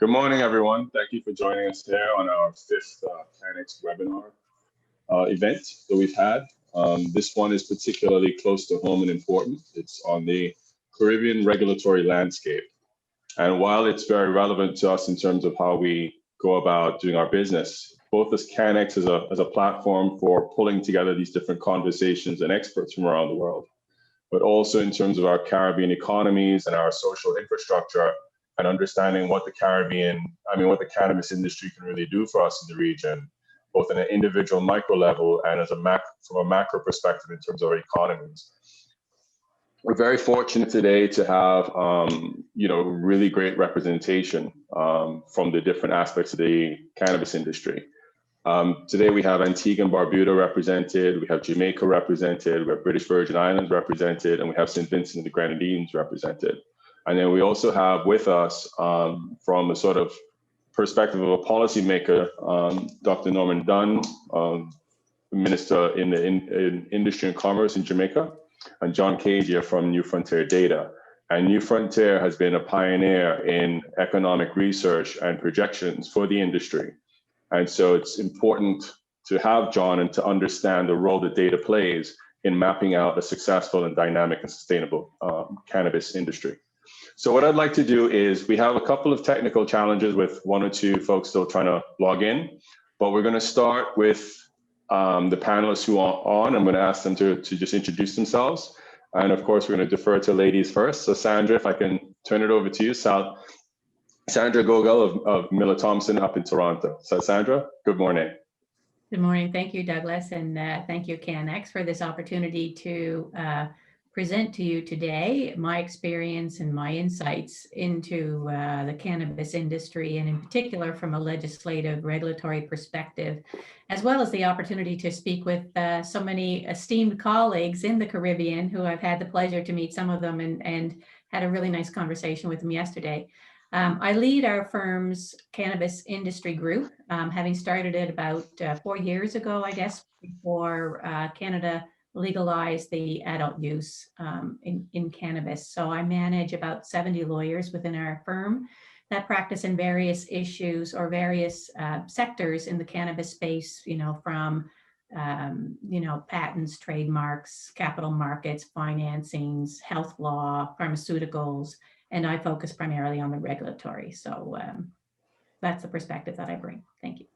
Good morning, everyone. Thank you for joining us here on our fifth CanEx webinar event that we've had. This one is particularly close to home and important. It's on the Caribbean regulatory landscape. And while it's very relevant to us in terms of how we go about doing our business, both as CanEx as a platform for pulling together these different conversations and experts from around the world, but also in terms of our Caribbean economies and our social infrastructure, and understanding what the cannabis industry can really do for us in the region, both on an individual micro level and from a macro perspective in terms of our economies. We're very fortunate today to have really great representation from the different aspects of the cannabis industry. Today we have Antigua and Barbuda represented, we have Jamaica represented, we have British Virgin Islands represented, and we have St. Vincent and the Grenadines represented. And then we also have with us, from a sort of perspective of a policymaker, Dr. Norman Dunn, Minister in Industry and Commerce in Jamaica, and John Kagia from New Frontier Data. And New Frontier has been a pioneer in economic research and projections for the industry. And so it's important to have John and to understand the role that data plays in mapping out a successful and dynamic and sustainable cannabis industry. So what I'd like to do is, we have a couple of technical challenges with one or two folks still trying to log in, but we're going to start with the panelists who are on. I'm going to ask them to just introduce themselves. And of course, we're going to defer to ladies first. So Sandra, if I can turn it over to you. Sandra Gogal of Miller Thompson up in Toronto. So Sandra, good morning. Good morning. Thank you, Douglas. And thank you, CanEx, for this opportunity to present to you today my experience and my insights into the cannabis industry, and in particular from a legislative regulatory perspective, as well as the opportunity to speak with so many esteemed colleagues in the Caribbean who I've had the pleasure to meet some of them and had a really nice conversation with them yesterday. I lead our firm's cannabis industry group, having started it about 4 years ago, I guess, before Canada legalized the adult use in cannabis. So I manage about 70 lawyers within our firm that practice in various issues or various sectors in the cannabis space, from patents, trademarks, capital markets, financings, health law, pharmaceuticals, and I focus primarily on the regulatory. So that's the perspective that I bring. Thank you.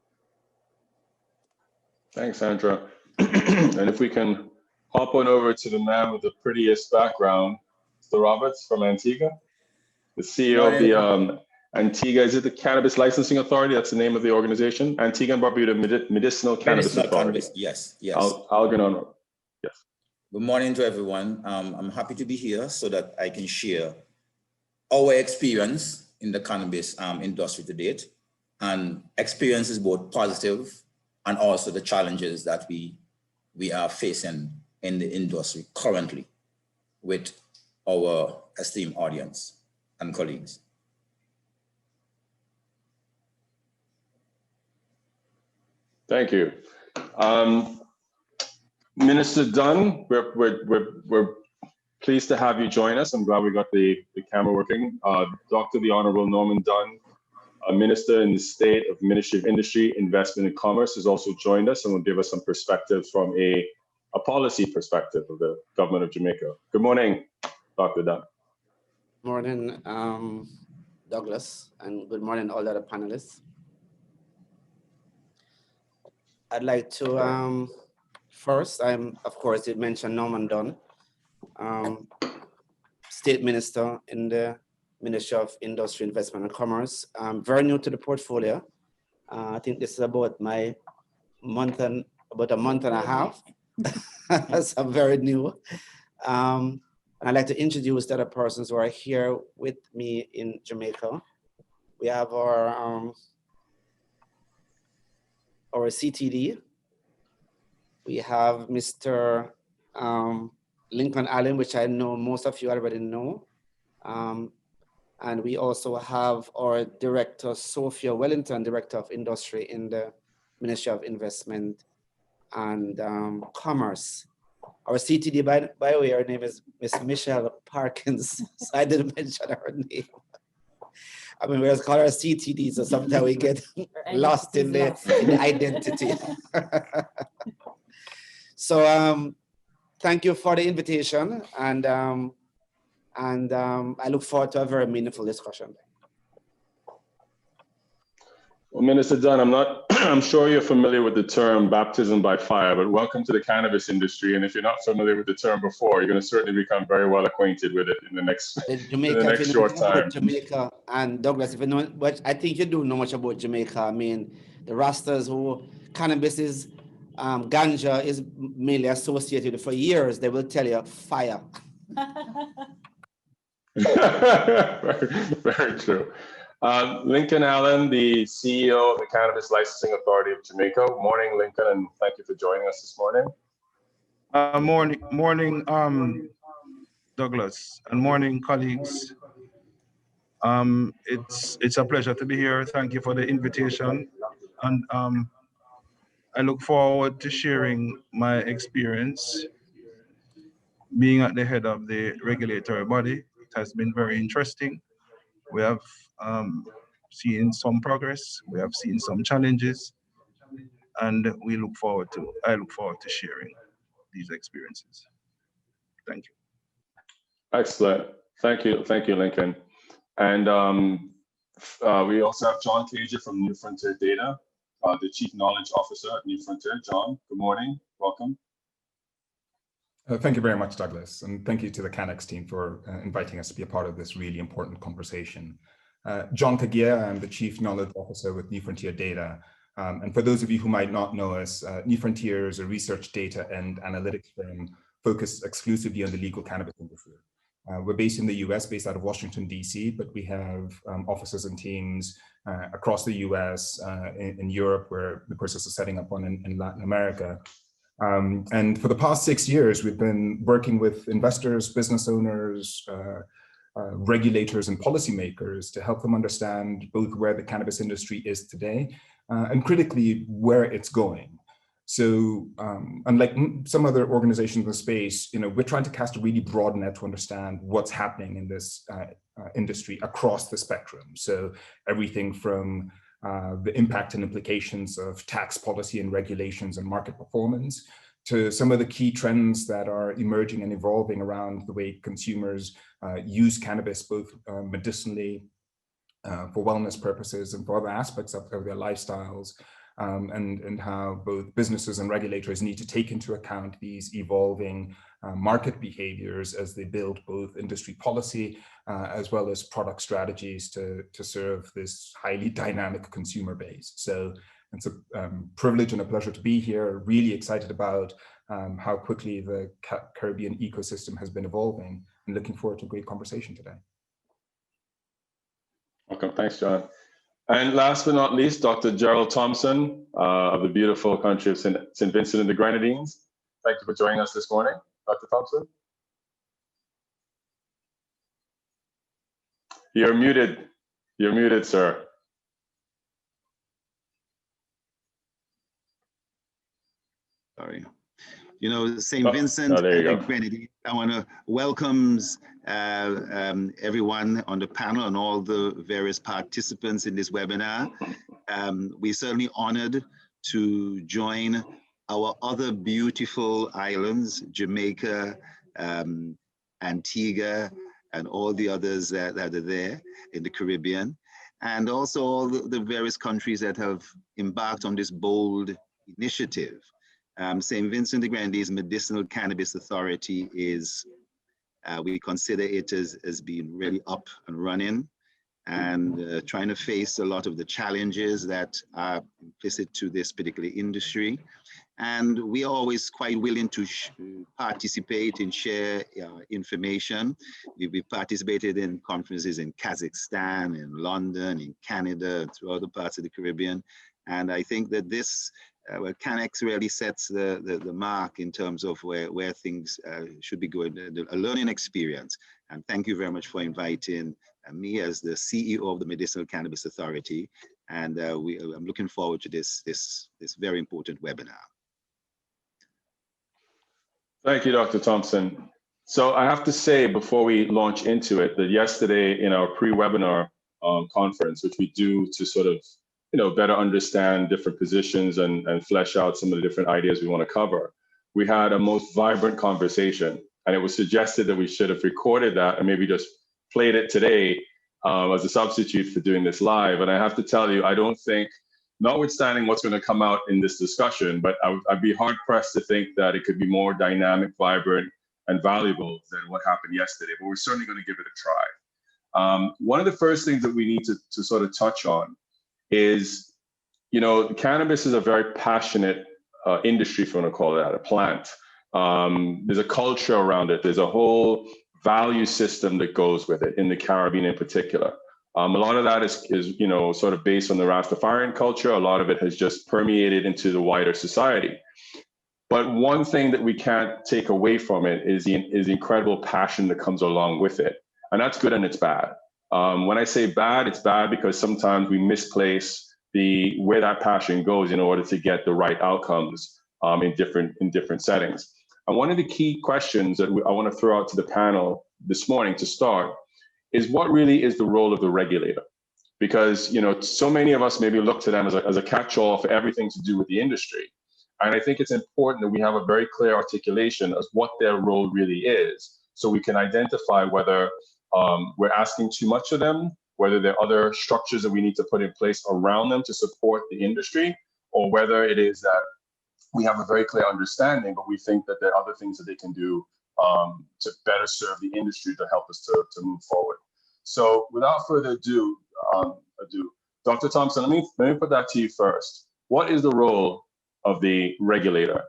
Thanks, Sandra. And if we can hop on over to the man with the prettiest background, Mr. Roberts from Antigua, the CEO of the Antigua, is it the Cannabis Licensing Authority? That's the name of the organization. Antigua and Barbuda Medicinal Cannabis Authority. Yes. Algernon. Yes. Good morning to everyone. I'm happy to be here so that I can share our experience in the cannabis industry to date, and experiences both positive and also the challenges that we are facing in the industry currently with our esteemed audience and colleagues. Thank you. Minister Dunn, we're pleased to have you join us. I'm glad we got the camera working. Dr. the Honourable Norman Dunn, a Minister in the State of Ministry of Industry, Investment and Commerce, has also joined us and will give us some perspectives from a policy perspective of the government of Jamaica. Good morning, Dr. Dunn. Good morning, Douglas, and good morning, all the other panelists. I'd like to, first, of course, you mentioned Norman Dunn, State Minister in the Ministry of Industry, Investment and Commerce. I'm very new to the portfolio. I think this is about a month and a half. So I'm very new. And I'd like to introduce the other persons who are here with me in Jamaica. We have our CTD. We have Mr. Lincoln Allen, which I know most of you already know. And we also have our Director, Sophia Wellington, Director of Industry in the Ministry of Investment and Commerce. Our CTD, by the way, her name is Miss Michelle Parkins, so I didn't mention her name. I mean, we just call her CTD, so sometimes we get lost in the identity. So thank you for the invitation, and I look forward to a very meaningful discussion. Well, Minister Dunn, I'm sure you're familiar with the term baptism by fire, but welcome to the cannabis industry. And if you're not familiar with the term before, you're going to certainly become very well acquainted with it in the next, short time. Jamaica, and Douglas, if you know, but I think you do know much about Jamaica. I mean, the Rastas who cannabis is, ganja is mainly associated with for years. They will tell you fire. Very true. Lincoln Allen, the CEO of the Cannabis Licensing Authority of Jamaica. Morning, Lincoln, and thank you for joining us this morning. Morning, Douglas, and morning, colleagues. It's a pleasure to be here. Thank you for the invitation, and I look forward to sharing my experience being at the head of the regulatory body. It has been very interesting. We have seen some progress, we have seen some challenges, and I look forward to sharing these experiences. Thank you. Excellent. Thank you, Lincoln. And we also have John Kagia from New Frontier Data, the Chief Knowledge Officer at New Frontier. John, good morning. Welcome. Thank you very much, Douglas, and thank you to the CanEx team for inviting us to be a part of this really important conversation. John Kagia, I'm the Chief Knowledge Officer with New Frontier Data. And for those of you who might not know us, New Frontier is a research data and analytics firm focused exclusively on the legal cannabis industry. We're based in the US, based out of Washington, DC, but we have offices and teams across the US, in Europe, where the process is setting up one in Latin America. And for the past 6 years, we've been working with investors, business owners, regulators and policymakers to help them understand both where the cannabis industry is today and critically where it's going. So unlike some other organizations in the space, we're trying to cast a really broad net to understand what's happening in this industry across the spectrum. So everything from the impact and implications of tax policy and regulations and market performance to some of the key trends that are emerging and evolving around the way consumers use cannabis, both medicinally, for wellness purposes and for other aspects of their lifestyles, and how both businesses and regulators need to take into account these evolving market behaviors as they build both industry policy as well as product strategies to serve this highly dynamic consumer base. So it's a privilege and a pleasure to be here, really excited about how quickly the Caribbean ecosystem has been evolving, and looking forward to a great conversation today. Welcome. Thanks, John. And last but not least, Dr. Jerrol Thompson of the beautiful country of St. Vincent and the Grenadines. Thank you for joining us this morning, Dr. Thompson. You're muted. You're muted, sir. Sorry. St. Vincent and the Grenadines, I want to welcome everyone on the panel and all the various participants in this webinar. We're certainly honored to join our other beautiful islands, Jamaica, Antigua, and all the others that are there in the Caribbean, and also all the various countries that have embarked on this bold initiative. St. Vincent the Grenadines Medicinal Cannabis Authority is, we consider it as being really up and running and trying to face a lot of the challenges that are implicit to this particular industry. And we are always quite willing to participate and share information. We've participated in conferences in Kazakhstan, in London, in Canada, and through other parts of the Caribbean. And I think that this CanEx really sets the mark in terms of where things should be going, a learning experience. And thank you very much for inviting me as the CEO of the Medicinal Cannabis Authority. And I'm looking forward to this very important webinar. Thank you, Dr. Thompson. So I have to say, before we launch into it, that yesterday in our pre-webinar, conference, which we do to sort of, better understand different positions and flesh out some of the different ideas we want to cover. We had a most vibrant conversation, and it was suggested that we should have recorded that and maybe just played it today as a substitute for doing this live. And I have to tell you, I don't think, notwithstanding what's going to come out in this discussion, but I'd be hard pressed to think that it could be more dynamic, vibrant, and valuable than what happened yesterday, but we're certainly going to give it a try. One of the first things that we need to sort of touch on is, cannabis is a very passionate industry, if you want to call it that, a plant. There's a culture around it. There's a whole value system that goes with it in the Caribbean in particular. A lot of that is sort of based on the Rastafarian culture. A lot of it has just permeated into the wider society. But one thing that we can't take away from it is the incredible passion that comes along with it. And that's good and it's bad. When I say bad, it's bad because sometimes we misplace where that passion goes in order to get the right outcomes in different settings. And one of the key questions that I want to throw out to the panel this morning to start is what really is the role of the regulator? Because so many of us maybe look to them as a catch-all for everything to do with the industry. And I think it's important that we have a very clear articulation of what their role really is, so we can identify whether we're asking too much of them, whether there are other structures that we need to put in place around them to support the industry, or whether it is that we have a very clear understanding, but we think that there are other things that they can do to better serve the industry to help us to move forward. So without further ado, Dr. Thompson, let me put that to you first. What is the role of the regulator?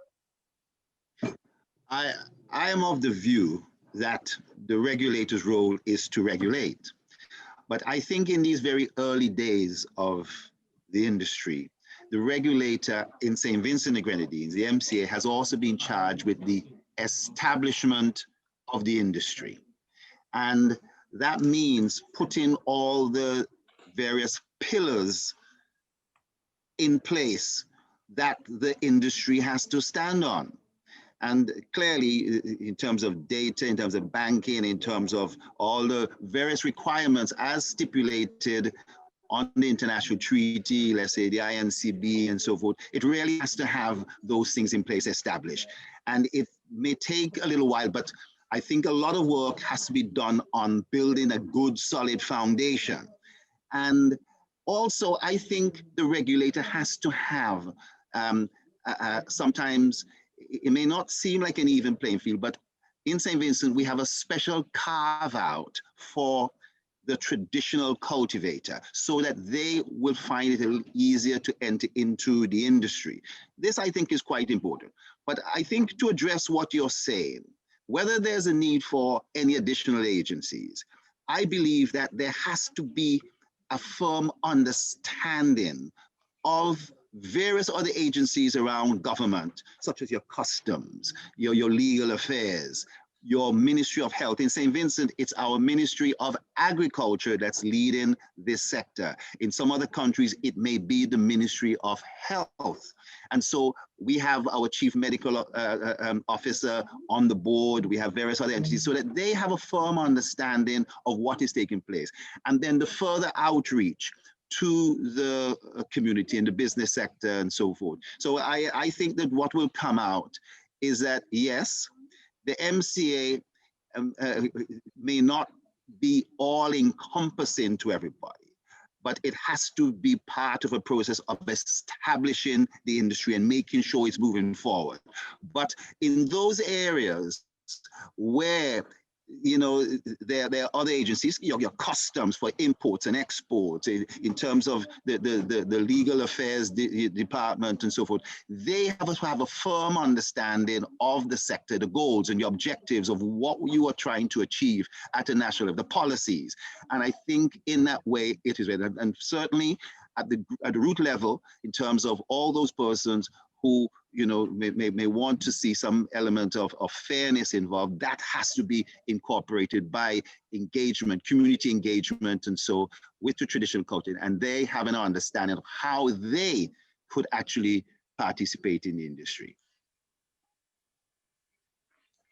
I am of the view that the regulator's role is to regulate. But I think in these very early days of the industry, the regulator in St. Vincent and the Grenadines, the MCA, has also been charged with the establishment of the industry. And that means putting all the various pillars in place that the industry has to stand on. And clearly, in terms of data, in terms of banking, in terms of all the various requirements as stipulated on the international treaty, let's say the INCB and so forth, it really has to have those things in place established. And it may take a little while, but I think a lot of work has to be done on building a good, solid foundation. And also, I think the regulator has to have, sometimes it may not seem like an even playing field, but in St. Vincent, we have a special carve out for the traditional cultivator so that they will find it a little easier to enter into the industry. This, I think, is quite important. But I think to address what you're saying, whether there's a need for any additional agencies, I believe that there has to be a firm understanding of various other agencies around government, such as your customs, your legal affairs, your Ministry of Health. In St. Vincent, it's our Ministry of Agriculture that's leading this sector. In some other countries, it may be the Ministry of Health. And so we have our Chief Medical Officer on the board. We have various other entities so that they have a firm understanding of what is taking place. And then the further outreach to the community and the business sector and so forth. So I think that what will come out is that, yes, the MCA may not be all encompassing to everybody, but it has to be part of a process of establishing the industry and making sure it's moving forward. But in those areas where there are other agencies, your customs for imports and exports, in terms of the legal affairs department and so forth, they have to have a firm understanding of the sector, the goals and the objectives of what you are trying to achieve at a national level, the policies. And I think in that way it is ready. And certainly at the root level, in terms of all those persons who may want to see some element of fairness involved, that has to be incorporated by engagement, community engagement, and so with the traditional culture. And they have an understanding of how they could actually participate in the industry.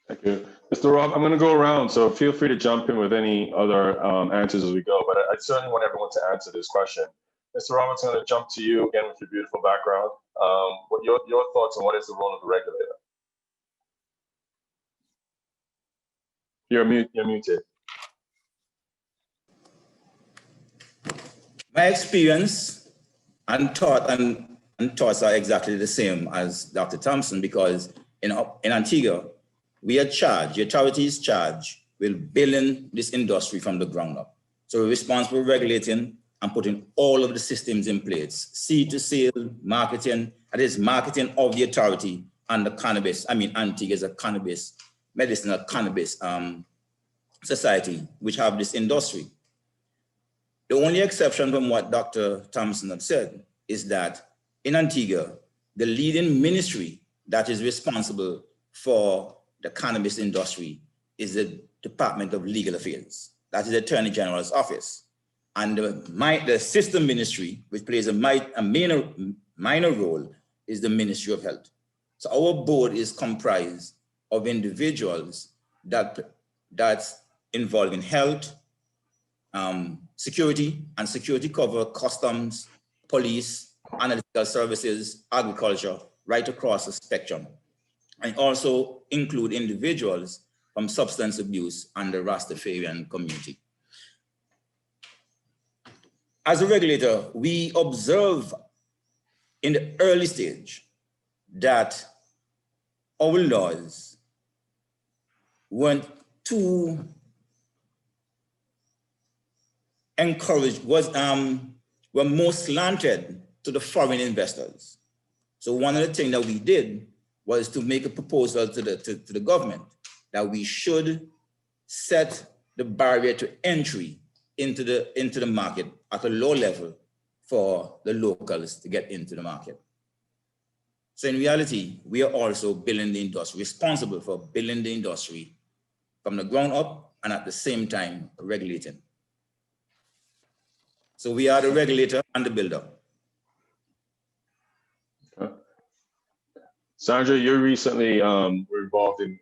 Thank you. Mr. Rob, I'm going to go around, so feel free to jump in with any other answers as we go, but I certainly want everyone to answer this question. Mr. Roberts, I'm going to jump to you again with your beautiful background. What your thoughts on what is the role of the regulator? You're muted. My experience and thoughts are exactly the same as Dr. Thompson, because in Antigua, we are charged, the authority is charged with building this industry from the ground up. So we're responsible for regulating and putting all of the systems in place, seed to sale, marketing, that is marketing of the authority and the cannabis. I mean, Antigua is a cannabis, medicinal cannabis society, which have this industry. The only exception from what Dr. Thompson had said is that in Antigua, the leading ministry that is responsible for the cannabis industry is the Department of Legal Affairs. That is the Attorney General's office. And the system ministry, which plays a minor role, is the Ministry of Health. So our board is comprised of individuals that's involved in health, security, and security cover customs, police, analytical services, agriculture, right across the spectrum. And also include individuals from substance abuse and the Rastafarian community. As a regulator, we observe in the early stage that our laws weren't too encouraged, were more slanted to the foreign investors. So one of the things that we did was to make a proposal to the government that we should set the barrier to entry into the market at a low level for the locals to get into the market. So in reality, we are also building the industry, responsible for building the industry from the ground up and at the same time regulating. So we are the regulator and the builder. Okay. Sandra, you recently were involved in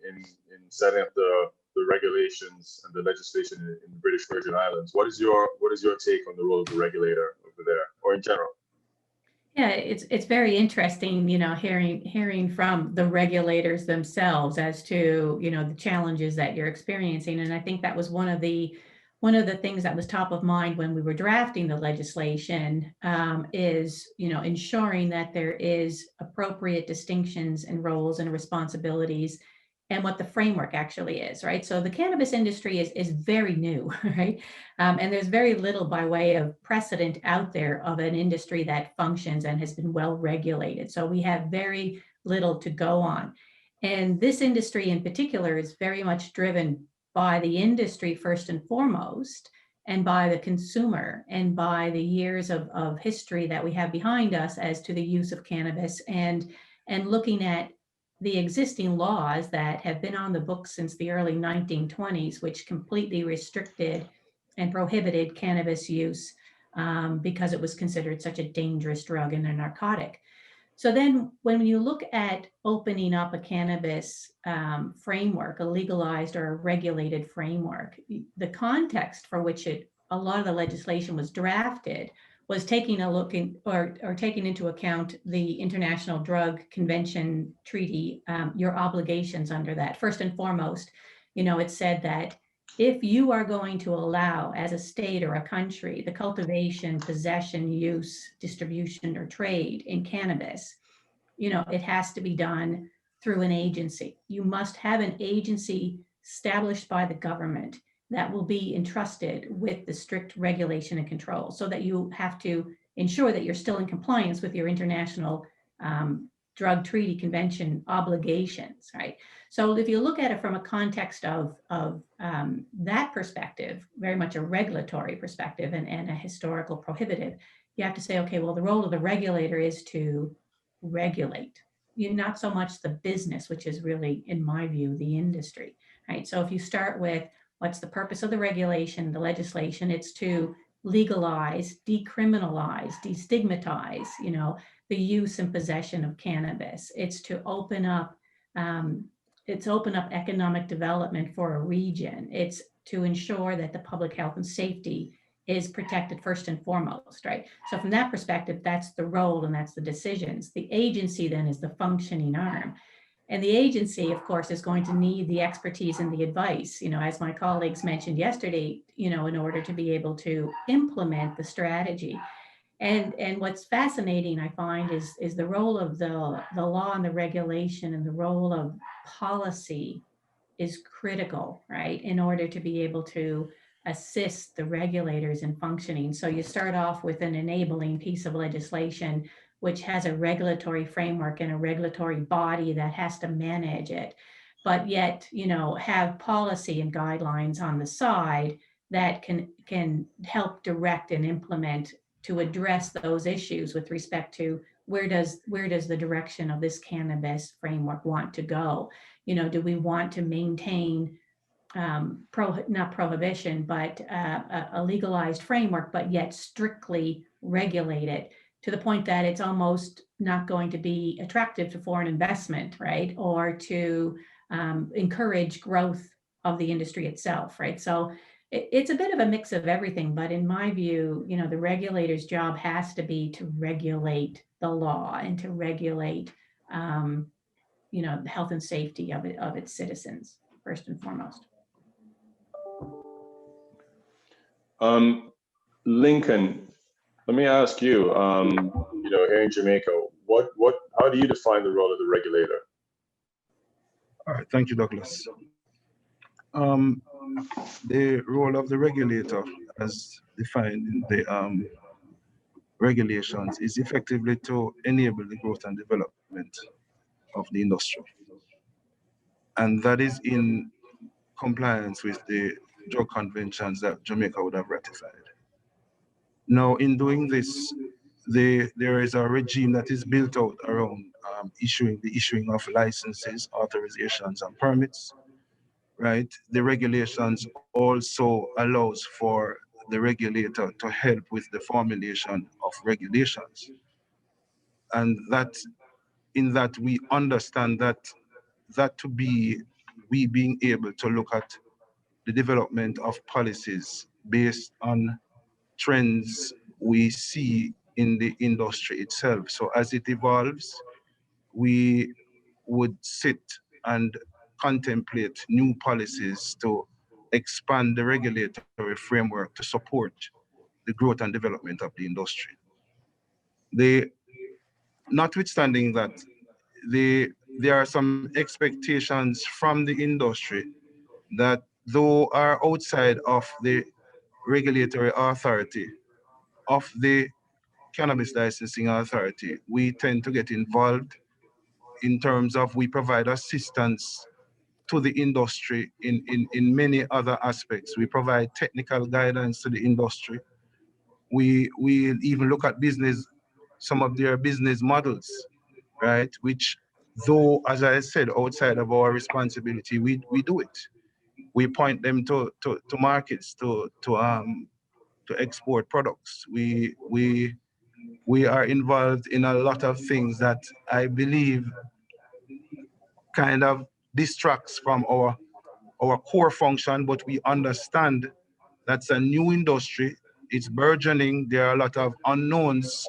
setting up the regulations and the legislation in the British Virgin Islands. What is your take on the role of the regulator over there, or in general? Yeah, it's very interesting, you know, hearing from the regulators themselves as to, you know, the challenges that you're experiencing. And I think that was one of the things that was top of mind when we were drafting the legislation, is, you know, ensuring that there is appropriate distinctions and roles and responsibilities and what the framework actually is, right? So the cannabis industry is very new, right? And there's very little by way of precedent out there of an industry that functions and has been well regulated. So we have very little to go on. And this industry in particular is very much driven by the industry first and foremost, and by the consumer, and by the years of history that we have behind us as to the use of cannabis, and looking at the existing laws that have been on the books since the early 1920s, which completely restricted and prohibited cannabis use because it was considered such a dangerous drug and a narcotic. So then when you look at opening up a cannabis framework, a legalized or a regulated framework, the context for which a lot of the legislation was drafted was taking a look in, or taking into account the International Drug Convention Treaty, your obligations under that. First and foremost, you know, it said that if you are going to allow, as a state or a country, the cultivation, possession, use, distribution, or trade in cannabis, you know, it has to be done through an agency. You must have an agency established by the government that will be entrusted with the strict regulation and control, so that you have to ensure that you're still in compliance with your international drug treaty convention obligations, right? So if you look at it from a context of that perspective, very much a regulatory perspective and a historical prohibitive, you have to say, okay, well, the role of the regulator is to regulate, not so much the business, which is really, in my view, the industry, right? So if you start with what's the purpose of the regulation, the legislation, it's to legalize, decriminalize, destigmatize, you know, the use and possession of cannabis. It's to open up it's open up economic development for a region. It's to ensure that the public health and safety is protected first and foremost, right? So from that perspective, that's the role and that's the decisions. The agency then is the functioning arm. And the agency, of course, is going to need the expertise and the advice, as my colleagues mentioned yesterday, in order to be able to implement the strategy. And what's fascinating, I find, is the role of the law and the regulation, and the role of policy is critical, right, in order to be able to assist the regulators in functioning. So you start off with an enabling piece of legislation, which has a regulatory framework and a regulatory body that has to manage it, but yet, have policy and guidelines on the side that can help direct and implement to address those issues with respect to where does the direction of this cannabis framework want to go? Do we want to maintain not prohibition, but a legalized framework, but yet strictly regulate it to the point that it's almost not going to be attractive to foreign investment, right? Or to encourage growth of the industry itself, right? So it's a bit of a mix of everything, but in my view, the regulator's job has to be to regulate the law and to regulate the health and safety of its citizens, first and foremost. Lincoln, let me ask you, here in Jamaica, how do you define the role of the regulator? All right, thank you, Douglas. The role of the regulator, as defined in the regulations, is effectively to enable the growth and development of the industry. And that is in compliance with the drug conventions that Jamaica would have ratified. Now, in doing this, there is a regime that is built out around the issuing of licenses, authorizations, and permits, right? The regulations also allows for the regulator to help with the formulation of regulations. And that, in that we understand that to be we being able to look at the development of policies based on trends we see in the industry itself. So as it evolves, we would sit and contemplate new policies to expand the regulatory framework to support the growth and development of the industry. Notwithstanding that, there are some expectations from the industry that, though are outside of the regulatory authority of the Cannabis Licensing Authority, we tend to get involved in terms of we provide assistance to the industry in many other aspects. We provide technical guidance to the industry. We even look at some of their business models, right? Which, though, as I said, outside of our responsibility, we do it. We point them to markets to export products. We are involved in a lot of things that I believe kind of distracts from our core function, but we understand that's a new industry. It's burgeoning. There are a lot of unknowns.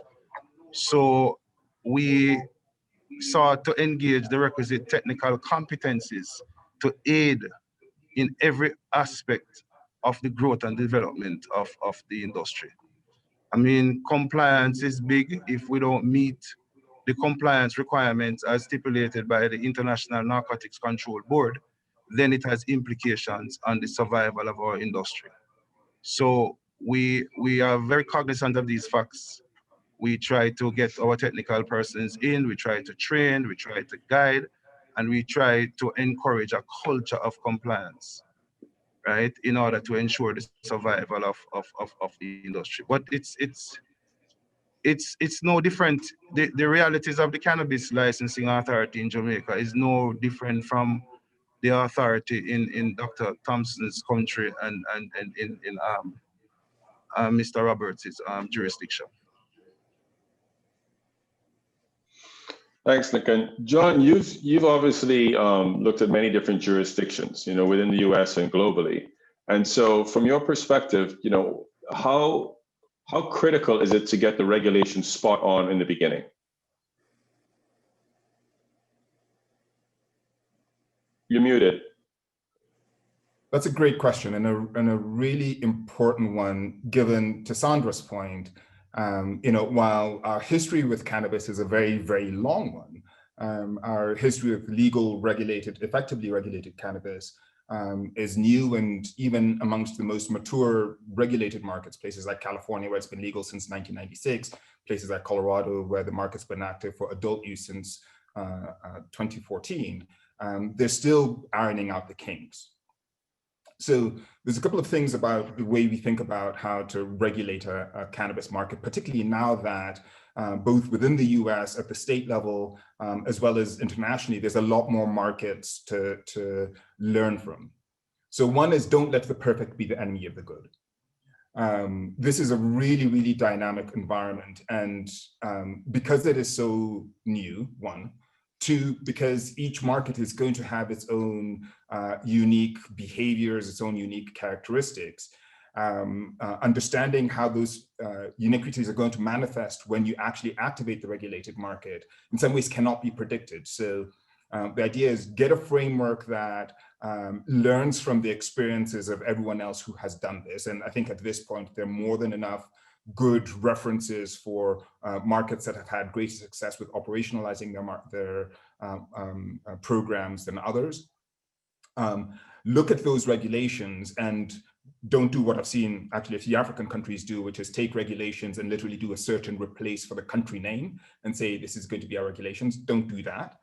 So we sought to engage the requisite technical competencies to aid in every aspect of the growth and development of the industry. I mean, compliance is big. If we don't meet the compliance requirements as stipulated by the International Narcotics Control Board, then it has implications on the survival of our industry. So we are very cognizant of these facts. We try to get our technical persons in, we try to train, we try to guide, and we try to encourage a culture of compliance, right, in order to ensure the survival of the industry. But it's no different. The realities of the Cannabis Licensing Authority in Jamaica is no different from the authority in Dr. Thompson's country and in Mr. Roberts' jurisdiction. Thanks, Nick. And John, you've obviously looked at many different jurisdictions, within the U.S. and globally. And so, from your perspective, how critical is it to get the regulation spot on in the beginning? You're muted. That's a great question and a really important one, given to Sandra's point. While our history with cannabis is a very, very long one, our history of effectively regulated cannabis is new, and even amongst the most mature regulated markets, places like California, where it's been legal since 1996, places like Colorado, where the market's been active for adult use since 2014, they're still ironing out the kinks. So there's a couple of things about the way we think about how to regulate a cannabis market, particularly now that both within the US at the state level, as well as internationally, there's a lot more markets to learn from. So one is, don't let the perfect be the enemy of the good. This is a really, really dynamic environment. And because it is so new, one. Two, because each market is going to have its own unique behaviors, its own unique characteristics. Understanding how those uniquities are going to manifest when you actually activate the regulated market in some ways cannot be predicted. So the idea is get a framework that learns from the experiences of everyone else who has done this. And I think at this point, there are more than enough good references for markets that have had greater success with operationalizing their programs than others. Look at those regulations and don't do what I've seen actually a few African countries do, which is take regulations and literally do a search and replace for the country name and say, this is going to be our regulations. Don't do that.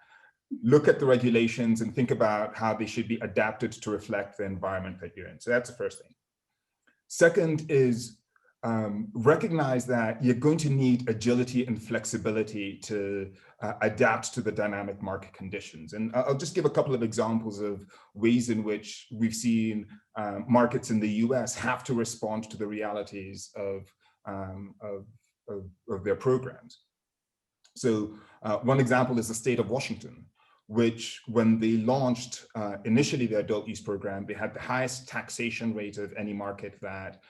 Look at the regulations and think about how they should be adapted to reflect the environment that you're in. So that's the first thing. Second is recognize that you're going to need agility and flexibility to adapt to the dynamic market conditions. And I'll just give a couple of examples of ways in which we've seen markets in the US have to respond to the realities of their programs. So one example is the state of Washington, which when they launched initially their adult use program, they had the highest taxation rate of any market that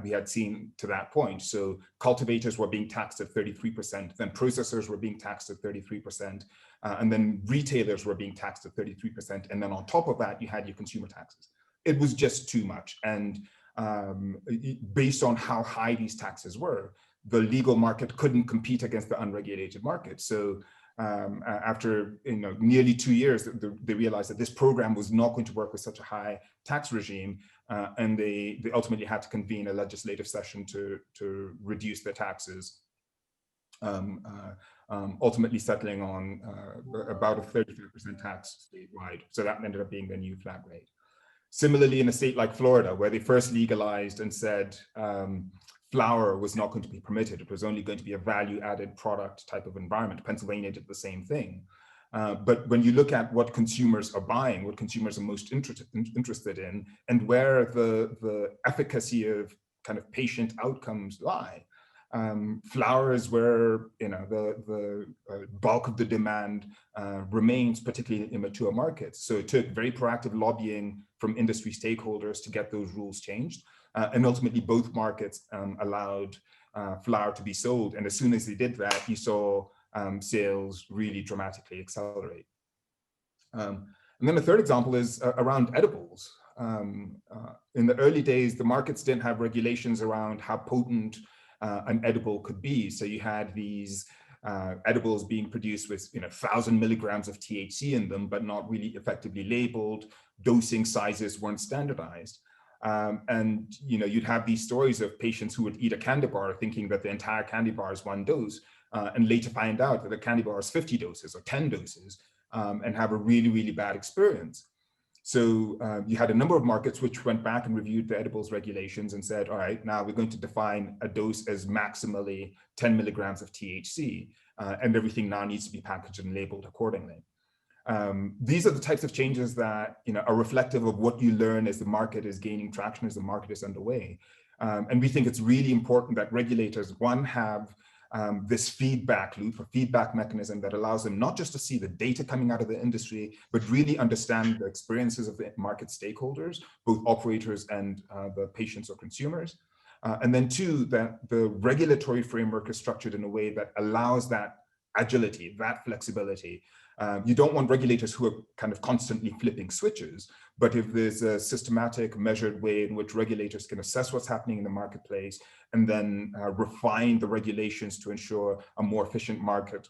we had seen to that point. So cultivators were being taxed at 33%, then processors were being taxed at 33%, and then retailers were being taxed at 33%. And then on top of that, you had your consumer taxes. It was just too much. And based on how high these taxes were, the legal market couldn't compete against the unregulated market. So after nearly 2 years, they realized that this program was not going to work with such a high tax regime, and they ultimately had to convene a legislative session to reduce their taxes, ultimately settling on about a 33% tax statewide. So that ended up being the new flat rate. Similarly, in a state like Florida, where they first legalized and said flower was not going to be permitted, it was only going to be a value-added product type of environment. Pennsylvania did the same thing. But when you look at what consumers are buying, what consumers are most interested in, and where the efficacy of kind of patient outcomes lie, flower is where the bulk of the demand remains, particularly in immature markets. So it took very proactive lobbying from industry stakeholders to get those rules changed. And ultimately, both markets allowed flower to be sold. And as soon as they did that, you saw sales really dramatically accelerate. And then the third example is around edibles. In the early days, the markets didn't have regulations around how potent an edible could be. So you had these edibles being produced with 1,000 milligrams of THC in them, but not really effectively labeled. Dosing sizes weren't standardized. And you'd have these stories of patients who would eat a candy bar thinking that the entire candy bar is one dose, and later find out that the candy bar is 50 doses or 10 doses, and have a really, really bad experience. So you had a number of markets which went back and reviewed the edibles regulations and said, all right, now we're going to define a dose as maximally 10 milligrams of THC, and everything now needs to be packaged and labeled accordingly. These are the types of changes that are reflective of what you learn as the market is gaining traction, as the market is underway. And we think it's really important that regulators, one, have this feedback loop, a feedback mechanism that allows them not just to see the data coming out of the industry, but really understand the experiences of the market stakeholders, both operators and the patients or consumers. And then two, that the regulatory framework is structured in a way that allows that agility, that flexibility. You don't want regulators who are kind of constantly flipping switches, but if there's a systematic, measured way in which regulators can assess what's happening in the marketplace and then refine the regulations to ensure a more efficient market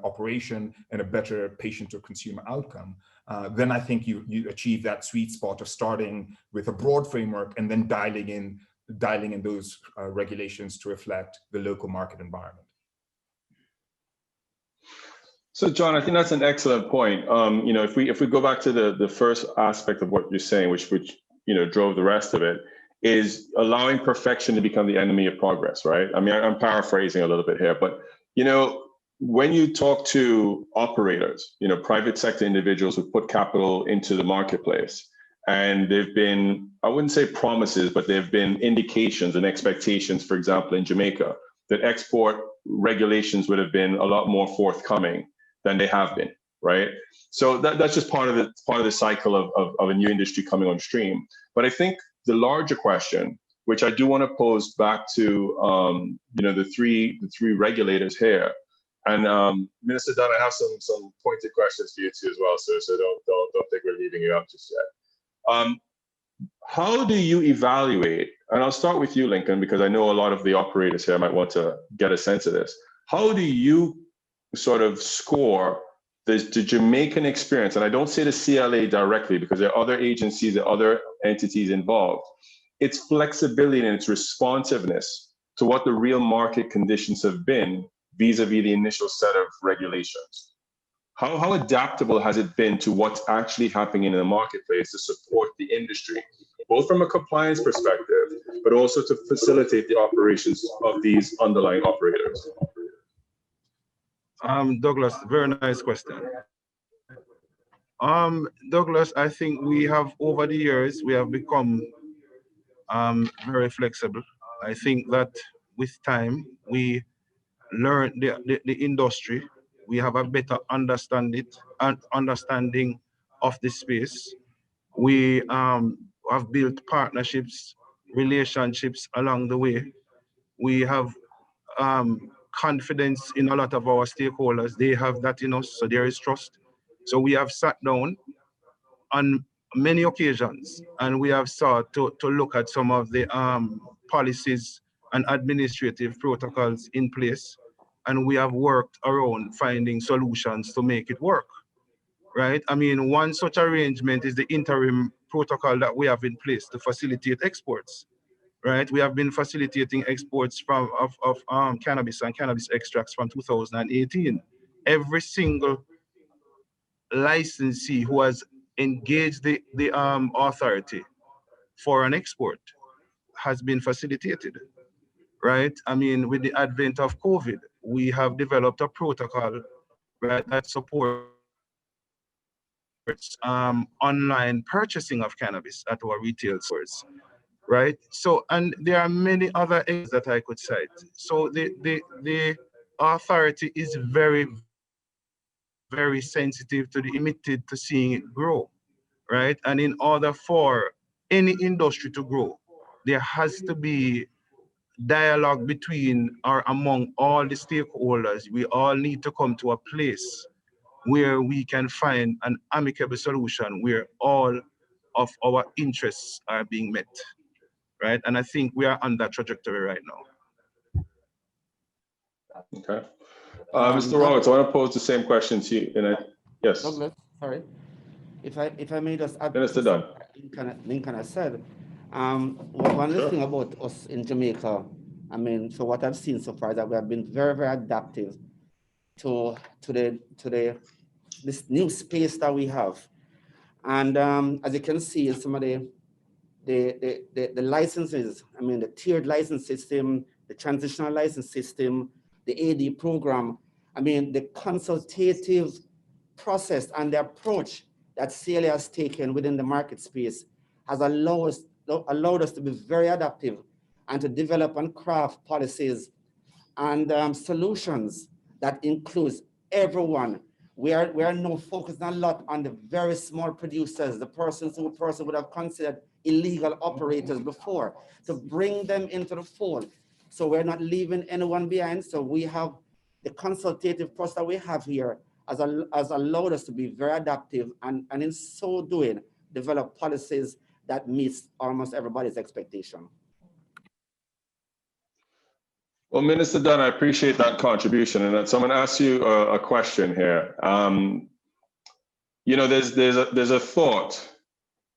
operation and a better patient or consumer outcome, then I think you achieve that sweet spot of starting with a broad framework and then dialing in those regulations to reflect the local market environment. So, John, I think that's an excellent point. You know, if we go back to the first aspect of what you're saying, which you know drove the rest of it, is allowing perfection to become the enemy of progress, right? I mean, I'm paraphrasing a little bit here, but you know, when you talk to operators, you know, private sector individuals who put capital into the marketplace, and there've been, I wouldn't say promises, but there've been indications and expectations, for example, in Jamaica, that export regulations would have been a lot more forthcoming than they have been, right? So that's just part of the cycle of a new industry coming on stream. But I think the larger question, which I do want to pose back to you know, the three regulators here, and Minister Dunn, I have some pointed questions for you too as well, sir. So don't think we're leaving you out just yet. How do you evaluate? And I'll start with you, Lincoln, because I know a lot of the operators here might want to get a sense of this. How do you sort of score the Jamaican experience? And I don't say the CLA directly because there are other agencies and other entities involved. Its flexibility and its responsiveness to what the real market conditions have been vis-a-vis the initial set of regulations. How adaptable has it been to what's actually happening in the marketplace to support the industry, both from a compliance perspective, but also to facilitate the operations of these underlying operators? Douglas, very nice question. Douglas, I think we have, over the years, we have become very flexible. I think that with time, we learn the industry. We have a better understanding of the space. We have built partnerships, relationships along the way. We have confidence in a lot of our stakeholders. They have that in us, so there is trust. So we have sat down on many occasions and we have sought to look at some of the policies and administrative protocols in place, and we have worked around finding solutions to make it work, right? I mean, one such arrangement is the interim protocol that we have in place to facilitate exports. Right, we have been facilitating exports of cannabis and cannabis extracts from 2018. Every single licensee who has engaged the authority for an export has been facilitated. Right, I mean, with the advent of COVID, we have developed a protocol, right, that supports online purchasing of cannabis at our retail stores. Right. So, and there are many other areas that I could cite. So the authority is very, very sensitive to the committed to seeing it grow. Right. And in order for any industry to grow, there has to be dialogue between or among all the stakeholders. We all need to come to a place where we can find an amicable solution where all of our interests are being met. Right, and I think we are on that trajectory right now. Okay, Mr. Roberts, I want to pose the same question to you. Yes. Douglas, sorry, if I may just add. Minister Dunn. Lincoln has said, one little thing about us in Jamaica. I mean, so what I've seen so far is that we have been very, very adaptive to this new space that we have, and as you can see, some of the licenses, I mean, the tiered license system, the transitional license system, the AD program, I mean, the consultative process and the approach that CLA has taken within the market space has allowed us to be very adaptive and to develop and craft policies and solutions that includes everyone. We are now focusing a lot on the very small producers, the persons who would have considered illegal operators before, to bring them into the fold. So we're not leaving anyone behind. So we have the consultative process that we have here has allowed us to be very adaptive and in so doing, develop policies that meets almost everybody's expectation. Well, Minister Dunn, I appreciate that contribution. And so I'm going to ask you a question here. You know, there's a thought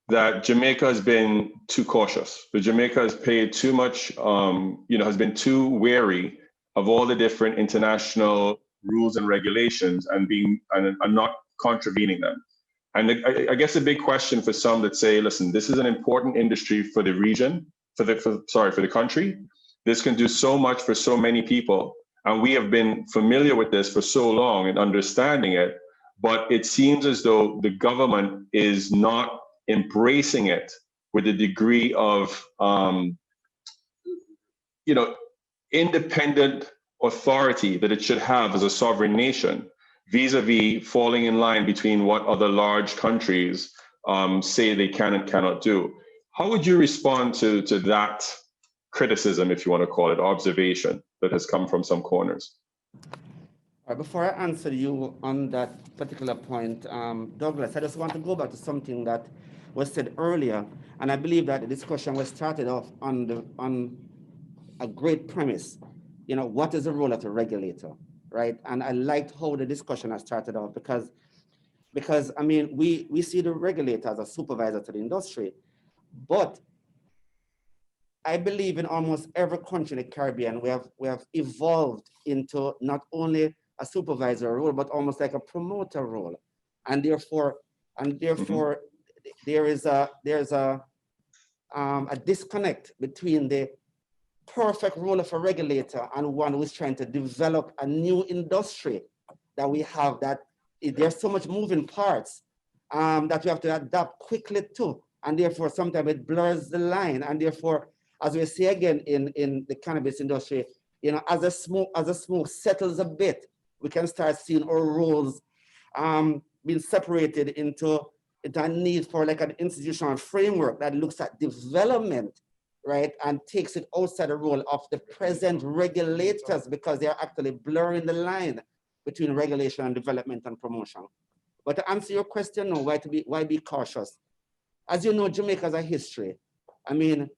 that Jamaica has been too cautious. That Jamaica has paid too much, you know, has been too wary of all the different international rules and regulations and not contravening them. And I guess a big question for some that say, listen, this is an important industry for the region, for the country. This can do so much for so many people. And we have been familiar with this for so long and understanding it, but it seems as though the government is not embracing it with a degree of, you know, independent authority that it should have as a sovereign nation, vis-a-vis falling in line between what other large countries say they can and cannot do. How would you respond to that criticism, if you want to call it, observation that has come from some corners? Before I answer you on that particular point, Douglas, I just want to go back to something that was said earlier, and I believe that the discussion was started off on a great premise. You know, what is the role of the regulator, right? And I liked how the discussion has started off because I mean, we see the regulator as a supervisor to the industry, but I believe in almost every country in the Caribbean, we have evolved into not only a supervisor role, but almost like a promoter role. And therefore there's a disconnect between the perfect role of a regulator and one who's trying to develop a new industry that we have, that there's so much moving parts that we have to adapt quickly to. And therefore, sometimes it blurs the line. And therefore, as we see again in the cannabis industry, you know, as the smoke settles a bit, we can start seeing our roles being separated into a need for like an institutional framework that looks at development, right, and takes it outside the role of the present regulators, because they are actually blurring the line between regulation and development and promotion. But to answer your question, no, why be cautious? As you know, Jamaica has a history. I mean,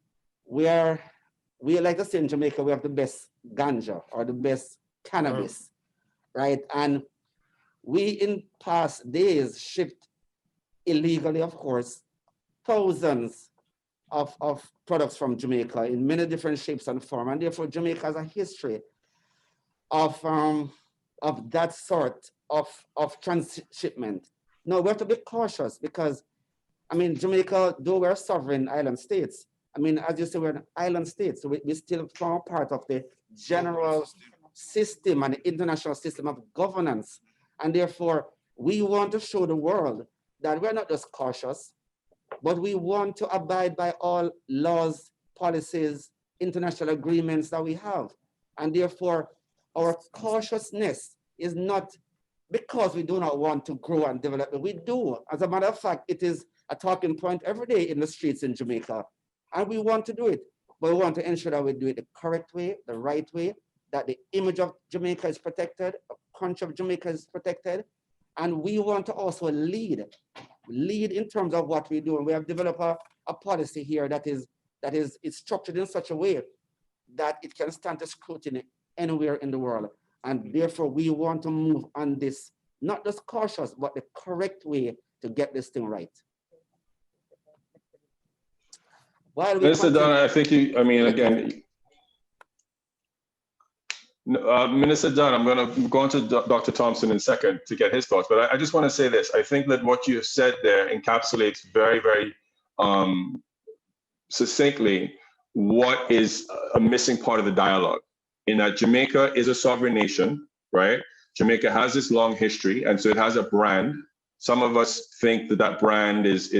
we like to say in Jamaica, we have the best ganja or the best cannabis, right? And we in past days shipped illegally, of course, thousands of products from Jamaica in many different shapes and forms. And therefore, Jamaica has a history of that sort of transshipment. Now, we have to be cautious because, I mean, Jamaica, though we're sovereign island states, I mean, as you say, we're an island state, so we still form part of the general system and the international system of governance. And therefore, we want to show the world that we're not just cautious, but we want to abide by all laws, policies, international agreements that we have. And therefore, our cautiousness is not because we do not want to grow and develop. We do. As a matter of fact, it is a talking point every day in the streets in Jamaica. And we want to do it, but we want to ensure that we do it the correct way, the right way, that the image of Jamaica is protected, the country of Jamaica is protected. And we want to also lead in terms of what we do. And we have developed a policy here that is structured in such a way that it can stand the scrutiny anywhere in the world. And therefore, we want to move on this, not just cautious, but the correct way to get this thing right. Minister Dunn, I think Minister Dunn, I'm going to go on to Dr. Thompson in a second to get his thoughts, but I just want to say this. I think that what you have said there encapsulates very, very succinctly what is a missing part of the dialogue, in that Jamaica is a sovereign nation, right? Jamaica has this long history, and so it has a brand. Some of us think that brand is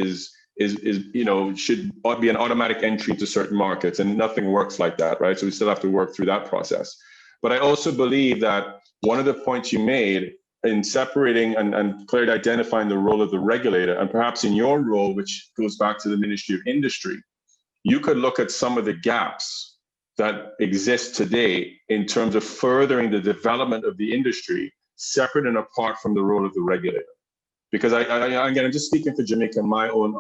you know, should be an automatic entry to certain markets, and nothing works like that, right? So we still have to work through that process. But I also believe that one of the points you made in separating and clearly identifying the role of the regulator, and perhaps in your role, which goes back to the Ministry of Industry, you could look at some of the gaps that exist today in terms of furthering the development of the industry, separate and apart from the role of the regulator. Because again, I'm just speaking for Jamaica, my own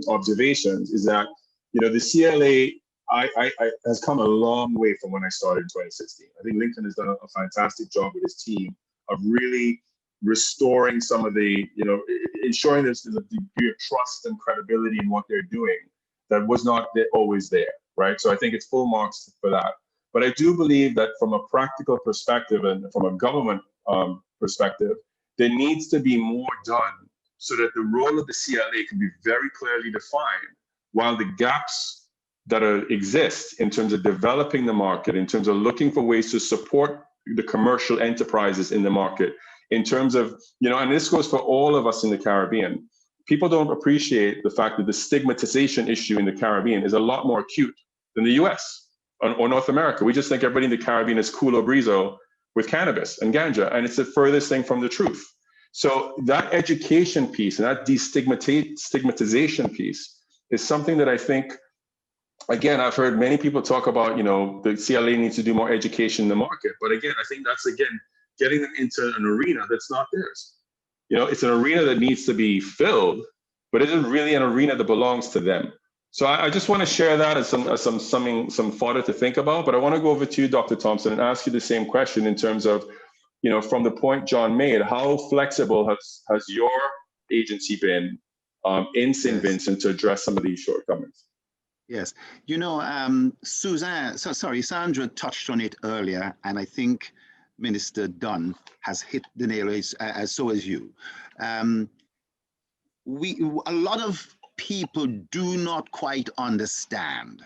observations is that, the CLA has come a long way from when I started in 2016. I think Lincoln has done a fantastic job with his team of really restoring some of the, ensuring there's a degree of trust and credibility in what they're doing that was not always there, right? So I think it's full marks for that. But I do believe that from a practical perspective and from a government perspective, there needs to be more done so that the role of the CLA can be very clearly defined, while the gaps that exist in terms of developing the market, in terms of looking for ways to support the commercial enterprises in the market, in terms of, and this goes for all of us in the Caribbean. People don't appreciate the fact that the stigmatization issue in the Caribbean is a lot more acute than the US or North America. We just think everybody in the Caribbean is culo brizo with cannabis and ganja, and it's the furthest thing from the truth. So that education piece and that destigmatization piece is something that I think, again, I've heard many people talk about, the CLA needs to do more education in the market. But again, I think that's, getting them into an arena that's not theirs. It's an arena that needs to be filled, but it isn't really an arena that belongs to them. So I just want to share that as some fodder to think about. But I want to go over to you, Dr. Thompson, and ask you the same question in terms of, from the point John made, how flexible has your agency been in St. Vincent to address some of these shortcomings? Yes, Sandra touched on it earlier, and I think Minister Dunn has hit the nail as so as you. A lot of people do not quite understand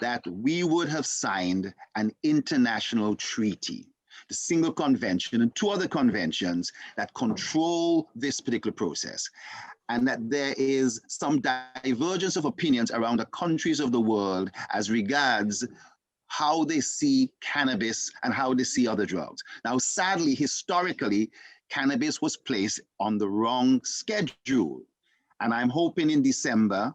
that we would have signed an international treaty, the Single Convention and 2 other conventions that control this particular process, and that there is some divergence of opinions around the countries of the world as regards how they see cannabis and how they see other drugs. Now, sadly, historically, cannabis was placed on the wrong schedule. And I'm hoping in December,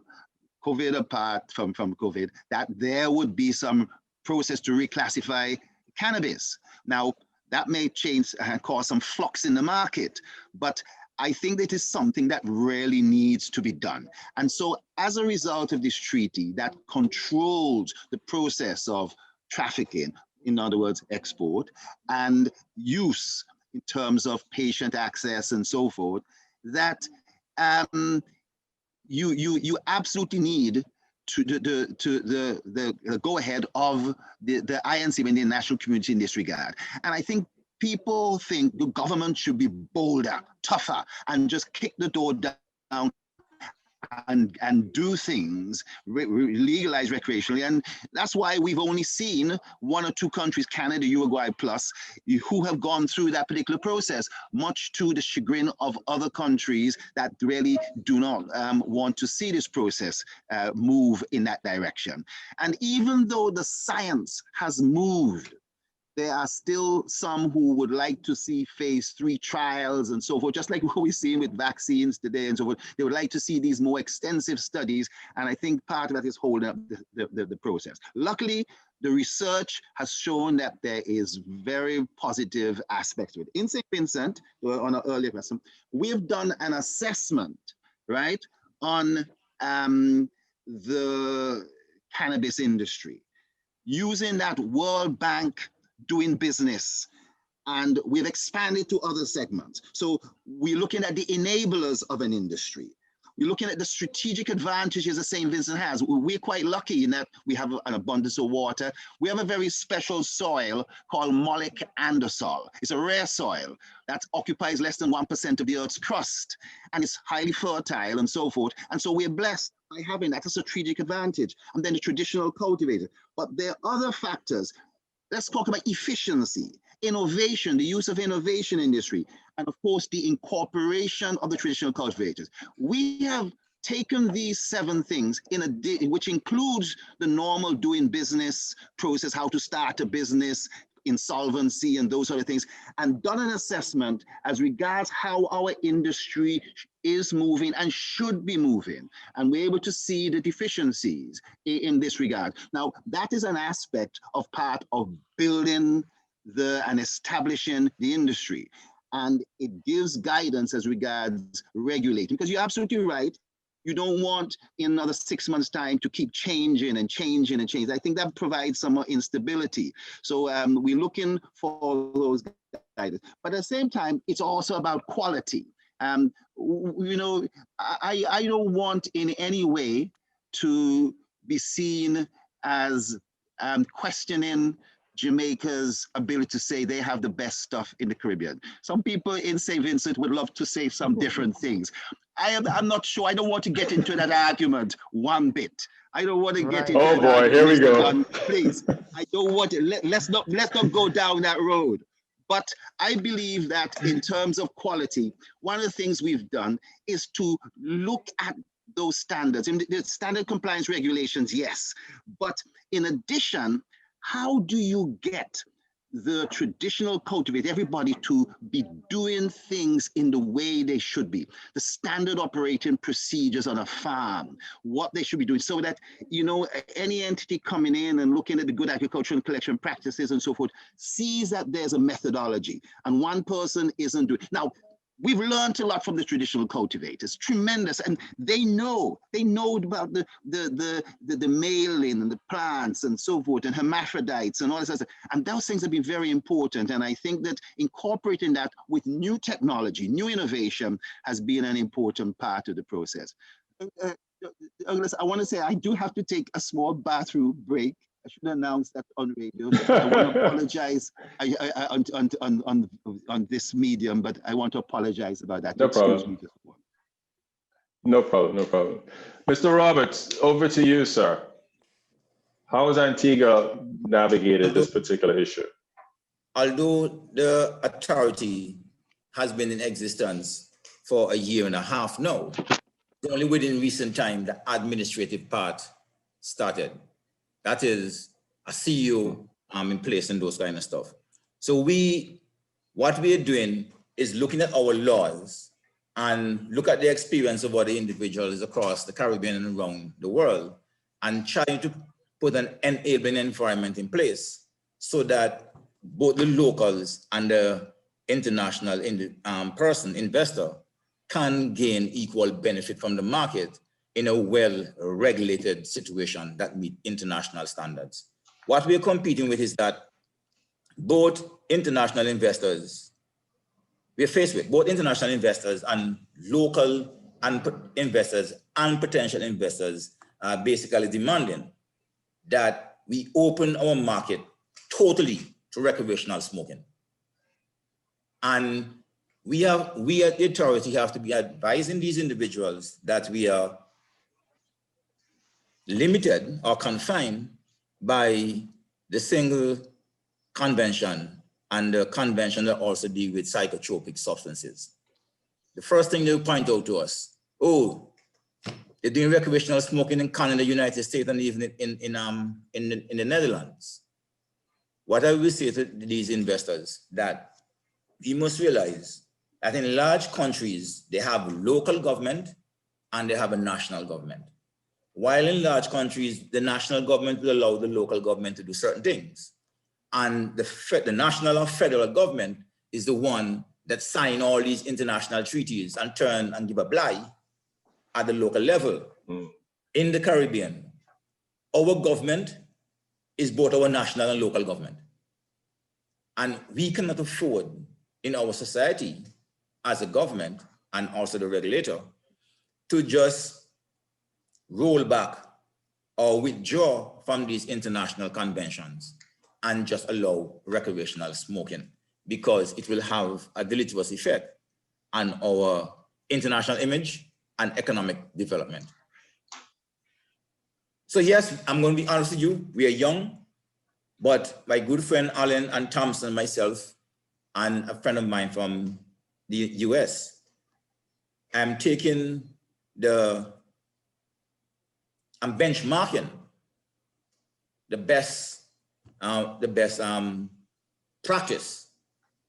COVID apart from COVID, that there would be some process to reclassify cannabis. Now, that may change and cause some flux in the market, but I think that is something that really needs to be done. And so as a result of this treaty that controls the process of trafficking, in other words, export, and use in terms of patient access and so forth, that you absolutely need to the go-ahead of the INC and the national community in this regard. And I think people think the government should be bolder, tougher, and just kick the door down and do things, legalize recreationally. And that's why we've only seen 1 or 2 countries, Canada, Uruguay plus, who have gone through that particular process, much to the chagrin of other countries that really do not want to see this process move in that direction. And even though the science has moved, there are still some who would like to see phase 3 trials and so forth, just like what we're seeing with vaccines today and so forth. They would like to see these more extensive studies. And I think part of that is holding up the process. Luckily, the research has shown that there is very positive aspects to it. In St. Vincent, on an earlier question, we have done an assessment, right, on the cannabis industry, using that World Bank doing business, and we've expanded to other segments. So we're looking at the enablers of an industry. We're looking at the strategic advantages that St. Vincent has. We're quite lucky in that we have an abundance of water. We have a very special soil called Molic andesol. It's a rare soil that occupies less than 1% of the Earth's crust, and it's highly fertile and so forth. And so we're blessed by having that as a strategic advantage. And then the traditional cultivator. But there are other factors. Let's talk about efficiency, innovation, the use of innovation industry, and of course, the incorporation of the traditional cultivators. We have taken these 7 things, which includes the normal doing business process, how to start a business, insolvency and those sort of things, and done an assessment as regards how our industry is moving and should be moving. And we're able to see the deficiencies in this regard. Now, that is an aspect of part of building and establishing the industry. And it gives guidance as regards regulating, because you're absolutely right. You don't want in another 6 months' time to keep changing and changing and changing. I think that provides some more instability. So we're looking for those guidance. But at the same time, it's also about quality. You know, I don't want in any way to be seen as questioning Jamaica's ability to say they have the best stuff in the Caribbean. Some people in St. Vincent would love to say some different things. I'm not sure. I don't want to get into that argument one bit. I don't want to get into Oh boy, here we go. Please, I don't want to. Let's not go down that road. But I believe that in terms of quality, one of the things we've done is to look at those standards. And the standard compliance regulations, yes. But in addition, how do you get the traditional cultivator, everybody to be doing things in the way they should be, the standard operating procedures on a farm, what they should be doing, so that, you know, any entity coming in and looking at the good agricultural collection practices and so forth, sees that there's a methodology and one person isn't doing. Now, we've learned a lot from the traditional cultivators, tremendous, and they know about the mailing and the plants and so forth, and hermaphrodites and all this stuff. And those things have been very important. And I think that incorporating that with new technology, new innovation has been an important part of the process. Douglas, I want to say I do have to take a small bathroom break. I should announce that on radio. I want to apologize on this medium, but I want to apologize about that. No problem. No problem, no problem. Mr. Roberts, over to you, sir. How has Antigua navigated this particular issue? Although the authority has been in existence for 1.5 years now, only within recent time the administrative part started. That is a CEO in place and those kind of stuff. So what we are doing is looking at our laws and look at the experience of other individuals across the Caribbean and around the world, and trying to put an enabling environment in place so that both the locals and the international investor can gain equal benefit from the market in a well-regulated situation that meet international standards. What we're competing with is that both international investors, we're faced with both international investors and local investors and potential investors are basically demanding that we open our market totally to recreational smoking. And we at the authority have to be advising these individuals that we are limited or confined by the single convention and the convention that also deal with psychotropic substances. The first thing they point out to us, oh, they're doing recreational smoking in Canada, United States, and even in the Netherlands. What I will say to these investors that we must realize that in large countries, they have local government and they have a national government. While in large countries, the national government will allow the local government to do certain things. And the national or federal government is the one that sign all these international treaties and turn and give a bly at the local level. In the Caribbean, our government is both our national and local government. And we cannot afford in our society as a government and also the regulator to just roll back or withdraw from these international conventions and just allow recreational smoking, because it will have a deleterious effect on our international image and economic development. So yes, I'm going to be honest with you, we are young, but my good friend Alan and Thompson, myself, and a friend of mine from the US, I'm benchmarking the best practice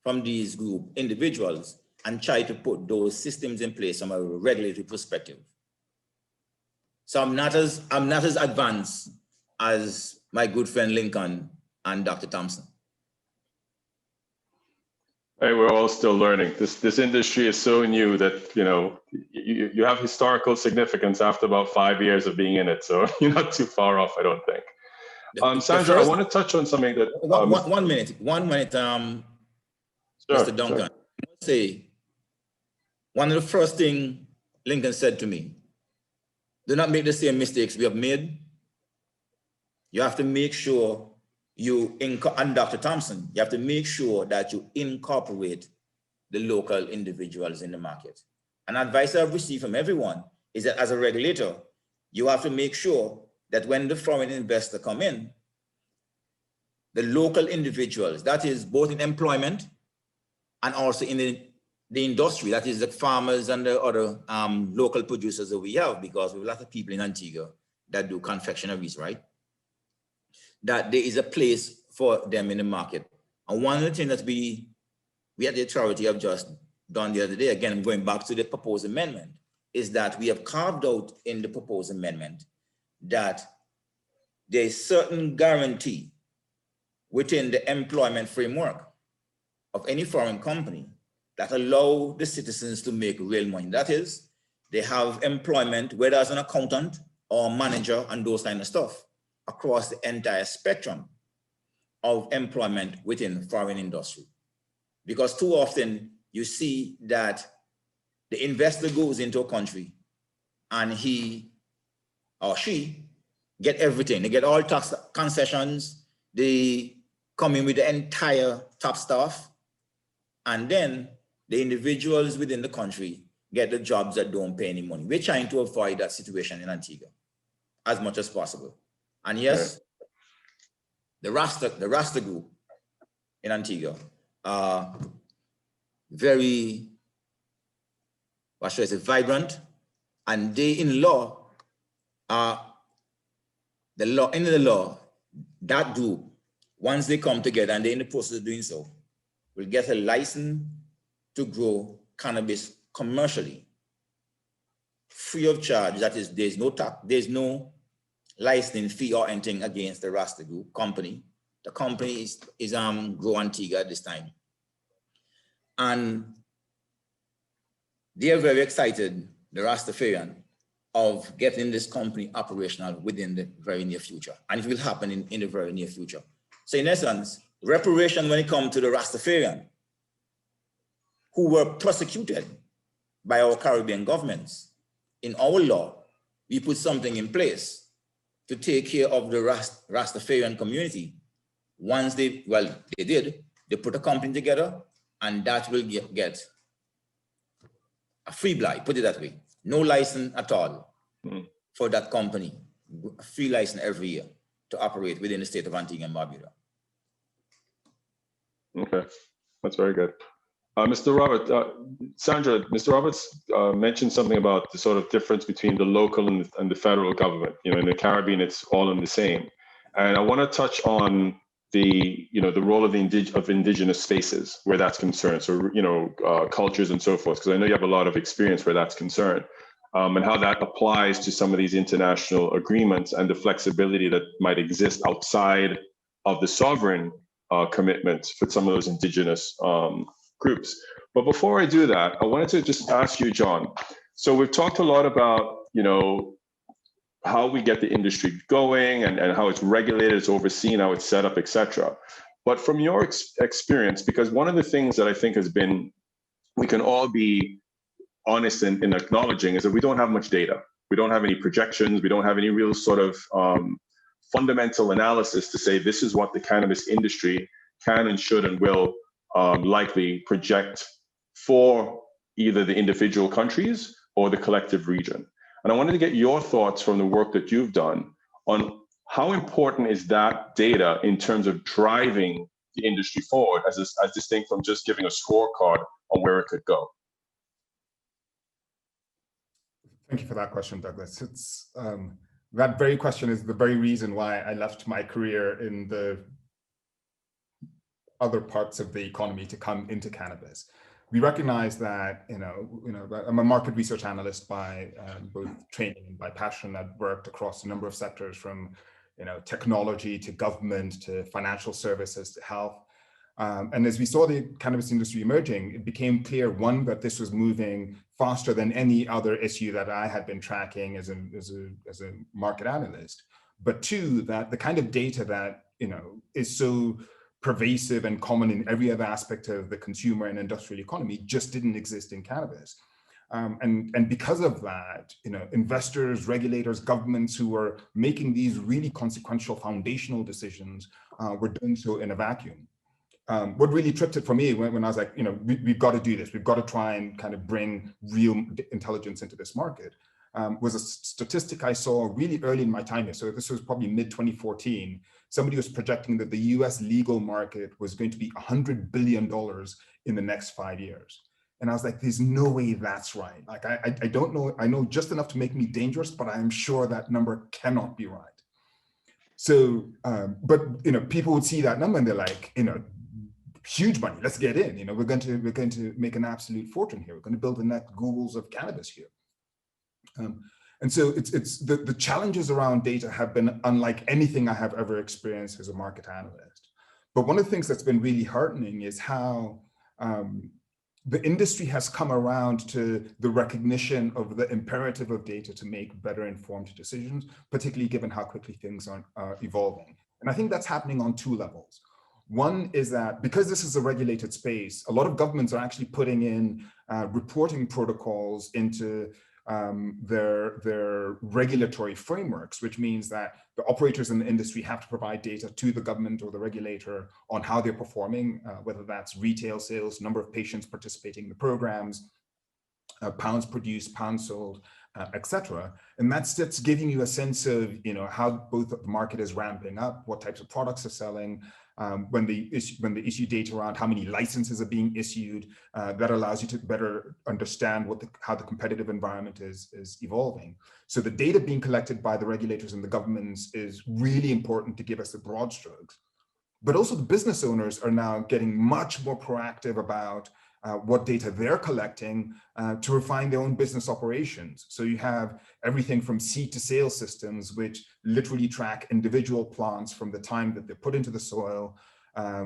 from these group individuals and try to put those systems in place from a regulatory perspective. So I'm not as advanced as my good friend Lincoln and Dr. Thompson. Hey, we're all still learning. This industry is so new that, you know, you have historical significance after about 5 years of being in it. So you're not too far off, I don't think. Sandra, I want to touch on something that... One minute, sure, Mr. Duncan. sure. I must say, one of the first things Lincoln said to me, do not make the same mistakes we have made. You have to make sure and Dr. Thompson, you have to make sure that you incorporate the local individuals in the market. An advice I've received from everyone is that as a regulator, you have to make sure that when the foreign investor come in, the local individuals, that is both in employment and also in the industry, that is the farmers and the other local producers that we have, because we have a lot of people in Antigua that do confectionaries, right? That there is a place for them in the market. And one of the things that we at the authority have just done the other day, again, going back to the proposed amendment, is that we have carved out in the proposed amendment that there is certain guarantee within the employment framework of any foreign company that allow the citizens to make real money. That is, they have employment, whether as an accountant or manager and those kind of stuff, across the entire spectrum of employment within foreign industry. Because too often you see that the investor goes into a country and he or she get everything. They get all tax concessions, they come in with the entire top staff, and then the individuals within the country get the jobs that don't pay any money. We're trying to avoid that situation in Antigua as much as possible. And yes, the Rasta group in Antigua are very, what should I say, vibrant, and they in law are the law, that group, once they come together and they're in the process of doing so, will get a license to grow cannabis commercially, free of charge. That is, there's no tax, there's no licensing fee or anything against the Rasta Group company. The company is Grow Antigua at this time. And they are very excited, the Rastafarian, of getting this company operational within the very near future. And it will happen in the very near future. So in essence, reparation when it comes to the Rastafarian, who were persecuted by our Caribbean governments, in our law, we put something in place to take care of the Rastafarian community. Once they put a company together, and that will get a free blight, put it that way. No license at all for that company, a free license every year to operate within the state of Antigua and Barbuda. Okay, that's very good. Mr. Robert, Sandra, Mr. Roberts mentioned something about the sort of difference between the local and the federal government. You know, in the Caribbean, it's all in the same. And I want to touch on the role of indigenous spaces where that's concerned. So, cultures and so forth, because I know you have a lot of experience where that's concerned, and how that applies to some of these international agreements and the flexibility that might exist outside of the sovereign commitments for some of those indigenous groups. But before I do that, I wanted to just ask you, John. So we've talked a lot about, how we get the industry going and how it's regulated, it's overseen, how it's set up, etc. But from your experience, because one of the things that I think has been, we can all be honest in acknowledging, is that we don't have much data. We don't have any projections. We don't have any real sort of fundamental analysis to say this is what the cannabis industry can and should and will likely project for either the individual countries or the collective region. And I wanted to get your thoughts from the work that you've done on how important is that data in terms of driving the industry forward as distinct from just giving a scorecard on where it could go. Thank you for that question, Douglas. It's that very question is the very reason why I left my career in the other parts of the economy to come into cannabis. We recognize that, I'm a market research analyst by both training and by passion. I've worked across a number of sectors from, technology to government to financial services to health. And as we saw the cannabis industry emerging, it became clear, one, that this was moving faster than any other issue that I had been tracking as a market analyst. But two, that the kind of data that, is so pervasive and common in every other aspect of the consumer and industrial economy just didn't exist in cannabis. And because of that, investors, regulators, governments who were making these really consequential foundational decisions were doing so in a vacuum. What really tripped it for me when I was like, we've got to do this. We've got to try and kind of bring real intelligence into this market. Was a statistic I saw really early in my time here. So this was probably mid-2014. Somebody was projecting that the US legal market was going to be $100 billion in the next 5 years. And I was like, there's no way that's right. Like, I don't know. I know just enough to make me dangerous, but I'm sure that number cannot be right. So, but, people would see that number and they're like, huge money, let's get in. We're going to make an absolute fortune here. We're going to build the next Googles of cannabis here. And so it's the challenges around data have been unlike anything I have ever experienced as a market analyst. But one of the things that's been really heartening is how the industry has come around to the recognition of the imperative of data to make better informed decisions, particularly given how quickly things are evolving. And I think that's happening on two levels. One is that because this is a regulated space, a lot of governments are actually putting in reporting protocols into their regulatory frameworks, which means that the operators in the industry have to provide data to the government or the regulator on how they're performing, whether that's retail sales, number of patients participating in the programs, pounds produced, pounds sold, etc. And that's giving you a sense of how both the market is ramping up, what types of products are selling, when they issue data around how many licenses are being issued, that allows you to better understand how the competitive environment is evolving. So the data being collected by the regulators and the governments is really important to give us the broad strokes. But also the business owners are now getting much more proactive about what data they're collecting to refine their own business operations. So you have everything from seed to sale systems, which literally track individual plants from the time that they're put into the soil,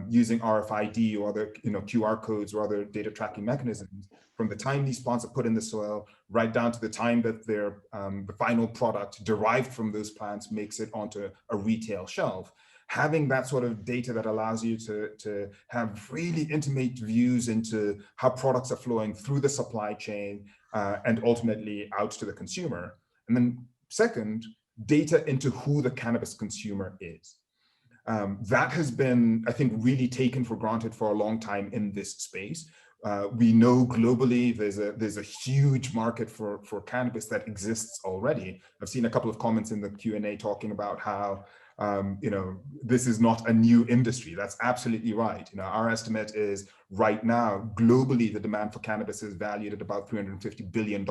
using RFID or other QR codes or other data tracking mechanisms, from the time these plants are put in the soil, right down to the time that their the final product derived from those plants makes it onto a retail shelf. Having that sort of data that allows you to have really intimate views into how products are flowing through the supply chain and ultimately out to the consumer. And then second, data into who the cannabis consumer is. That has been, I think, really taken for granted for a long time in this space. We know globally there's a huge market for cannabis that exists already. I've seen a couple of comments in the Q&A talking about how this is not a new industry. That's absolutely right. Our estimate is right now, globally, the demand for cannabis is valued at about $350 billion.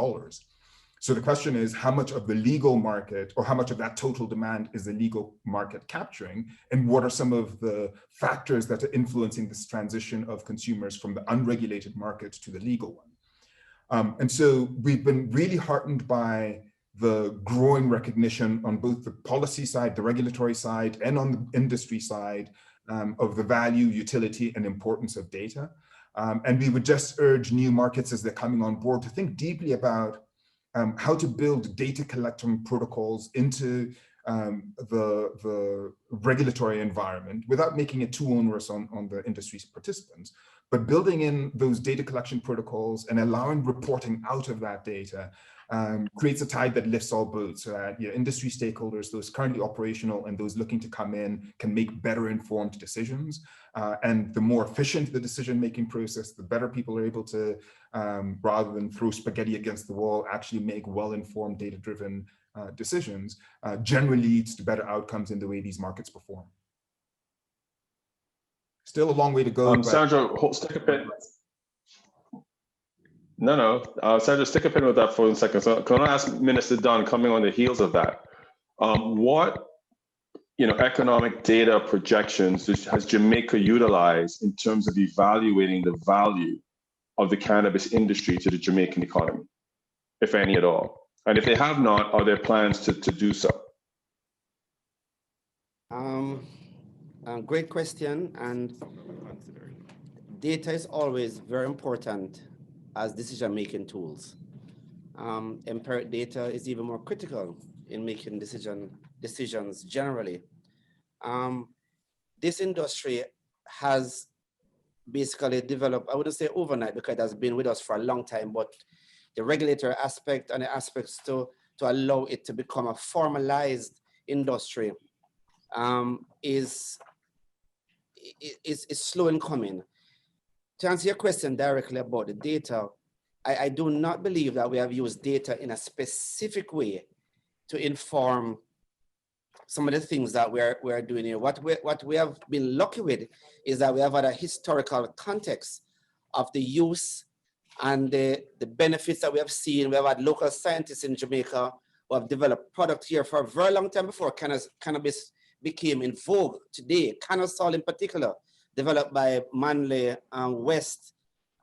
So the question is, how much of the legal market, or how much of that total demand is the legal market capturing? And what are some of the factors that are influencing this transition of consumers from the unregulated market to the legal one? And so we've been really heartened by the growing recognition on both the policy side, the regulatory side, and on the industry side of the value, utility, and importance of data. And we would just urge new markets as they're coming on board to think deeply about how to build data collection protocols into the regulatory environment without making it too onerous on the industry's participants, but building in those data collection protocols and allowing reporting out of that data creates a tide that lifts all boats, so that industry stakeholders, those currently operational and those looking to come in, can make better informed decisions. And the more efficient the decision-making process, the better people are able to, rather than throw spaghetti against the wall, actually make well-informed, data-driven decisions, generally leads to better outcomes in the way these markets perform. Still a long way to go. Sandra, stick a pin. Sandra, stick a pin with that for a second. So can I ask Minister Dunn, coming on the heels of that, what economic data projections has Jamaica utilized in terms of evaluating the value of the cannabis industry to the Jamaican economy, if any at all? And if they have not, are there plans to do so? Great question. And data is always very important as decision-making tools. Empiric data is even more critical in making decisions generally. This industry has basically developed, I wouldn't say overnight because it has been with us for a long time, but the regulatory aspect and the aspects to allow it to become a formalized industry is slow in coming. To answer your question directly about the data, I do not believe that we have used data in a specific way to inform some of the things that we're doing here. What we have been lucky with is that we have had a historical context of the use and the benefits that we have seen. We have had local scientists in Jamaica who have developed products here for a very long time before cannabis became in vogue today. Cannabis in particular, developed by Manley West,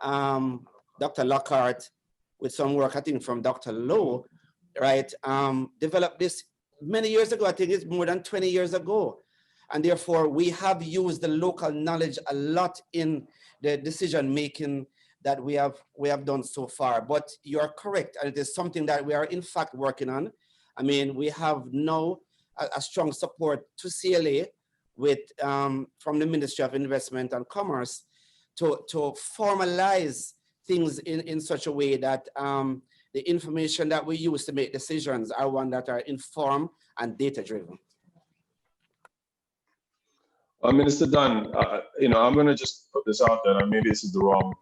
Dr. Lockhart, with some work, I think, from Dr. Lowe, right? Developed this many years ago. I think it's more than 20 years ago. And therefore, we have used the local knowledge a lot in the decision-making that we have done so far. But you're correct, and it is something that we are in fact working on. I mean, we have now a strong support to CLA with from the Ministry of Investment and Commerce to formalize things in such a way that the information that we use to make decisions are one that are informed and data-driven. Minister Dunn, I'm going to just put this out there, and maybe this is the wrong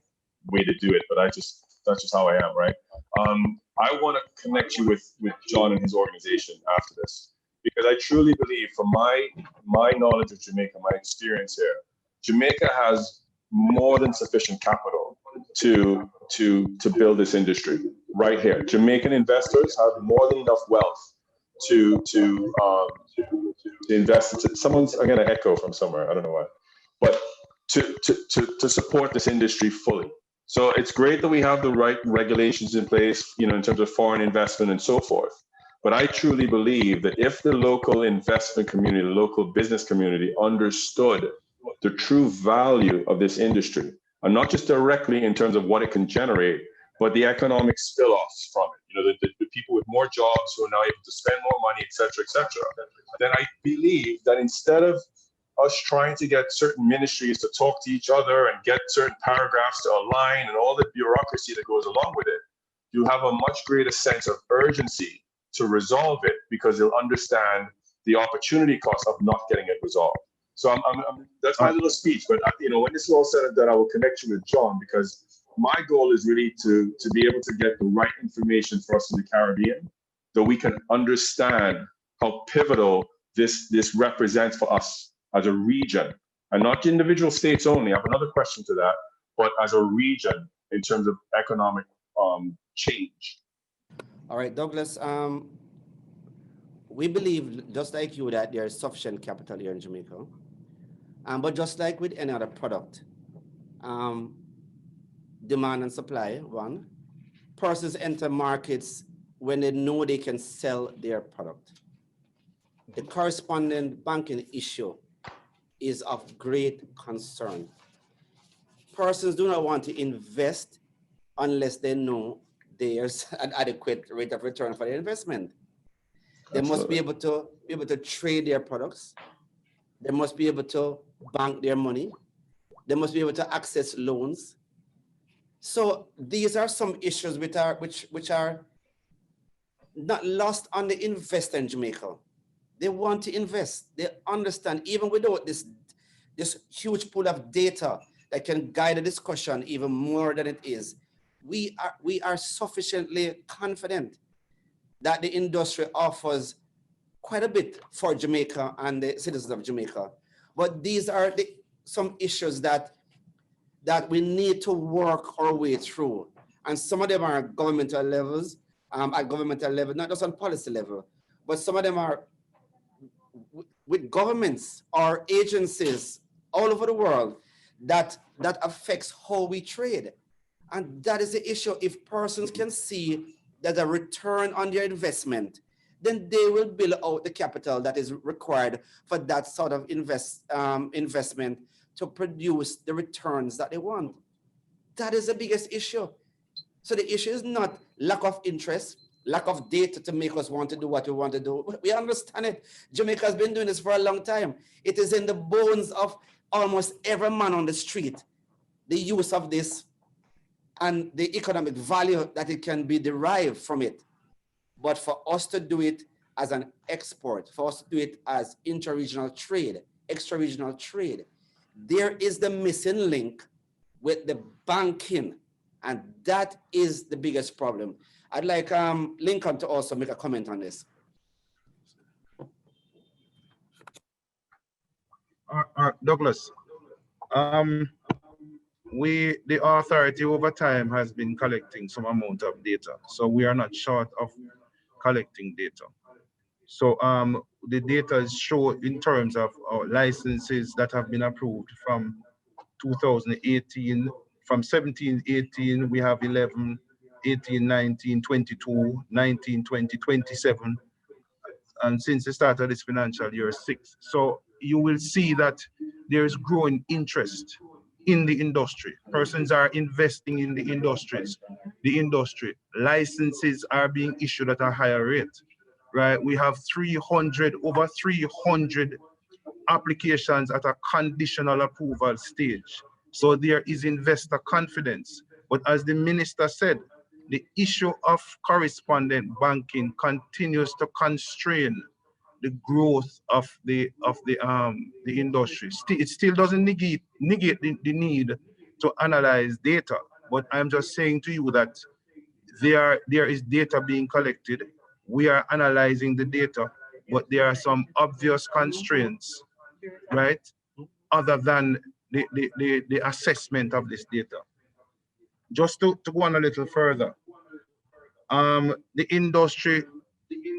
way to do it, but that's just how I am, right? I want to connect you with John and his organization after this, because I truly believe, from my knowledge of Jamaica, my experience here, Jamaica has more than sufficient capital to build this industry right here. Jamaican investors have more than enough wealth to invest. Someone's, I'm gonna echo from somewhere, I don't know why, but to support this industry fully. So it's great that we have the right regulations in place, in terms of foreign investment and so forth. But I truly believe that if the local investment community, the local business community understood the true value of this industry, and not just directly in terms of what it can generate, but the economic spill-offs from it, the people with more jobs who are now able to spend more money, et cetera, then I believe that instead of us trying to get certain ministries to talk to each other and get certain paragraphs to align and all the bureaucracy that goes along with it, you have a much greater sense of urgency to resolve it, because they'll understand the opportunity cost of not getting it resolved. So that's my little speech, but when this is all said and done, I will connect you with John, because my goal is really to be able to get the right information for us in the Caribbean, that we can understand how pivotal this represents for us as a region, and not individual states only. I have another question to that, but as a region in terms of economic change. All right, Douglas, we believe, just like you, that there is sufficient capital here in Jamaica. But just like with any other product, demand and supply, one, persons enter markets when they know they can sell their product. The corresponding banking issue is of great concern. Persons do not want to invest unless they know there's an adequate rate of return for their investment. They must be able to trade their products. They must be able to bank their money. They must be able to access loans. So these are some issues which are not lost on the investor in Jamaica. They want to invest. They understand, even without this huge pool of data that can guide the discussion even more than it is, we are sufficiently confident that the industry offers quite a bit for Jamaica and the citizens of Jamaica. But these are some issues that we need to work our way through. And some of them are governmental levels, at governmental level, not just on policy level, but some of them are with governments or agencies all over the world that affects how we trade. And that is the issue. If persons can see that a return on their investment, then they will build out the capital that is required for that sort of investment to produce the returns that they want. That is the biggest issue. So the issue is not lack of interest, lack of data to make us want to do what we want to do. We understand it. Jamaica has been doing this for a long time. It is in the bones of almost every man on the street, the use of this and the economic value that it can be derived from it. But for us to do it as an export, for us to do it as intra-regional trade, extra-regional trade, there is the missing link with the banking, and that is the biggest problem. I'd like Lincoln to also make a comment on this. Douglas, the authority over time has been collecting some amount of data, so we are not short of collecting data. So the data is shown in terms of licenses that have been approved from 2018, from 17, 18, we have 11, 18, 19, 22, 19, 20, 27, and since the start of this financial year, 6. So you will see that there is growing interest in the industry. Persons are investing in the industries. The industry licenses are being issued at a higher rate, right? We have over 300 applications at a conditional approval stage. So there is investor confidence. But as the minister said, the issue of correspondent banking continues to constrain the growth of the industry. It still doesn't negate the need to analyze data, but I'm just saying to you that there is data being collected. We are analyzing the data, but there are some obvious constraints, right? Other than the assessment of this data. Just to go on a little further, the industry,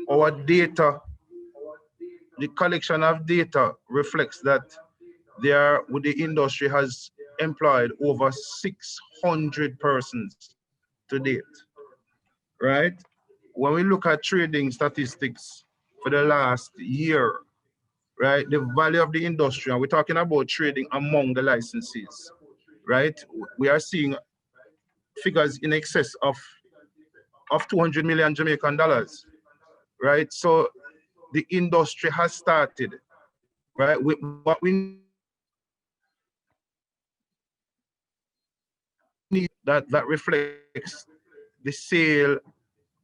our data, the collection of data reflects that the industry has employed over 600 persons to date, right? When we look at trading statistics for the last year, right, the value of the industry, and we're talking about trading among the licensees, right? We are seeing figures in excess of 200 million Jamaican dollars, right? So the industry has started, right? With what we need that reflects the sale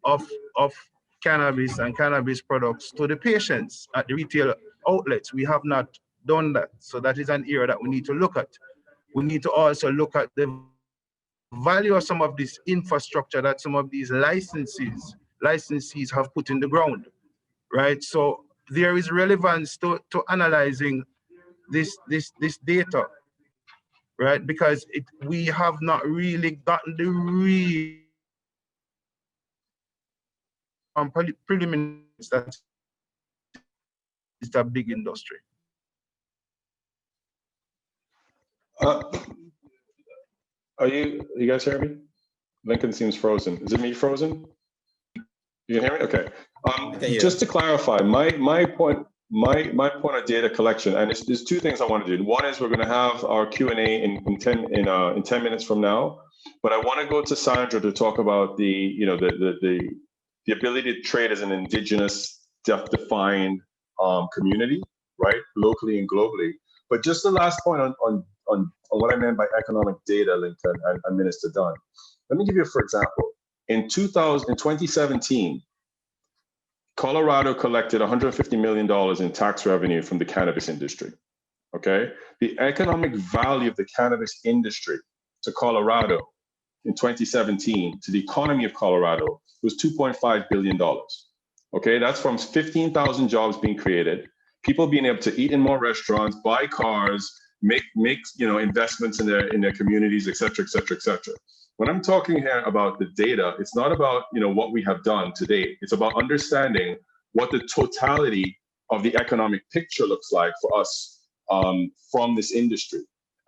of cannabis and cannabis products to the patients at the retail outlets. We have not done that. So that is an area that we need to look at. We need to also look at the value of some of this infrastructure that some of these licensees have put in the ground, right? So there is relevance to analyzing this data, right? Because we have not really gotten the real preliminaries that is a big industry. Are you guys hear me? Lincoln seems frozen. Is it me frozen? You can hear me? Okay. Just to clarify, my point of data collection, and there's two things I want to do. One is we're going to have our Q&A in 10 minutes from now, but I want to go to Sandra to talk about the ability to trade as an indigenous defined community, right, locally and globally. But just the last point on what I meant by economic data, Lincoln and Minister Dunn. Let me give you, for example, in 2017, Colorado collected $150 million in tax revenue from the cannabis industry, okay? The economic value of the cannabis industry to Colorado in 2017, to the economy of Colorado, was $2.5 billion, okay? That's from 15,000 jobs being created, people being able to eat in more restaurants, buy cars, make investments in their communities, et cetera, et cetera, et cetera. When I'm talking here about the data, it's not about what we have done to date. It's about understanding what the totality of the economic picture looks like for us from this industry.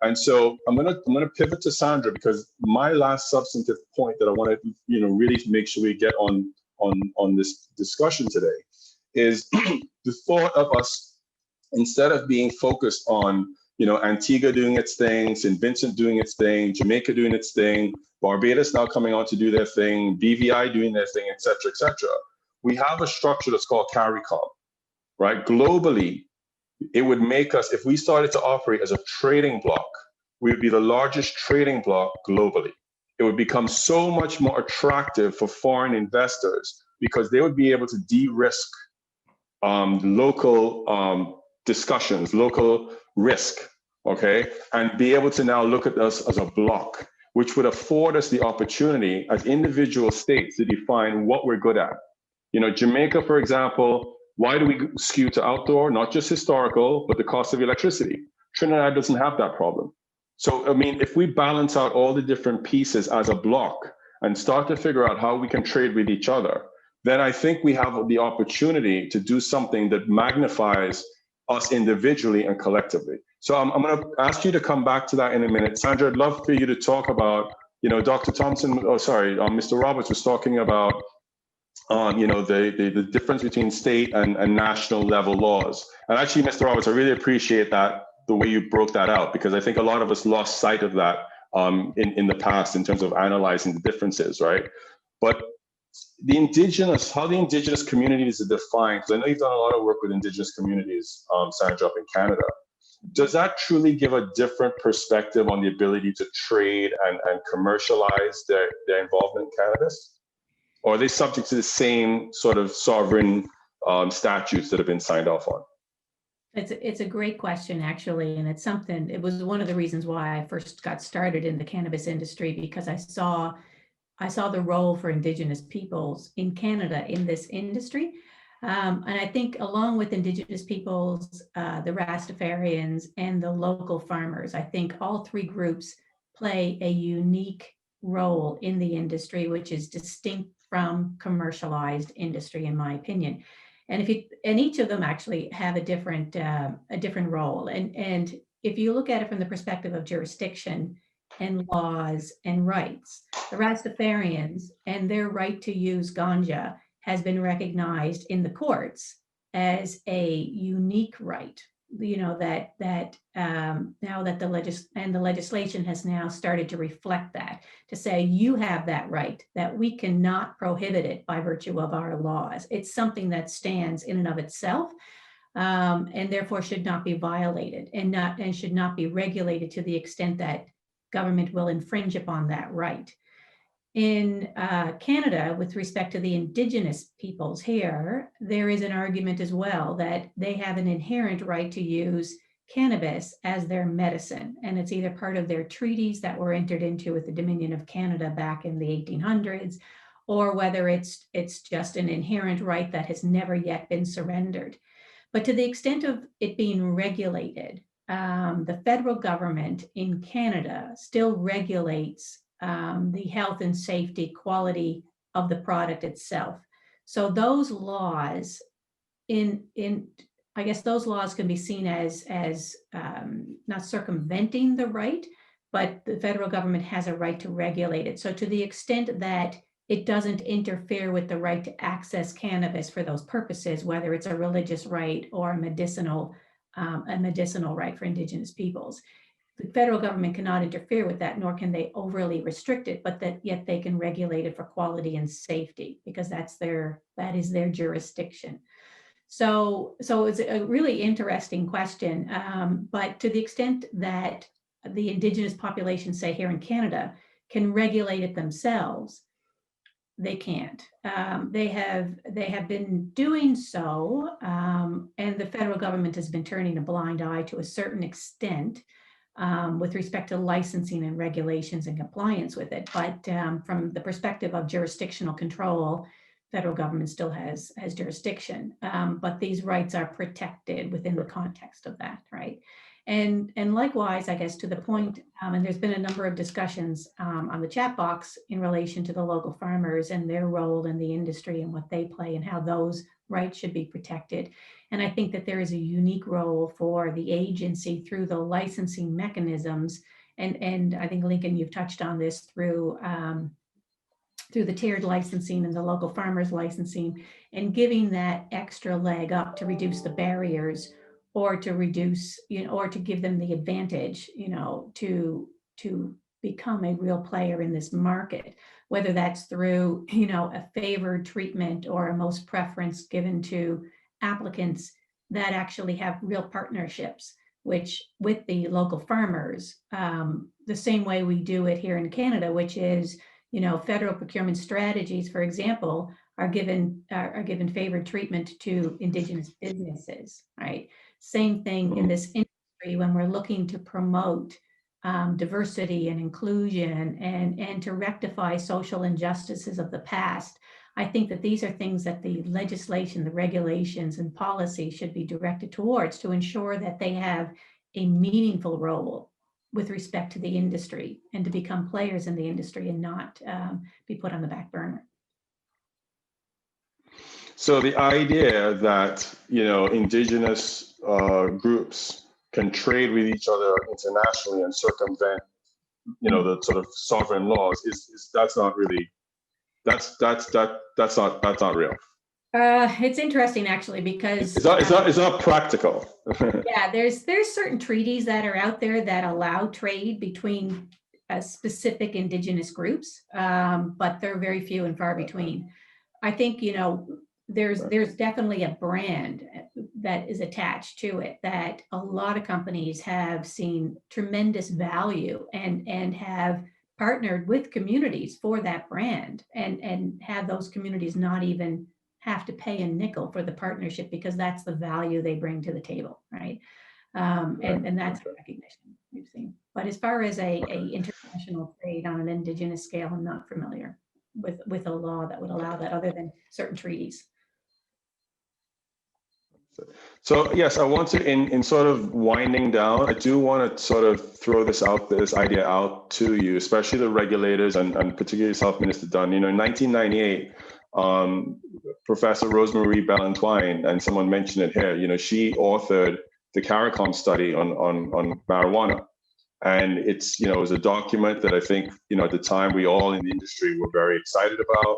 And so I'm gonna pivot to Sandra, because my last substantive point that I want to really make sure we get on this discussion today is the thought of us, instead of being focused on Antigua doing its thing, St. Vincent doing its thing, Jamaica doing its thing, Barbados now coming on to do their thing, BVI doing their thing, et cetera, we have a structure that's called CARICOM, right? Globally, it would make us, if we started to operate as a trading bloc, we would be the largest trading bloc globally. It would become so much more attractive for foreign investors because they would be able to de-risk local discussions, local risk, okay? And be able to now look at us as a bloc, which would afford us the opportunity as individual states to define what we're good at. Jamaica, for example, why do we skew to outdoor? Not just historical, but the cost of electricity. Trinidad doesn't have that problem. So, I mean, if we balance out all the different pieces as a block and start to figure out how we can trade with each other, then I think we have the opportunity to do something that magnifies us individually and collectively. So I'm going to ask you to come back to that in a minute. Sandra, I'd love for you to talk about, Dr. Thompson, Mr. Roberts was talking about, the difference between state and national level laws. And actually, Mr. Roberts, I really appreciate that, the way you broke that out, because I think a lot of us lost sight of that in the past in terms of analyzing the differences, right? But how the indigenous communities are defined, because I know you've done a lot of work with indigenous communities, Sandra, up in Canada. Does that truly give a different perspective on the ability to trade and commercialize their involvement in cannabis? Or are they subject to the same sort of sovereign statutes that have been signed off on? It's a great question, actually, and it was one of the reasons why I first got started in the cannabis industry, because I saw the role for Indigenous peoples in Canada in this industry. And I think along with Indigenous peoples, the Rastafarians and the local farmers, I think all three groups play a unique role in the industry, which is distinct from commercialized industry, in my opinion. And each of them actually have a different role. And if you look at it from the perspective of jurisdiction and laws and rights, the Rastafarians and their right to use ganja has been recognized in the courts as a unique right. Now that the legislation has now started to reflect that, to say you have that right, that we cannot prohibit it by virtue of our laws. It's something that stands in and of itself, and therefore should not be violated and should not be regulated to the extent that government will infringe upon that right. In Canada, with respect to the Indigenous peoples here, there is an argument as well that they have an inherent right to use cannabis as their medicine. And it's either part of their treaties that were entered into with the Dominion of Canada back in the 1800s, or whether it's just an inherent right that has never yet been surrendered. But to the extent of it being regulated, the federal government in Canada still regulates the health and safety quality of the product itself. So those laws I guess those laws can be seen as not circumventing the right, but the federal government has a right to regulate it. So to the extent that it doesn't interfere with the right to access cannabis for those purposes, whether it's a religious right or a medicinal right for Indigenous peoples, the federal government cannot interfere with that, nor can they overly restrict it, but yet they can regulate it for quality and safety, because that is their jurisdiction. So it's a really interesting question. But to the extent that the Indigenous population, say here in Canada, can regulate it themselves, they can't. They have been doing so, and the federal government has been turning a blind eye to a certain extent with respect to licensing and regulations and compliance with it. But from the perspective of jurisdictional control, federal government still has jurisdiction, but these rights are protected within the context of that, right? And likewise, I guess to the point, and there's been a number of discussions on the chat box in relation to the local farmers and their role in the industry and what they play and how those rights should be protected. And I think that there is a unique role for the agency through the licensing mechanisms. And I think, Lincoln, you've touched on this through the tiered licensing and the local farmers licensing, and giving that extra leg up to reduce the barriers, or to reduce, or to give them the advantage, to become a real player in this market, whether that's through, a favored treatment or a most preference given to applicants that actually have real partnerships, which with the local farmers, the same way we do it here in Canada, which is, federal procurement strategies, for example, are given favored treatment to Indigenous businesses, right? Same thing in this industry when we're looking to promote diversity and inclusion and to rectify social injustices of the past. I think that these are things that the legislation, the regulations, and policy should be directed towards to ensure that they have a meaningful role with respect to the industry and to become players in the industry and not be put on the back burner. So the idea that, Indigenous groups can trade with each other internationally and circumvent, the sort of sovereign laws that's not really, that's not real. It's interesting, actually, because it's not practical. Yeah, there's certain treaties that are out there that allow trade between specific Indigenous groups, but they're very few and far between. I think, there's definitely a brand that is attached to it that a lot of companies have seen tremendous value and have partnered with communities for that brand, and have those communities not even have to pay a nickel for the partnership because that's the value they bring to the table, right? And that's a recognition we've seen. But as far as a international trade on an Indigenous scale, I'm not familiar with a law that would allow that other than certain treaties. So yes, I want to, in sort of winding down, I do want to sort of throw this idea out to you, especially the regulators and particularly yourself, Minister Dunn. In 1998, Professor Rosemarie Bellantwine, and someone mentioned it here, she authored the CARICOM study on marijuana. And it's, it was a document that I think, at the time we all in the industry were very excited about.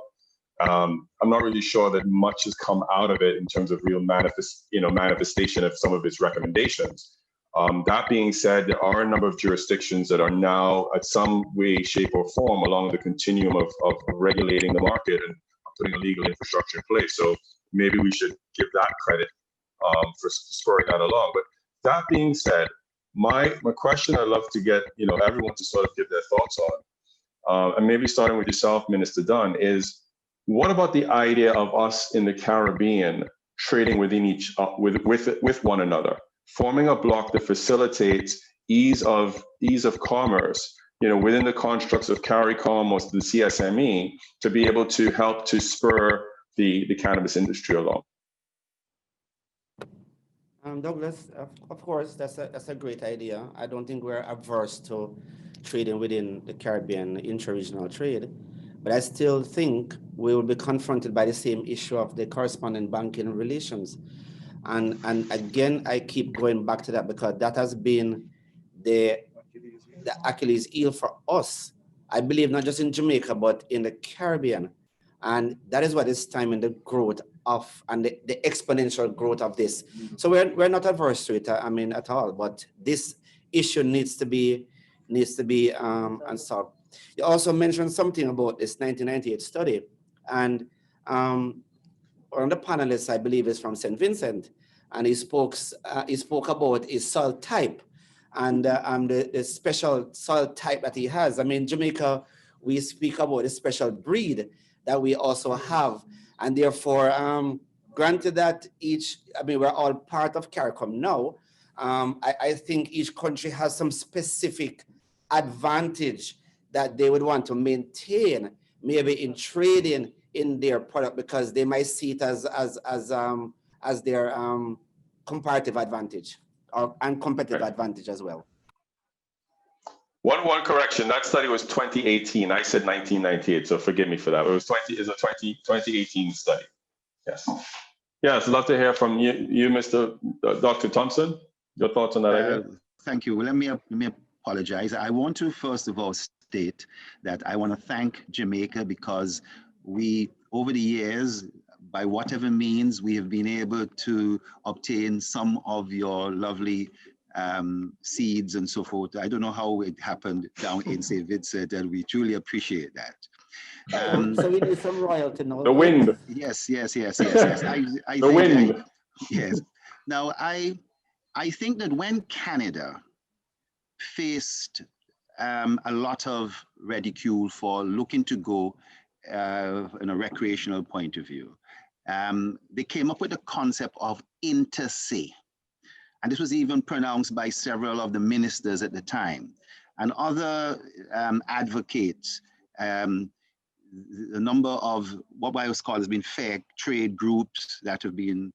I'm not really sure that much has come out of it in terms of real manifestation of some of its recommendations. That being said, there are a number of jurisdictions that are now at some way, shape, or form along the continuum of regulating the market and putting a legal infrastructure in place. So maybe we should give that credit for spurring that along. But that being said, my question I'd love to get everyone to sort of give their thoughts on, and maybe starting with yourself, Minister Dunn, is what about the idea of us in the Caribbean trading within with one another, forming a bloc that facilitates ease of commerce, within the constructs of CARICOM or the CSME, to be able to help to spur the cannabis industry along? Douglas, of course, that's a great idea. I don't think we're averse to trading within the Caribbean intra-regional trade, but I still think we will be confronted by the same issue of the correspondent banking relations. And again, I keep going back to that because that has been the Achilles heel for us, I believe, not just in Jamaica, but in the Caribbean. And that is what is stymieing the growth of and the exponential growth of this. So we're not averse to it, at all, but this issue needs to be unsolved. You also mentioned something about this 1998 study, and one of the panelists, I believe, is from St. Vincent, and he spoke about his soil type and the special soil type that he has. Jamaica, we speak about a special breed that we also have, and therefore, granted that we're all part of CARICOM now, I think each country has some specific advantage that they would want to maintain, maybe in trading in their product, because they might see it as their comparative advantage and competitive advantage as well. One correction, that study was 2018. I said 1998, so forgive me for that. It was a 2018 study. Yes. Yes, I'd love to hear from you Mr. Dr. Thompson. Your thoughts on that idea? Thank you. Well, let me apologize. I want to first of all state that I want to thank Jamaica because we, over the years, by whatever means, we have been able to obtain some of your lovely seeds and so forth. I don't know how it happened down in St. Vincent, and we truly appreciate that. So we need some royalty now. The wind. Yes. I The think wind. yes. Now, I think that when Canada faced a lot of ridicule for looking to go in a recreational point of view, they came up with the concept of inter se. And this was even pronounced by several of the ministers at the time. And other advocates, the number of what I was called has been fair trade groups that have been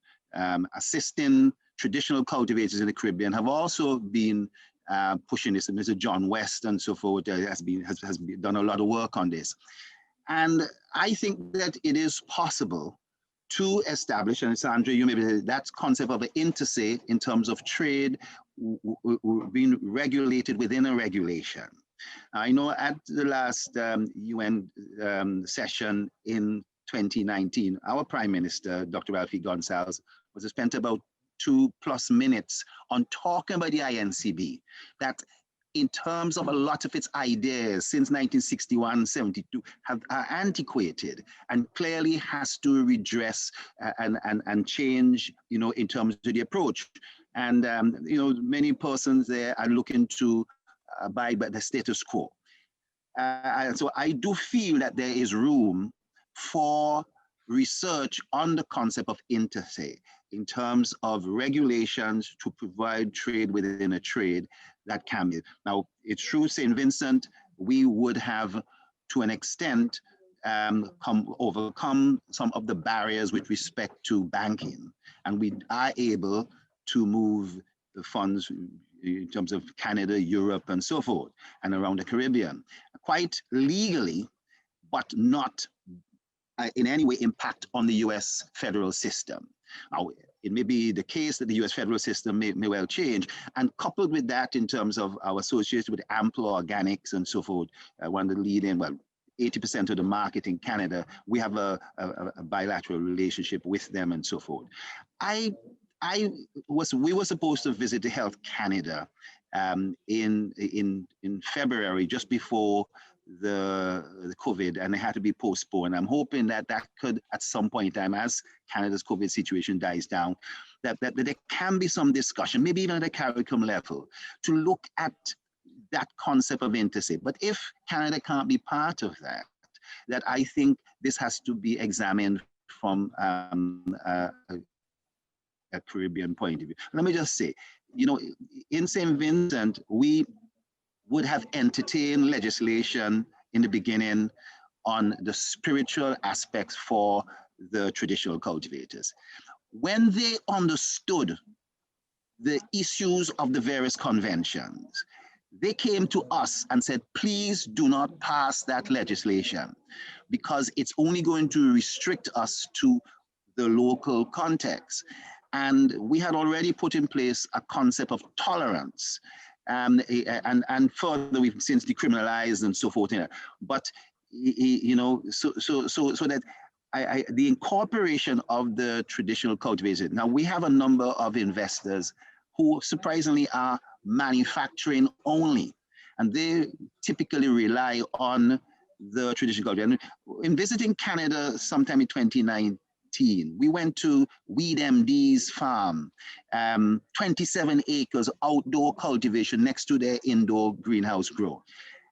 assisting traditional cultivators in the Caribbean have also been pushing this. And Mr. John West and so forth has done a lot of work on this. And I think that it is possible to establish, and Sandra, you maybe that concept of an inter se in terms of trade being regulated within a regulation. I know at the last UN session in 2019, our Prime Minister, Dr. Ralphie Gonsalves, was spent about 2+ minutes on talking about the INCB, that in terms of a lot of its ideas since 1961, 72 are antiquated and clearly has to redress and change, in terms of the approach. And, many persons there are looking to abide by the status quo. And so I do feel that there is room for research on the concept of inter se in terms of regulations to provide trade within a trade that can be. Now, it's true, St. Vincent, we would have, to an extent, overcome some of the barriers with respect to banking. And we are able to move the funds in terms of Canada, Europe, and so forth, and around the Caribbean, quite legally, but not in any way impact on the US federal system. Now, it may be the case that the US federal system may well change. And coupled with that, in terms of our association with Ample Organics and so forth, one of the leading, 80% of the market in Canada, we have a bilateral relationship with them and so forth. We were supposed to visit the Health Canada in February, just before the COVID, and it had to be postponed. I'm hoping that could, at some point in time, as Canada's COVID situation dies down, that there can be some discussion, maybe even at a curriculum level, to look at that concept of inter se. But if Canada can't be part of that I think this has to be examined from a Caribbean point of view. Let me just say, in St. Vincent, we would have entertained legislation in the beginning on the spiritual aspects for the traditional cultivators. When they understood the issues of the various conventions, they came to us and said, please do not pass that legislation because it's only going to restrict us to the local context. And we had already put in place a concept of tolerance. And further, we've since decriminalized and so forth. But so that the incorporation of the traditional cultivators. Now we have a number of investors who surprisingly are manufacturing only, and they typically rely on the traditional cultivators. In visiting Canada sometime in 2019. We went to Weed MD's farm, 27 acres outdoor cultivation next to their indoor greenhouse grow.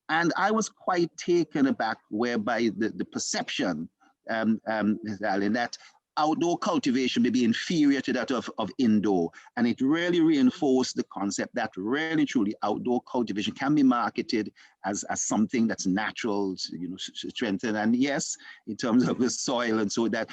And I was quite taken aback whereby the perception, that outdoor cultivation may be inferior to that of indoor. And it really reinforced the concept that really truly outdoor cultivation can be marketed as something that's natural, strengthened. And yes, in terms of the soil and so that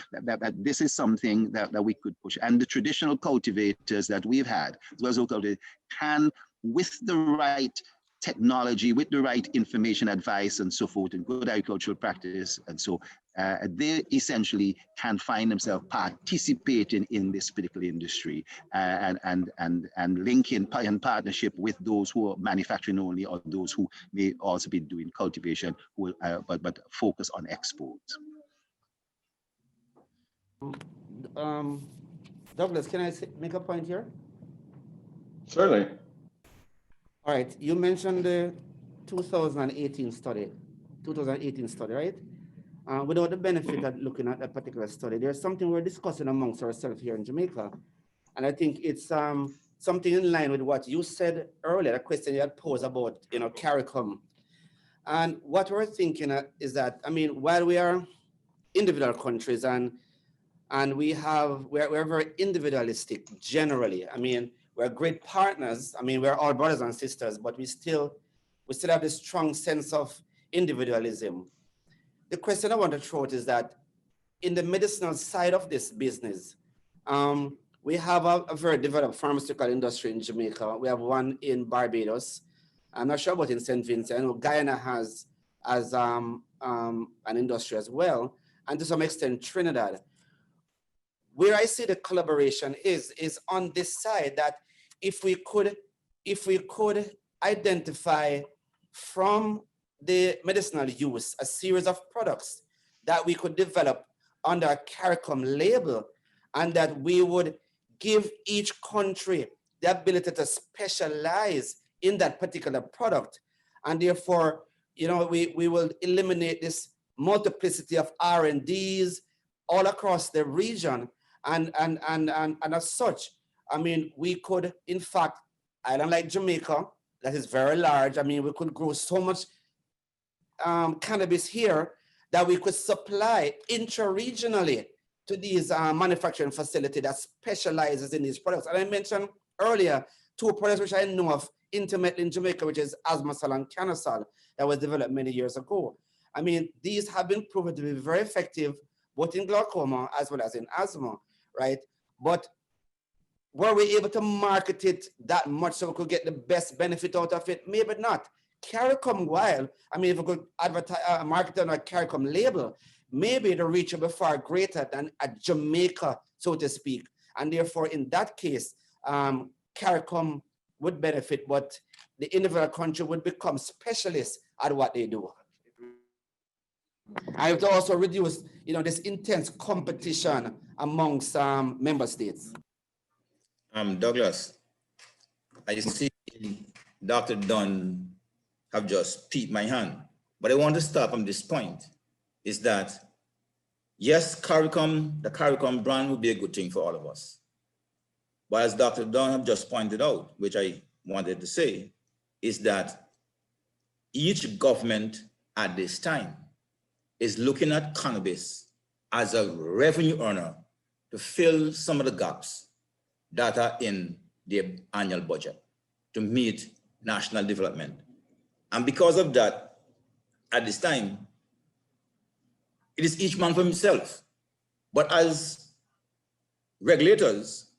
this is something that we could push. And the traditional cultivators that we've had, as well as local cultivators, can, with the right technology, with the right information, advice, and so forth, and good agricultural practice, and so they essentially can find themselves participating in this particular industry and linking in partnership with those who are manufacturing only, or those who may also be doing cultivation, who but focus on exports. Douglas, can I make a point here? Certainly. All right, you mentioned the 2018 study, right? Without the benefit of looking at that particular study, there's something we're discussing amongst ourselves here in Jamaica. And I think it's something in line with what you said earlier, a question you had posed about, CARICOM. And what we're thinking is that, I mean, while we are individual countries and we're very individualistic generally. I mean, we're great partners. I mean, we're all brothers and sisters, but we still have this strong sense of individualism. The question I want to throw out is that in the medicinal side of this business, we have a very developed pharmaceutical industry in Jamaica. We have one in Barbados. I'm not sure about in St. Vincent. I know Guyana has an industry as well, and to some extent Trinidad. Where I see the collaboration is on this side, that if we could identify from the medicinal use a series of products that we could develop under a CARICOM label, and that we would give each country the ability to specialize in that particular product. And therefore, we will eliminate this multiplicity of R&Ds all across the region. And as such, I mean, we could, in fact, island like Jamaica, that is very large. I mean, we could grow so much cannabis here that we could supply intra-regionally to these manufacturing facilities that specializes in these products. And I mentioned earlier 2 products which I know of intimately in Jamaica, which is Asmasol and Canasol, that was developed many years ago. I mean, these have been proven to be very effective, both in glaucoma as well as in asthma, right? But were we able to market it that much so we could get the best benefit out of it? Maybe not. CARICOM, while, I mean, if we could advertise, market on a CARICOM label, maybe the reach will be far greater than at Jamaica, so to speak. And therefore, in that case, CARICOM would benefit, but the individual country would become specialists at what they do. I have to also reduce, this intense competition amongst member states. Douglas, I see Dr. Dunn have just peeped my hand, but I want to stop on this point, is that yes, the CARICOM brand would be a good thing for all of us. But as Dr. Dunn have just pointed out, which I wanted to say, is that each government at this time is looking at cannabis as a revenue earner to fill some of the gaps that are in their annual budget to meet national development. And because of that, at this time, it is each man for himself. But as regulators,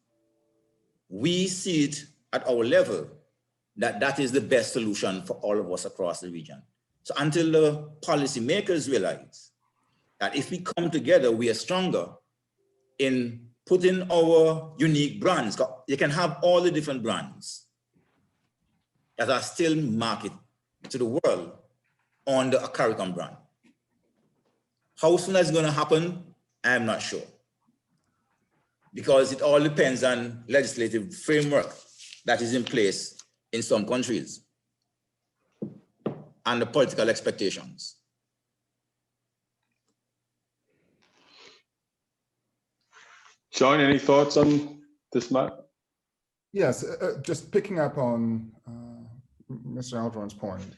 we see it at our level that that is the best solution for all of us across the region. So until the policymakers realize that if we come together, we are stronger in putting our unique brands. You can have all the different brands that are still marketed to the world under a CARICOM brand. How soon that's going to happen, I'm not sure. Because it all depends on legislative framework that is in place in some countries and the political expectations. John, any thoughts on this matter? Yes, just picking up on Mr. Algernon point.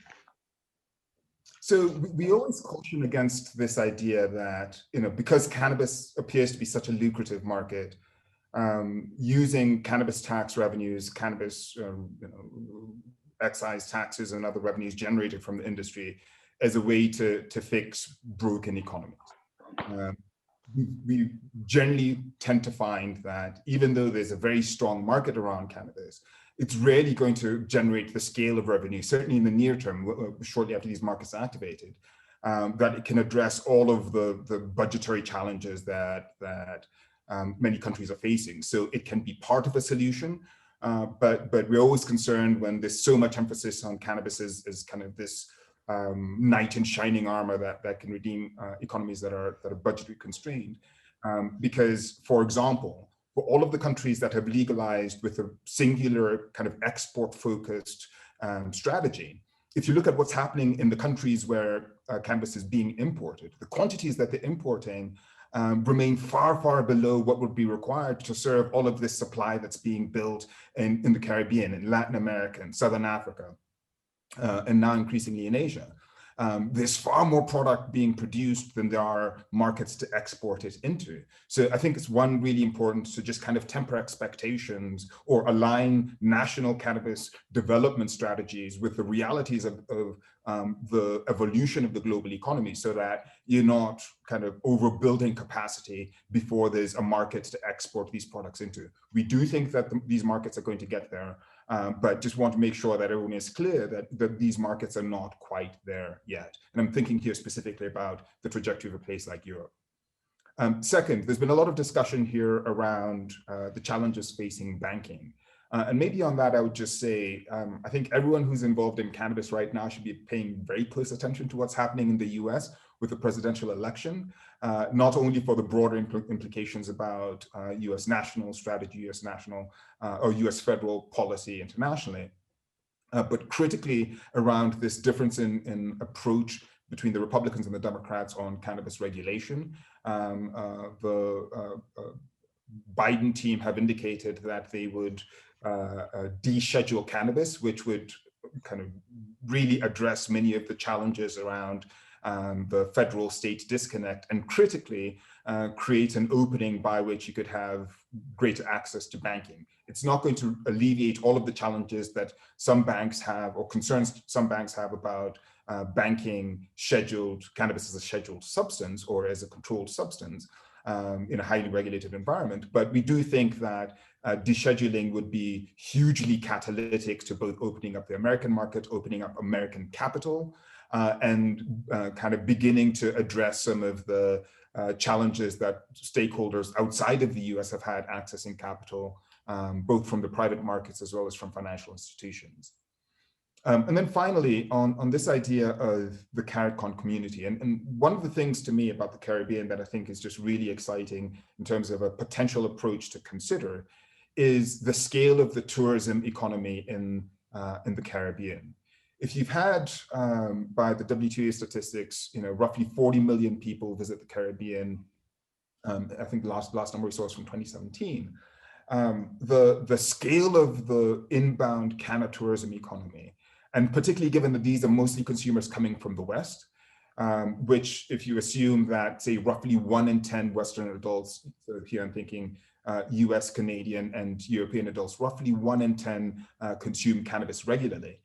So we always caution against this idea that, because cannabis appears to be such a lucrative market, using cannabis tax revenues, cannabis excise taxes and other revenues generated from the industry as a way to fix broken economies. We generally tend to find that even though there's a very strong market around cannabis, it's rarely going to generate the scale of revenue, certainly in the near term, shortly after these markets are activated, that it can address all of the budgetary challenges that many countries are facing. So it can be part of a solution, but we're always concerned when there's so much emphasis on cannabis as kind of this knight in shining armor that can redeem economies that are budgetary constrained. Because, for example, for all of the countries that have legalized with a singular kind of export-focused strategy, if you look at what's happening in the countries where cannabis is being imported, the quantities that they're importing remain far, far below what would be required to serve all of this supply that's being built in the Caribbean, in Latin America, in Southern Africa, and now increasingly in Asia. There's far more product being produced than there are markets to export it into. So I think it's really important to just kind of temper expectations or align national cannabis development strategies with the realities of the evolution of the global economy, so that you're not kind of overbuilding capacity before there's a market to export these products into. We do think that these markets are going to get there, but just want to make sure that everyone is clear that these markets are not quite there yet. And I'm thinking here specifically about the trajectory of a place like Europe. Second, there's been a lot of discussion here around the challenges facing banking. And maybe on that, I would just say, I think everyone who's involved in cannabis right now should be paying very close attention to what's happening in the US with the presidential election, not only for the broader implications about US national strategy, US national or US federal policy internationally, but critically around this difference in approach between the Republicans and the Democrats on cannabis regulation. The Biden team have indicated that they would deschedule cannabis, which would kind of really address many of the challenges around the federal-state disconnect, and critically create an opening by which you could have greater access to banking. It's not going to alleviate all of the challenges that some banks have, or concerns some banks have about banking cannabis as a scheduled substance or as a controlled substance in a highly regulated environment. But we do think that descheduling would be hugely catalytic to both opening up the American market, opening up American capital, and kind of beginning to address some of the challenges that stakeholders outside of the US have had accessing capital, both from the private markets as well as from financial institutions. And then finally, on this idea of the CARICON community, and one of the things to me about the Caribbean that I think is just really exciting in terms of a potential approach to consider is the scale of the tourism economy in the Caribbean. If you've had, by the WTA statistics, roughly 40 million people visit the Caribbean, I think the last number we saw was from 2017, the scale of the inbound canna tourism economy, and particularly given that these are mostly consumers coming from the West, which if you assume that, say, roughly 1 in 10 Western adults, so here I'm thinking US, Canadian, and European adults, roughly 1 in 10 consume cannabis regularly.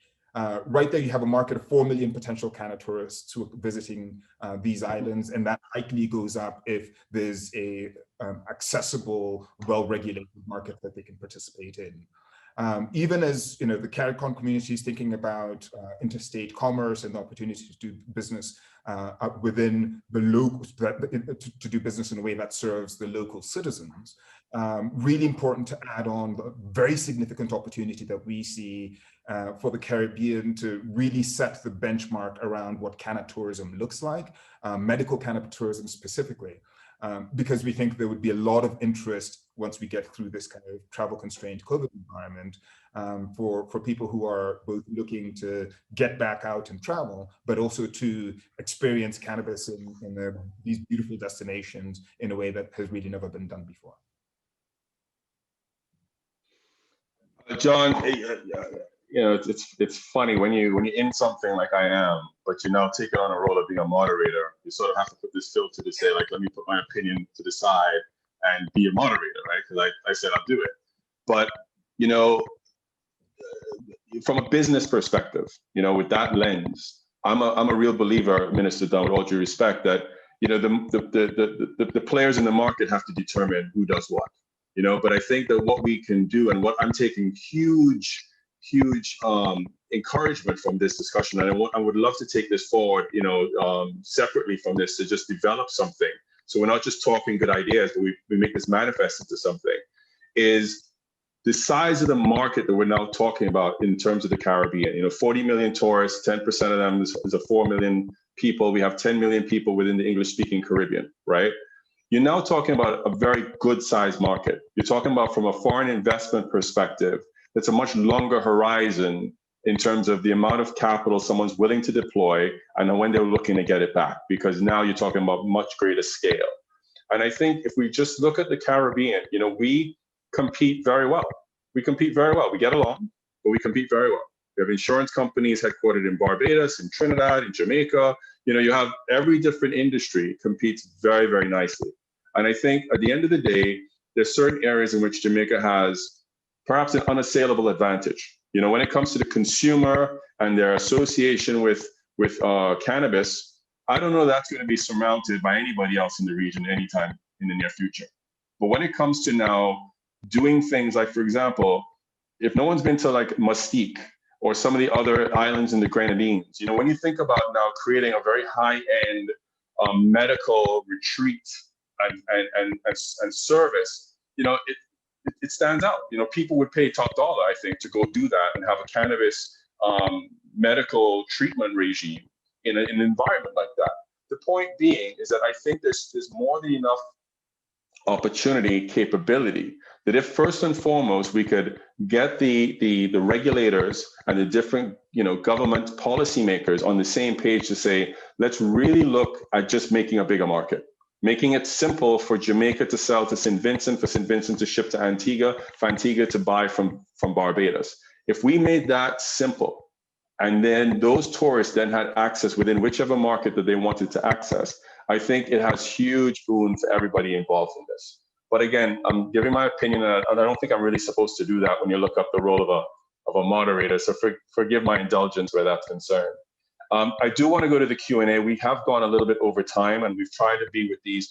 Right there, you have a market of 4 million potential canna tourists who are visiting these islands, and that likely goes up if there's a accessible, well-regulated market that they can participate in. Even as the CARICON community is thinking about interstate commerce and the opportunity to do business within the local, to do business in a way that serves the local citizens. Really important to add on the very significant opportunity that we see for the Caribbean to really set the benchmark around what canna tourism looks like, medical canna tourism specifically, because we think there would be a lot of interest once we get through this kind of travel constrained COVID environment for people who are both looking to get back out and travel, but also to experience cannabis in these beautiful destinations in a way that has really never been done before. John, it's funny when you're in something like I am, but you're now taking on a role of being a moderator. You sort of have to put this filter to say, like, let me put my opinion to the side and be a moderator, right? Because I said I'll do it. But from a business perspective, with that lens, I'm a real believer, Minister Dunn, with all due respect, that the players in the market have to determine who does what. But I think that what we can do, and what I'm taking huge encouragement from this discussion, and I would love to take this forward, separately from this, to just develop something. So we're not just talking good ideas, but we make this manifest into something. Is the size of the market that we're now talking about in terms of the Caribbean. 40 million tourists, 10% of them is 4 million people. We have 10 million people within the English-speaking Caribbean, right? You're now talking about a very good-sized market. You're talking about, from a foreign investment perspective, that's a much longer horizon in terms of the amount of capital someone's willing to deploy and when they're looking to get it back, because now you're talking about much greater scale. And I think if we just look at the Caribbean, we compete very well. We compete very well. We get along, but we compete very well. We have insurance companies headquartered in Barbados, in Trinidad, in Jamaica. You have every different industry competes very, very nicely. And I think at the end of the day, there's certain areas in which Jamaica has perhaps an unassailable advantage. When it comes to the consumer and their association with cannabis, I don't know that's going to be surmounted by anybody else in the region anytime in the near future. But when it comes to now doing things like, for example, if no one's been to like Mustique or some of the other islands in the Grenadines, when you think about now creating a very high-end medical retreat and service, it stands out. People would pay top dollar, I think, to go do that and have a cannabis medical treatment regime in an environment like that. The point being is that I think there's more than enough opportunity, capability, that if first and foremost we could get the regulators and the different government policymakers on the same page to say, let's really look at just making a bigger market, making it simple for Jamaica to sell to St. Vincent, for St. Vincent to ship to Antigua, for Antigua to buy from Barbados. If we made that simple, and then those tourists then had access within whichever market that they wanted to access, I think it has huge boon for everybody involved in this. But again, I'm giving my opinion, and I don't think I'm really supposed to do that when you look up the role of a moderator, so forgive my indulgence where that's concerned. I do want to go to the Q&A. We have gone a little bit over time, and we've tried to be with these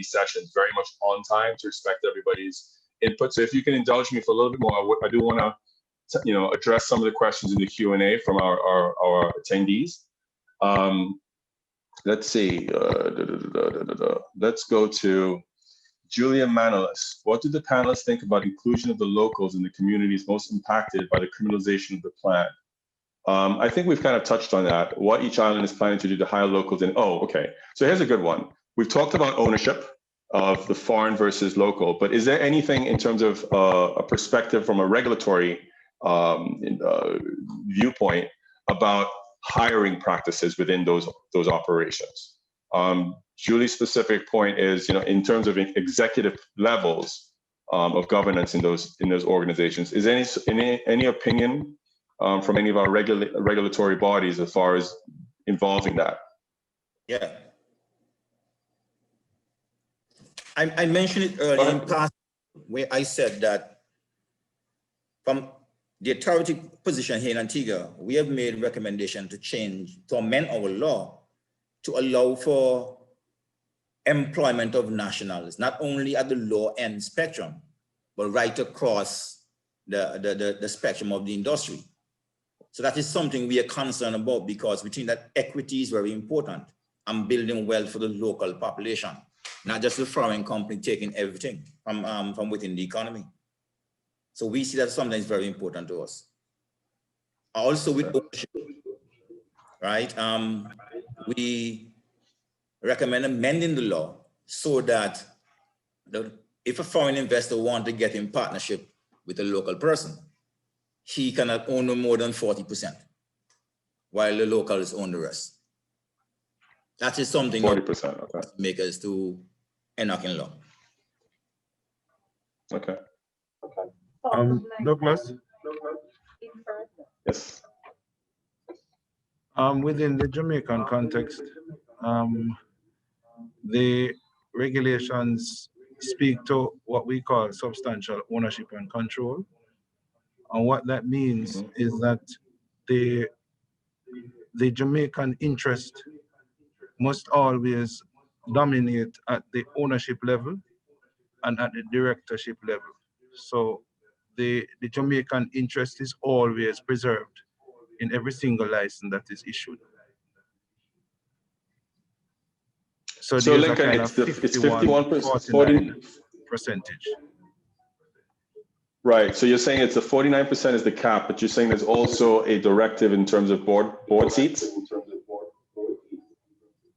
sessions very much on time to respect everybody's input. So if you can indulge me for a little bit more, I do want to address some of the questions in the Q&A from our attendees. Let's see. Let's go to Julia Manolis. What do the panelists think about inclusion of the locals in the communities most impacted by the criminalization of the plan? I think we've kind of touched on that. What each island is planning to do to hire locals in. Oh, okay. So here's a good one. We've talked about ownership of the foreign versus local, but is there anything in terms of a perspective from a regulatory viewpoint about hiring practices within those operations? Julie's specific point is, in terms of executive levels of governance in those organizations, is any opinion from any of our regulatory bodies as far as involving that? Yeah. I mentioned it earlier in past, where I said that from the authority position here in Antigua, we have made recommendation to amend our law to allow for employment of nationals, not only at the low end spectrum, but right across the spectrum of the industry. So that is something we are concerned about, because we think that equity is very important and building wealth for the local population, not just the foreign company taking everything from within the economy. So we see that something is very important to us. Also with ownership, right? We recommend amending the law so that if a foreign investor wants to get in partnership with a local person, he cannot own no more than 40%, while the locals own the rest. That is something 40%, okay. Make us to enact in law. Okay. Douglas? Yes. Within the Jamaican context, the regulations speak to what we call substantial ownership and control. And what that means is that the Jamaican interest must always dominate at the ownership level and at the directorship level. So the Jamaican interest is always preserved in every single license that is issued. So there's Lincoln, a kind it's of 51%, 40, percentage. right. So you're saying it's the 49% is the cap, but you're saying there's also a directive in terms of board seats?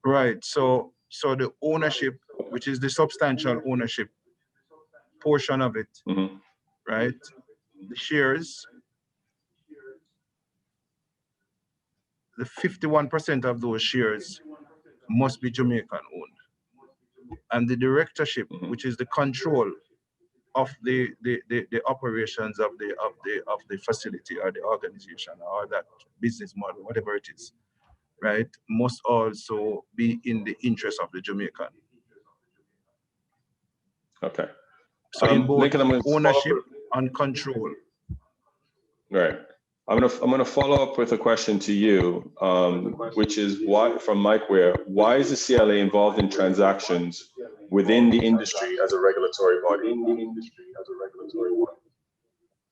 Right. So the ownership, which is the substantial ownership portion of it, right? The shares, the 51% of those shares must be Jamaican owned. And the directorship, which is the control of the operations of the facility or the organization or that business model, whatever it is, right, must also be in the interest of the Jamaican. Okay. So in both Lincoln, ownership and control. Right. I'm gonna follow up with a question to you, which is why, from Mike Ware, why is the CLA involved in transactions within the industry as a regulatory body?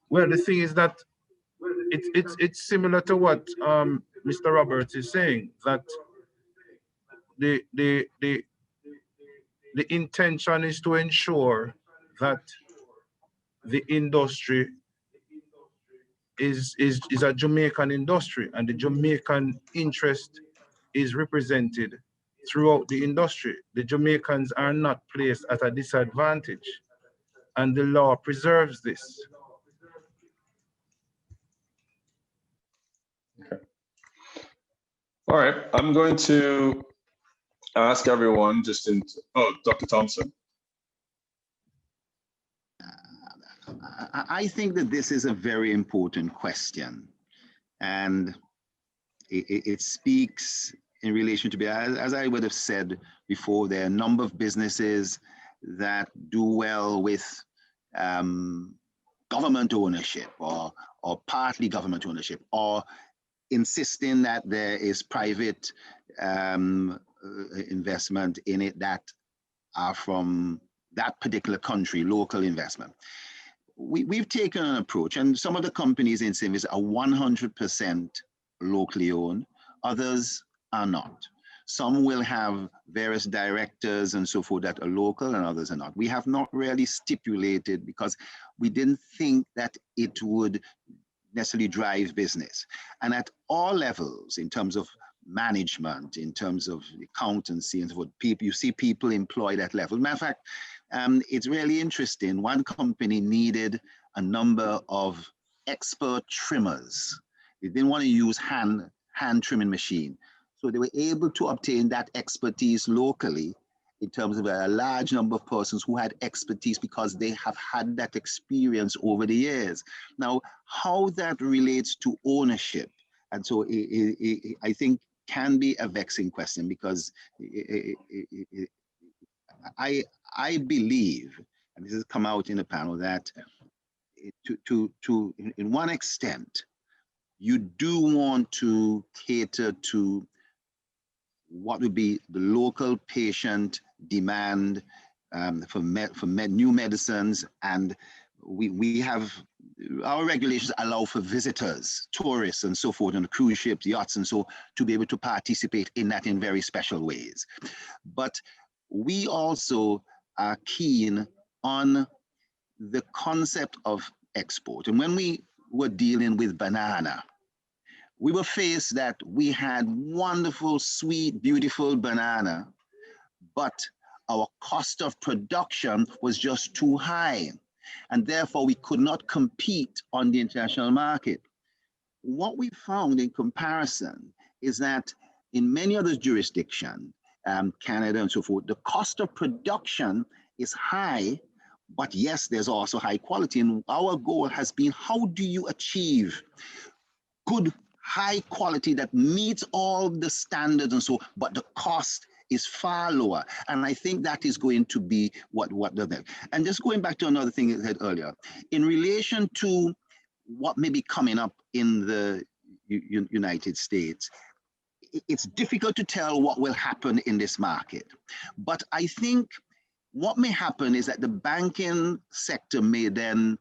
Well, the thing is that it's similar to what Mr. Roberts is saying, that the intention is to ensure that the industry is a Jamaican industry, and the Jamaican interest is represented throughout the industry. The Jamaicans are not placed at a disadvantage, and the law preserves this. Okay. All right, I'm going to ask everyone Dr. Thompson. I think that this is a very important question, and it speaks in relation to, as I would have said before, there are a number of businesses that do well with government ownership or partly government ownership, or insisting that there is private investment in it that are from that particular country, local investment. We've taken an approach, and some of the companies in Civis are 100% locally owned, others are not. Some will have various directors and so forth that are local and others are not. We have not really stipulated because we didn't think that it would necessarily drive business. And at all levels, in terms of management, in terms of accountancy and so forth, you see people employed at level. Matter of fact, it's really interesting. One company needed a number of expert trimmers. They didn't want to use hand trimming machine. So they were able to obtain that expertise locally in terms of a large number of persons who had expertise because they have had that experience over the years. Now, how that relates to ownership, and so I think can be a vexing question, because I believe, and this has come out in the panel, that in one extent, you do want to cater to what would be the local patient demand for new medicines, and we have, our regulations allow for visitors, tourists and so forth on the cruise ships, yachts and so, to be able to participate in that in very special ways. But we also are keen on the concept of export. And when we were dealing with banana, we were faced that we had wonderful, sweet, beautiful banana, but our cost of production was just too high. And therefore we could not compete on the international market. What we found in comparison is that in many other jurisdictions, Canada and so forth, the cost of production is high, but yes, there's also high quality. And our goal has been, how do you achieve good, high quality that meets all the standards and so, but the cost is far lower. And I think that is going to be what the thing. And just going back to another thing I said earlier, in relation to what may be coming up in the United States, it's difficult to tell what will happen in this market. But I think what may happen is that the banking sector may then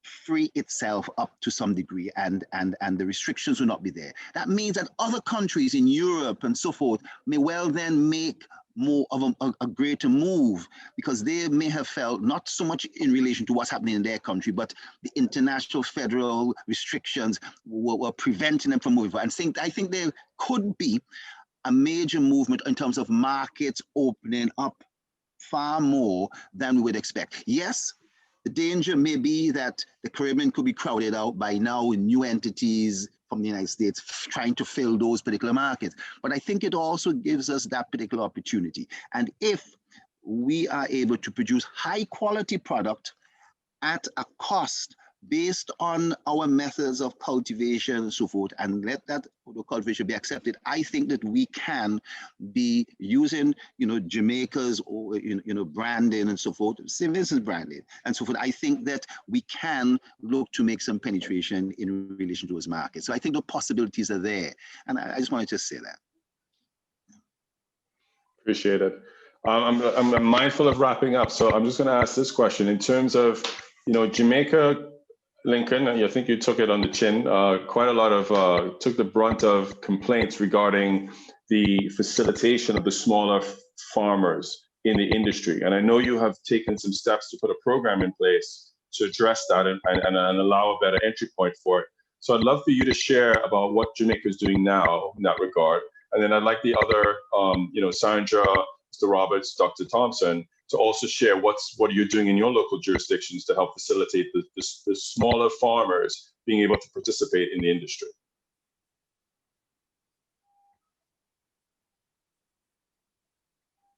free itself up to some degree, and the restrictions will not be there. That means that other countries in Europe and so forth may well then make more of a greater move, because they may have felt, not so much in relation to what's happening in their country, but the international federal restrictions were preventing them from moving. And I think there could be a major movement in terms of markets opening up far more than we would expect. Yes, the danger may be that the Caribbean could be crowded out by now new entities from the United States trying to fill those particular markets. But I think it also gives us that particular opportunity. And if we are able to produce high quality product at a cost based on our methods of cultivation and so forth, and let that cultivation be accepted, I think that we can be using, Jamaica's or branding and so forth, St. Vincent's branding and so forth. I think that we can look to make some penetration in relation to those markets. So I think the possibilities are there, and I just wanted to say that. Appreciate it. I'm mindful of wrapping up, so I'm just going to ask this question in terms of, Jamaica. Lincoln, I think you took it on the chin. Quite a lot of took the brunt of complaints regarding the facilitation of the smaller farmers in the industry. And I know you have taken some steps to put a program in place to address that and allow a better entry point for it. So I'd love for you to share about what Jamaica is doing now in that regard. And then I'd like the other, Sandra, Mr. Roberts, Dr. Thompson, to also share what are you doing in your local jurisdictions to help facilitate the smaller farmers being able to participate in the industry.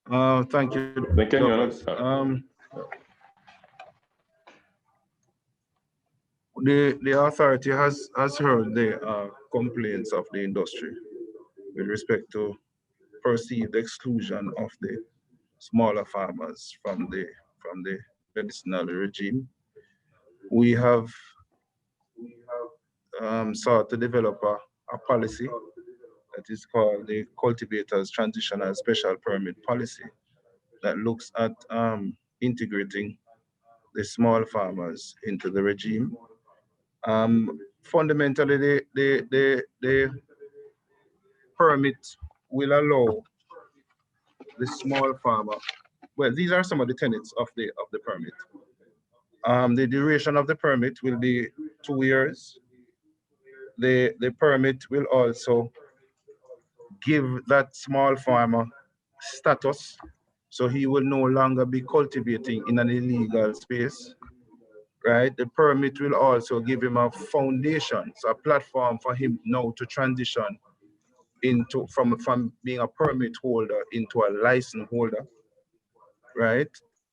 Thank you. Lincoln, the authority has heard the complaints of the industry with respect to perceived exclusion of the smaller farmers from the medicinal regime. We have sought to develop a policy that is called the Cultivators Transitional Special Permit Policy that looks at integrating the small farmers into the regime. Fundamentally, the permit will allow the small farmer. Well, these are some of the tenets of the permit. The duration of the permit will be 2 years. The permit will also give that small farmer status, so he will no longer be cultivating in an illegal space, right? The permit will also give him a foundation, so a platform for him now to transition into from being a permit holder into a license holder, right?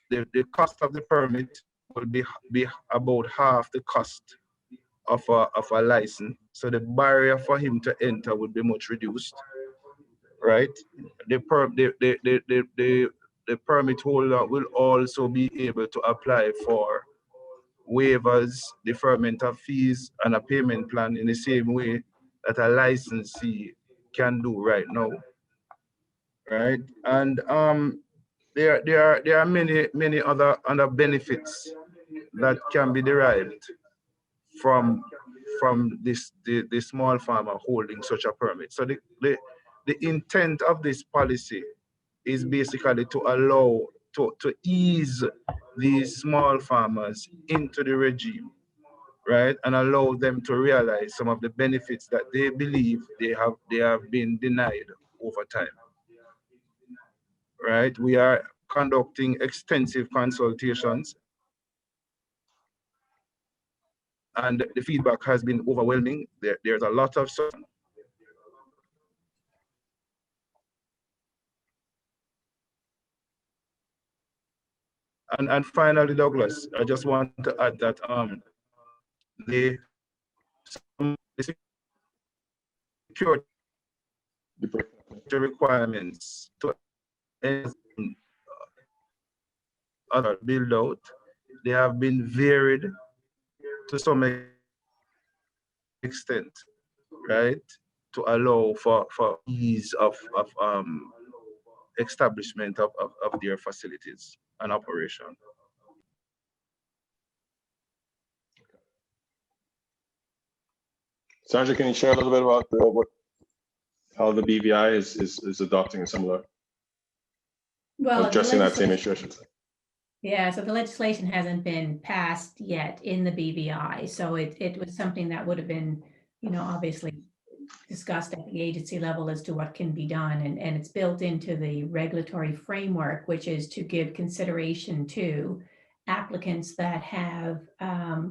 The cost of the permit will be about half the cost of a license. So the barrier for him to enter would be much reduced, right? The permit holder will also be able to apply for waivers, deferment of fees, and a payment plan in the same way that a licensee can do right now, right? And there are many other benefits that can be derived from the small farmer holding such a permit. So the intent of this policy is basically to allow to ease these small farmers into the regime, right, and allow them to realize some of the benefits that they believe they have been denied over time. Right, we are conducting extensive consultations, and the feedback has been overwhelming. There's a lot of support. And finally, Douglas, I just want to add that the security requirements to other build out, they have been varied to some extent, right, to allow for ease of establishment of their facilities and operation. Sandra, can you share a little bit about how the BVI is adopting a similar, Well, addressing that same issue, I should say? Yeah, so the legislation hasn't been passed yet in the BVI. So it was something that would have been, obviously discussed at the agency level as to what can be done. And it's built into the regulatory framework, which is to give consideration to applicants that have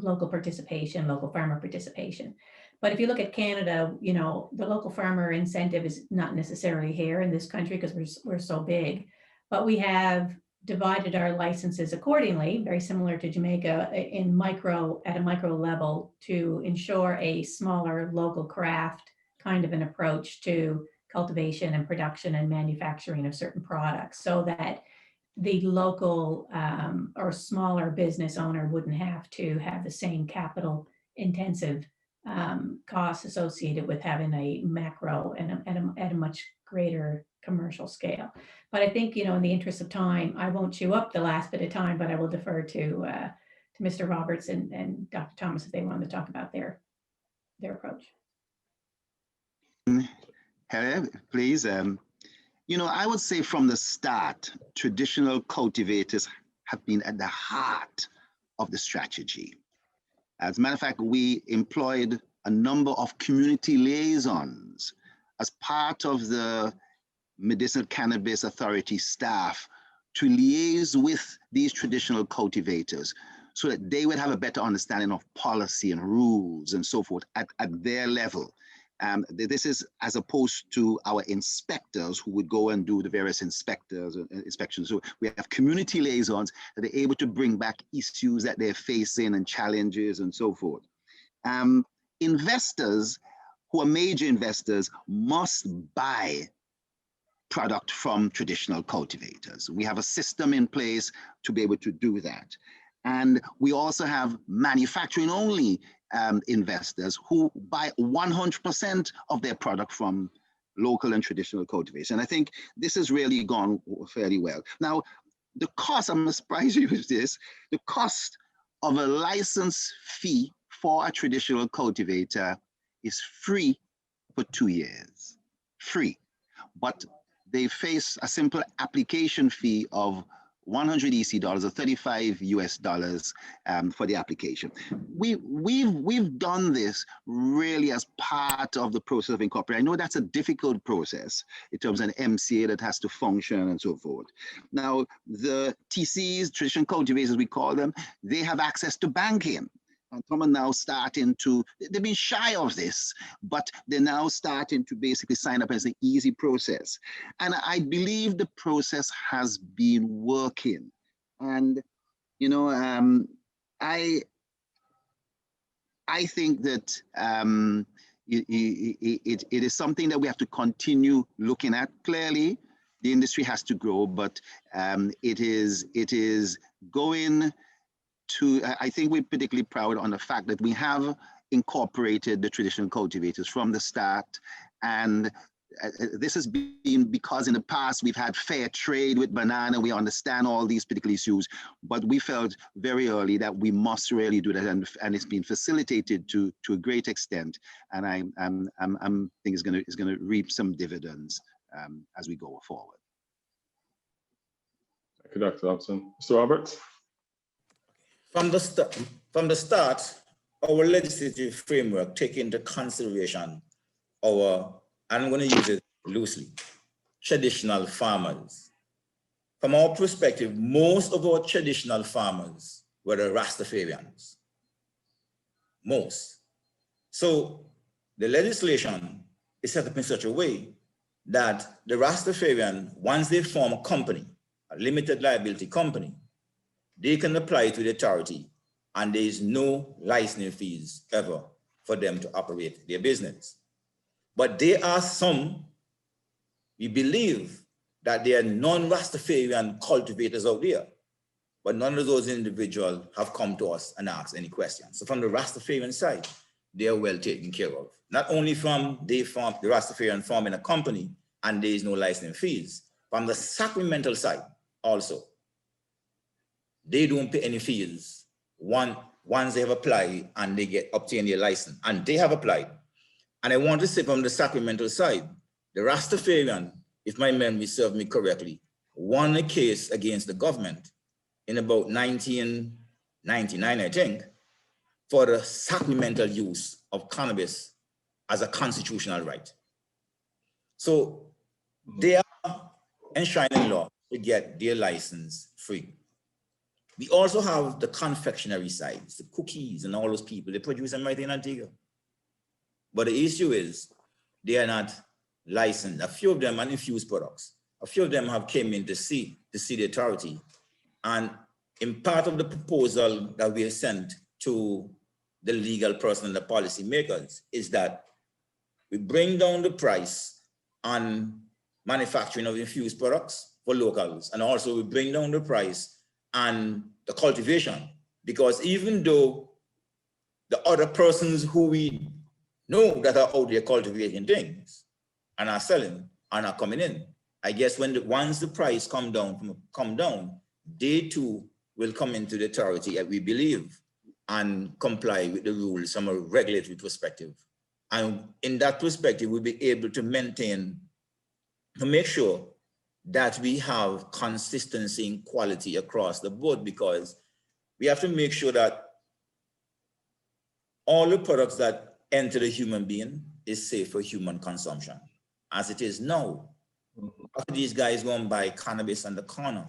local participation, local farmer participation. But if you look at Canada, the local farmer incentive is not necessarily here in this country because we're so big, but we have divided our licenses accordingly, very similar to Jamaica at a micro level, to ensure a smaller local craft kind of an approach to cultivation and production and manufacturing of certain products, so that the local or smaller business owner wouldn't have to have the same capital intensive costs associated with having a macro and at a much greater commercial scale. But I think, in the interest of time, I won't chew up the last bit of time, but I will defer to Mr. Roberts and Dr. Thomas if they want to talk about their approach. Hello, please. I would say from the start, traditional cultivators have been at the heart of the strategy. As a matter of fact, we employed a number of community liaisons as part of the Medicinal Cannabis Authority staff to liaise with these traditional cultivators so that they would have a better understanding of policy and rules and so forth at their level. This is as opposed to our inspectors who would go and do the various inspections. So we have community liaisons that are able to bring back issues that they're facing and challenges and so forth. Investors who are major investors must buy product from traditional cultivators. We have a system in place to be able to do that. And we also have manufacturing only investors who buy 100% of their product from local and traditional cultivation. I think this has really gone fairly well. Now, the cost, I'm surprised you with this, the cost of a license fee for a traditional cultivator is free for 2 years, free. But they face a simple application fee of 100 EC dollars or 35 US dollars for the application. We've done this really as part of the process of incorporation. I know that's a difficult process in terms of an MCA that has to function and so forth. Now, the TCs, traditional cultivators, we call them, they have access to banking. And some are now starting to, they've been shy of this, but they're now starting to basically sign up as an easy process. And I believe the process has been working. And, I think that it is something that we have to continue looking at. Clearly, the industry has to grow, but it is going to, I think we're particularly proud on the fact that we have incorporated the traditional cultivators from the start. And this has been because in the past we've had fair trade with banana. We understand all these particular issues, but we felt very early that we must really do that. And it's been facilitated to a great extent. And I think it's going to reap some dividends as we go forward. Thank you, Dr. Thompson. Mr. Roberts? From the start, our legislative framework take into consideration our, I'm going to use it loosely, traditional farmers. From our perspective, most of our traditional farmers were the Rastafarians. Most. So the legislation is set up in such a way that the Rastafarian, once they form a company, a limited liability company, they can apply to the authority and there is no licensing fees ever for them to operate their business. But there are some, we believe that there are non-Rastafarian cultivators out there, but none of those individuals have come to us and asked any questions. So from the Rastafarian side, they are well taken care of. Not only from the Rastafarian forming a company and there is no licensing fees, from the sacramental side also, they don't pay any fees once they have applied and they obtain their license. And they have applied. And I want to say from the sacramental side, the Rastafarian, if my memory serves me correctly, won a case against the government in about 1999, I think, for the sacramental use of cannabis as a constitutional right. So they are enshrined in law to get their license free. We also have the confectionery sides, the cookies and all those people, they produce them right in Antigua. But the issue is they are not licensed. A few of them are infused products. A few of them have came in to see the authority. And in part of the proposal that we have sent to the legal person and the policy makers is that we bring down the price on manufacturing of infused products for locals. And also we bring down the price on the cultivation, because even though the other persons who we know that are out there cultivating things and are selling are not coming in, I guess once the price come down, they too will come into the authority, we believe, and comply with the rules from a regulatory perspective. And in that perspective, we'll be able to maintain, to make sure that we have consistency in quality across the board, because we have to make sure that all the products that enter the human being is safe for human consumption. As it is now, after these guys go and buy cannabis on the corner,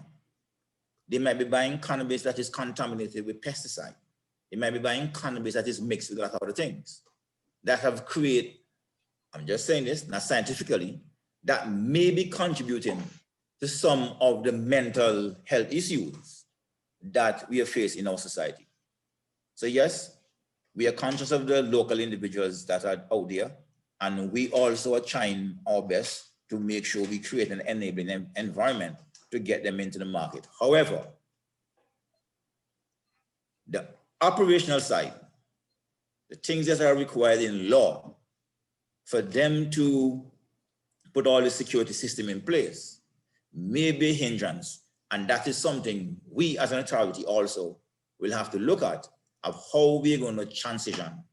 they might be buying cannabis that is contaminated with pesticide. They might be buying cannabis that is mixed with a lot of other things that have created, I'm just saying this, not scientifically, that may be contributing to some of the mental health issues that we are facing in our society. So yes, we are conscious of the local individuals that are out there, and we also are trying our best to make sure we create an enabling environment to get them into the market. However, the operational side, the things that are required in law for them to put all the security system in place may be a hindrance. And that is something we as an authority also will have to look at, of how we're going to transition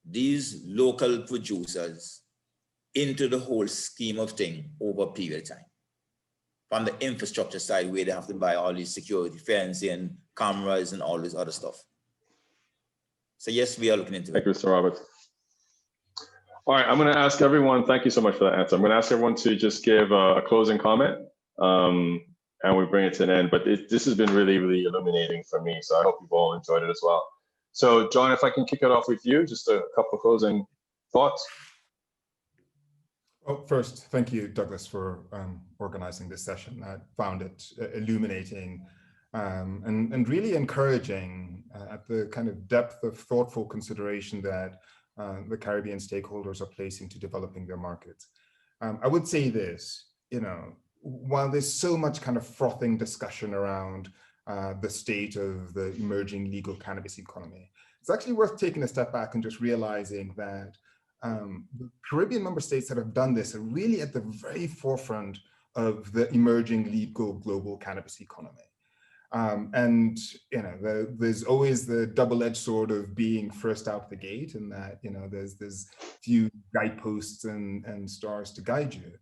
these local producers into the whole scheme of things over a period of time. From the infrastructure side, where they have to buy all these security fencing, cameras, and all this other stuff. So yes, we are looking into it. Thank you, Mr. Roberts. All right, I'm going to ask everyone, thank you so much for that answer. I'm going to ask everyone to just give a closing comment, and we bring it to an end. But this has been really, really illuminating for me, so I hope you've all enjoyed it as well. So John, if I can kick it off with you, just a couple of closing thoughts. Well, first, thank you, Douglas, for organizing this session. I found it illuminating and really encouraging at the kind of depth of thoughtful consideration that the Caribbean stakeholders are placing to developing their markets. I would say this, while there's so much kind of frothing discussion around the state of the emerging legal cannabis economy, it's actually worth taking a step back and just realizing that the Caribbean member states that have done this are really at the very forefront of the emerging legal global cannabis economy. And there's always the double-edged sword of being first out the gate, and that there's few guideposts and stars to guide you.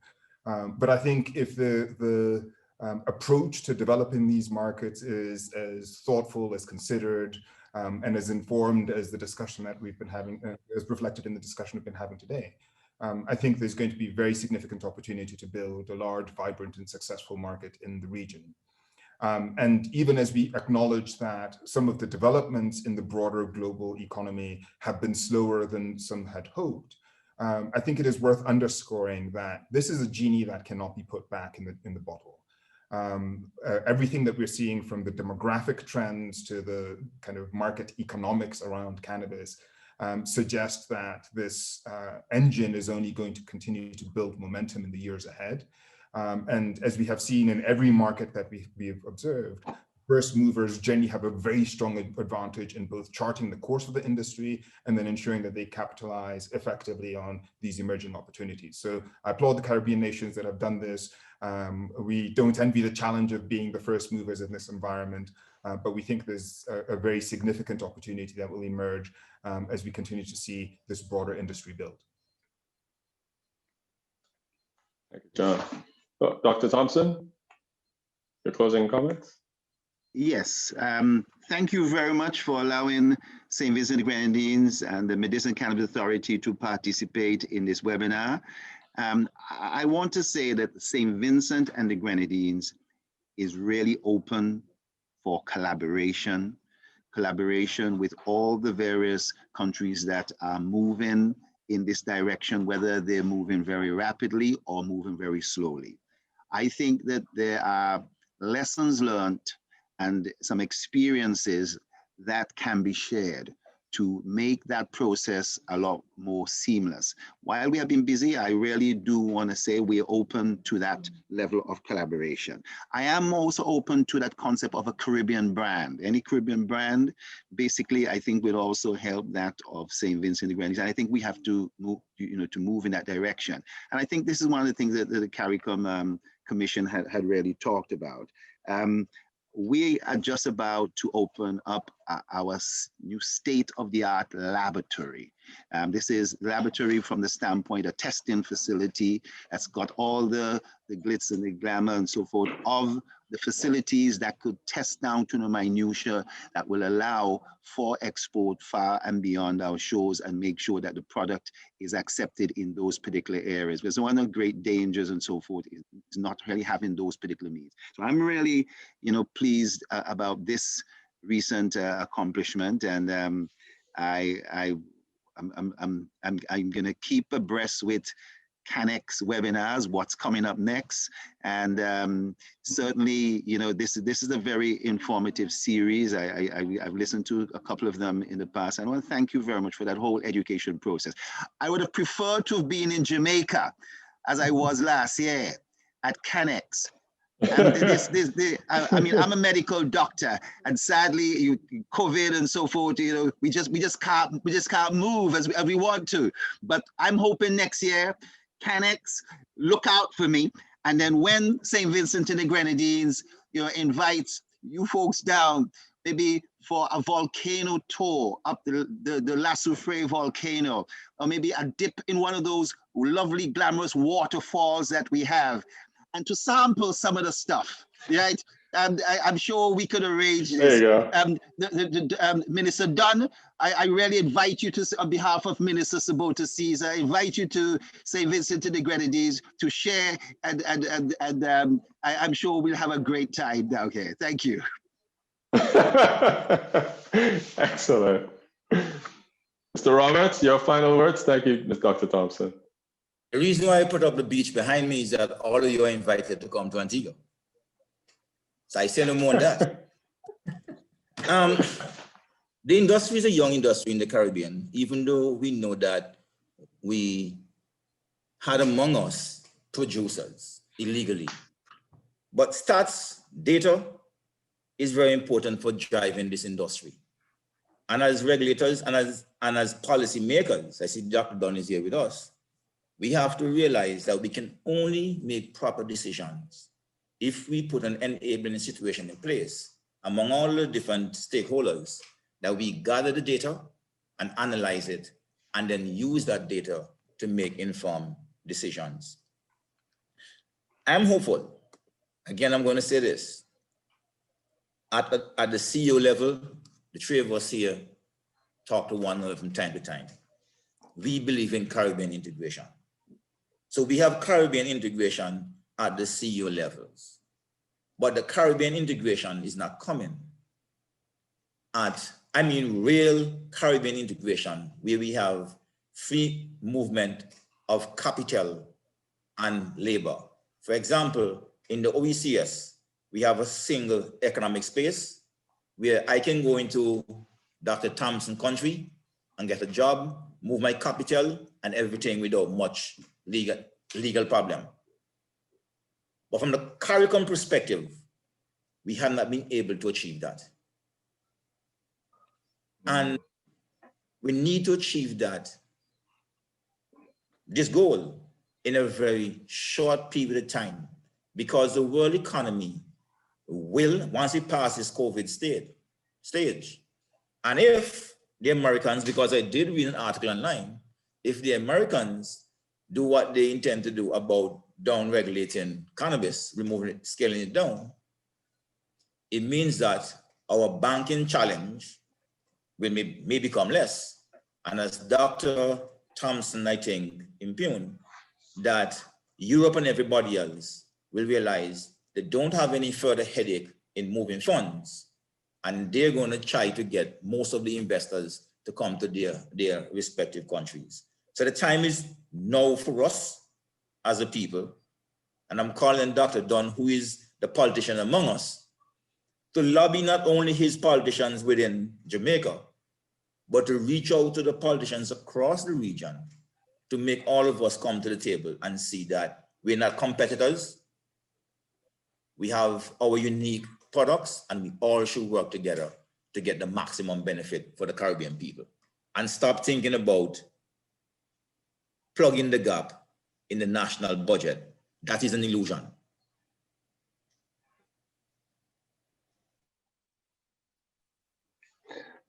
But I think if the approach to developing these markets is as thoughtful, as considered, and as informed as the discussion that we've been having, as reflected in the discussion we've been having today, I think there's going to be very significant opportunity to build a large, vibrant, and successful market in the region. And even as we acknowledge that some of the developments in the broader global economy have been slower than some had hoped, I think it is worth underscoring that this is a genie that cannot be put back in the bottle. Everything that we're seeing, from the demographic trends to the kind of market economics around cannabis, suggests that this engine is only going to continue to build momentum in the years ahead. And as we have seen in every market that we've observed, first movers generally have a very strong advantage in both charting the course of the industry and then ensuring that they capitalize effectively on these emerging opportunities. So I applaud the Caribbean nations that have done this. We don't envy the challenge of being the first movers in this environment, but we think there's a very significant opportunity that will emerge as we continue to see this broader industry build. Thank you, John. Dr. Thompson, your closing comments? Yes, thank you very much for allowing St. Vincent and the Grenadines and the Medicinal Cannabis Authority to participate in this webinar. I want to say that St. Vincent and the Grenadines is really open for collaboration with all the various countries that are moving in this direction, whether they're moving very rapidly or moving very slowly. I think that there are lessons learned and some experiences that can be shared to make that process a lot more seamless. While we have been busy, I really do want to say we're open to that level of collaboration. I am also open to that concept of a Caribbean brand. Any Caribbean brand, basically, I think will also help that of St. Vincent and the Grenadines. And I think we have to move, to move in that direction. And I think this is one of the things that the CARICOM Commission had really talked about. We are just about to open up our new state-of-the-art laboratory. This is laboratory from the standpoint of testing facility that's got all the glitz and the glamour and so forth of the facilities that could test down to the minutiae that will allow for export far and beyond our shores and make sure that the product is accepted in those particular areas. Because one of the great dangers and so forth is not really having those particular means. So I'm really, pleased about this recent accomplishment, and I'm going to keep abreast with CanEx webinars, what's coming up next, and certainly, this is a very informative series. I've listened to a couple of them in the past. I want to thank you very much for that whole education process. I would have preferred to have been in Jamaica, as I was last year at CanEx. I mean, I'm a medical doctor, and sadly, COVID and so forth. We just can't move as we want to. But I'm hoping next year, CanEx, look out for me. And then when St. Vincent and the Grenadines, invites you folks down, maybe for a volcano tour up the La Soufrière volcano, or maybe a dip in one of those lovely, glamorous waterfalls that we have, and to sample some of the stuff, right? And I'm sure we could arrange this. There you go. Minister Dunn, I really invite you to, on behalf of Minister Sabota Caesar, invite you to St. Vincent and the Grenadines to share, and I'm sure we'll have a great time down here. Thank you. Excellent. Mr. Roberts, your final words. Thank you, Dr. Thompson. The reason why I put up the beach behind me is that all of you are invited to come to Antigua. So I say no more on that. The industry is a young industry in the Caribbean, even though we know that we had among us producers illegally. But stats, data is very important for driving this industry. And as regulators and as policy makers, I see Dr. Dunn is here with us, we have to realize that we can only make proper decisions if we put an enabling situation in place among all the different stakeholders, that we gather the data and analyze it, and then use that data to make informed decisions. I'm hopeful. Again, I'm going to say this. At the CEO level, the three of us here talk to one another from time to time. We believe in Caribbean integration. So we have Caribbean integration at the CEO levels, but the Caribbean integration is not coming real Caribbean integration, where we have free movement of capital and labor. For example, in the OECS, we have a single economic space where I can go into Dr. Thompson country and get a job, move my capital and everything without much legal problem. But from the CARICOM perspective, we have not been able to achieve that. And we need to achieve this goal in a very short period of time, because the world economy will, once it passes COVID stage, and if the Americans, because I did read an article online, if the Americans do what they intend to do about down regulating cannabis, removing it, scaling it down, it means that our banking challenge may become less. And as Dr. Thompson, I think, impugned, that Europe and everybody else will realize they don't have any further headache in moving funds. And they're going to try to get most of the investors to come to their respective countries. So the time is now for us as a people, and I'm calling Dr. Dunn, who is the politician among us, to lobby not only his politicians within Jamaica, but to reach out to the politicians across the region to make all of us come to the table and see that we're not competitors. We have our unique products and we all should work together to get the maximum benefit for the Caribbean people and stop thinking about plugging the gap in the national budget. That is an illusion.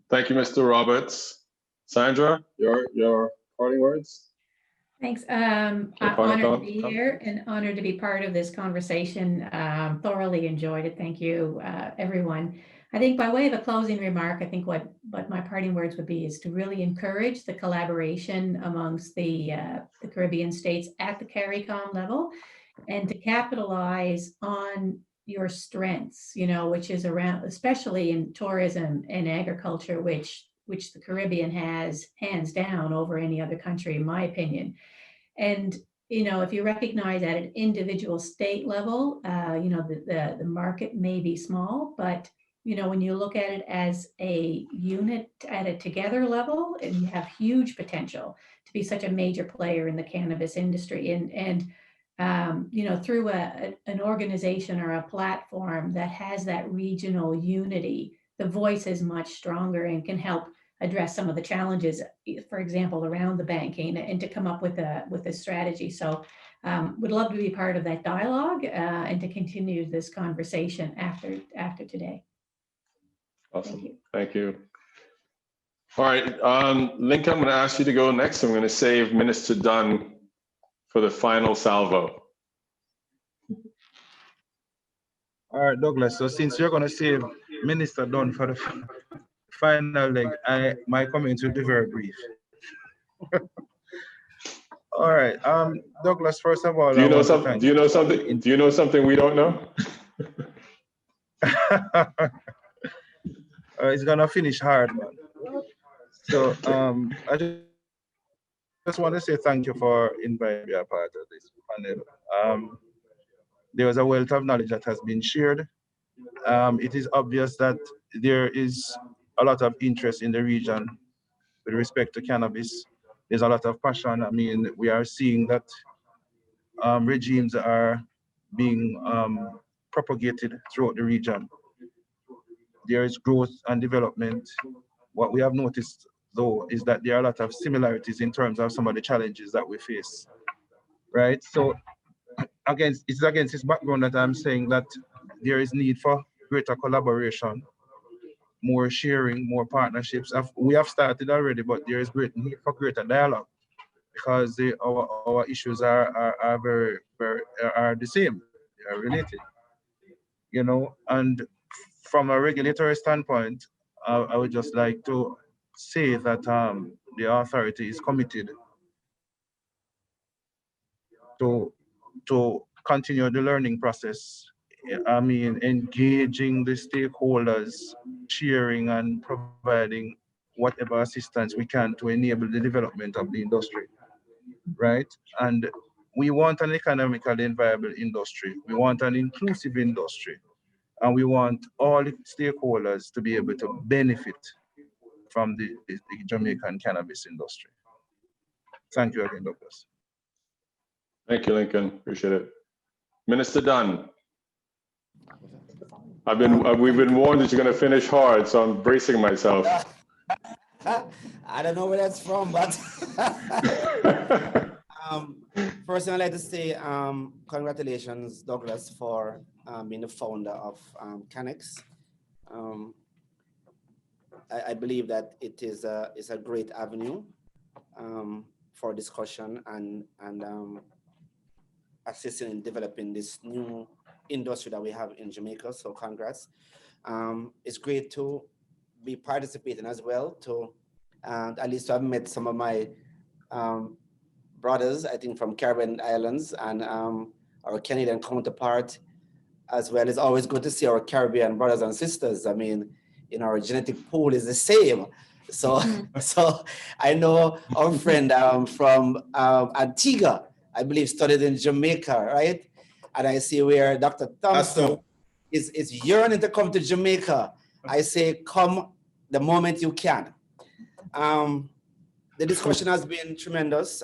Thank you, Mr. Roberts. Sandra, your parting words? Thanks. I'm honored to be here and honored to be part of this conversation. Thoroughly enjoyed it. Thank you, everyone. I think by way of a closing remark, I think what my parting words would be is to really encourage the collaboration amongst the Caribbean states at the CARICOM level and to capitalize on your strengths, which is around, especially in tourism and agriculture, which the Caribbean has hands down over any other country, in my opinion. And, if you recognize at an individual state level, the market may be small, but, when you look at it as a unit at a together level, and you have huge potential to be such a major player in the cannabis industry. And through an organization or a platform that has that regional unity, the voice is much stronger and can help address some of the challenges, for example, around the banking, and to come up with a strategy. So would love to be part of that dialogue and to continue this conversation after today. Awesome. Thank you. All right, Lincoln, I'm going to ask you to go next. I'm going to save Minister Dunn for the final salvo. All right, Douglas. So since you're going to save Minister Dunn for the final leg, my comments will be very brief. All right, Douglas. First of all, do you know something we don't know? It's gonna finish hard, man. So I just want to say thank you for inviting me a part of this panel. There was a wealth of knowledge that has been shared. It is obvious that there is a lot of interest in the region with respect to cannabis. There's a lot of passion. I mean, we are seeing that regimes are being propagated throughout the region. There is growth and development. What we have noticed, though, is that there are a lot of similarities in terms of some of the challenges that we face, right? So it's against this background that I'm saying that there is need for greater collaboration, more sharing, more partnerships. We have started already, but there is great need for greater dialogue because our issues are very the same. They are related, and from a regulatory standpoint, I would just like to say that the authority is committed to continue the learning process. I mean, engaging the stakeholders, sharing and providing whatever assistance we can to enable the development of the industry, right? And we want an economically viable industry. We want an inclusive industry. And we want all stakeholders to be able to benefit from the Jamaican cannabis industry. Thank you again, Douglas. Thank you, Lincoln. Appreciate it. Minister Dunn, we've been warned that you're going to finish hard, so I'm bracing myself. I don't know where that's from, but first I'd like to say congratulations, Douglas, for being the founder of CanEx. I believe that it is a great avenue for discussion and assisting in developing this new industry that we have in Jamaica. So congrats. It's great to be participating as well, to at least I've met some of my brothers, I think from Caribbean islands, and our Canadian counterpart as well. It's always good to see our Caribbean brothers and sisters. I mean, our genetic pool is the same. So, so I know our friend from Antigua, I believe, studied in Jamaica, right? And I see where Dr. Thompson is yearning to come to Jamaica. I say, come the moment you can. The discussion has been tremendous.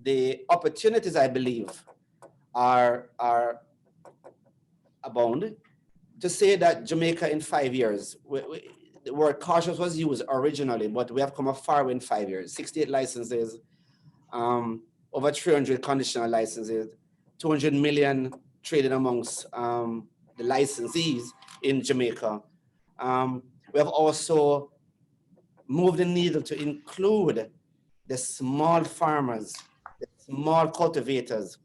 The opportunities, I believe, are abound. To say that Jamaica in 5 years, the word cautious was used originally, but we have come a far way in 5 years. 68 licenses, over 300 conditional licenses, 200 million traded amongst the licensees in Jamaica. We have also moved the needle to include the small farmers, the small cultivators,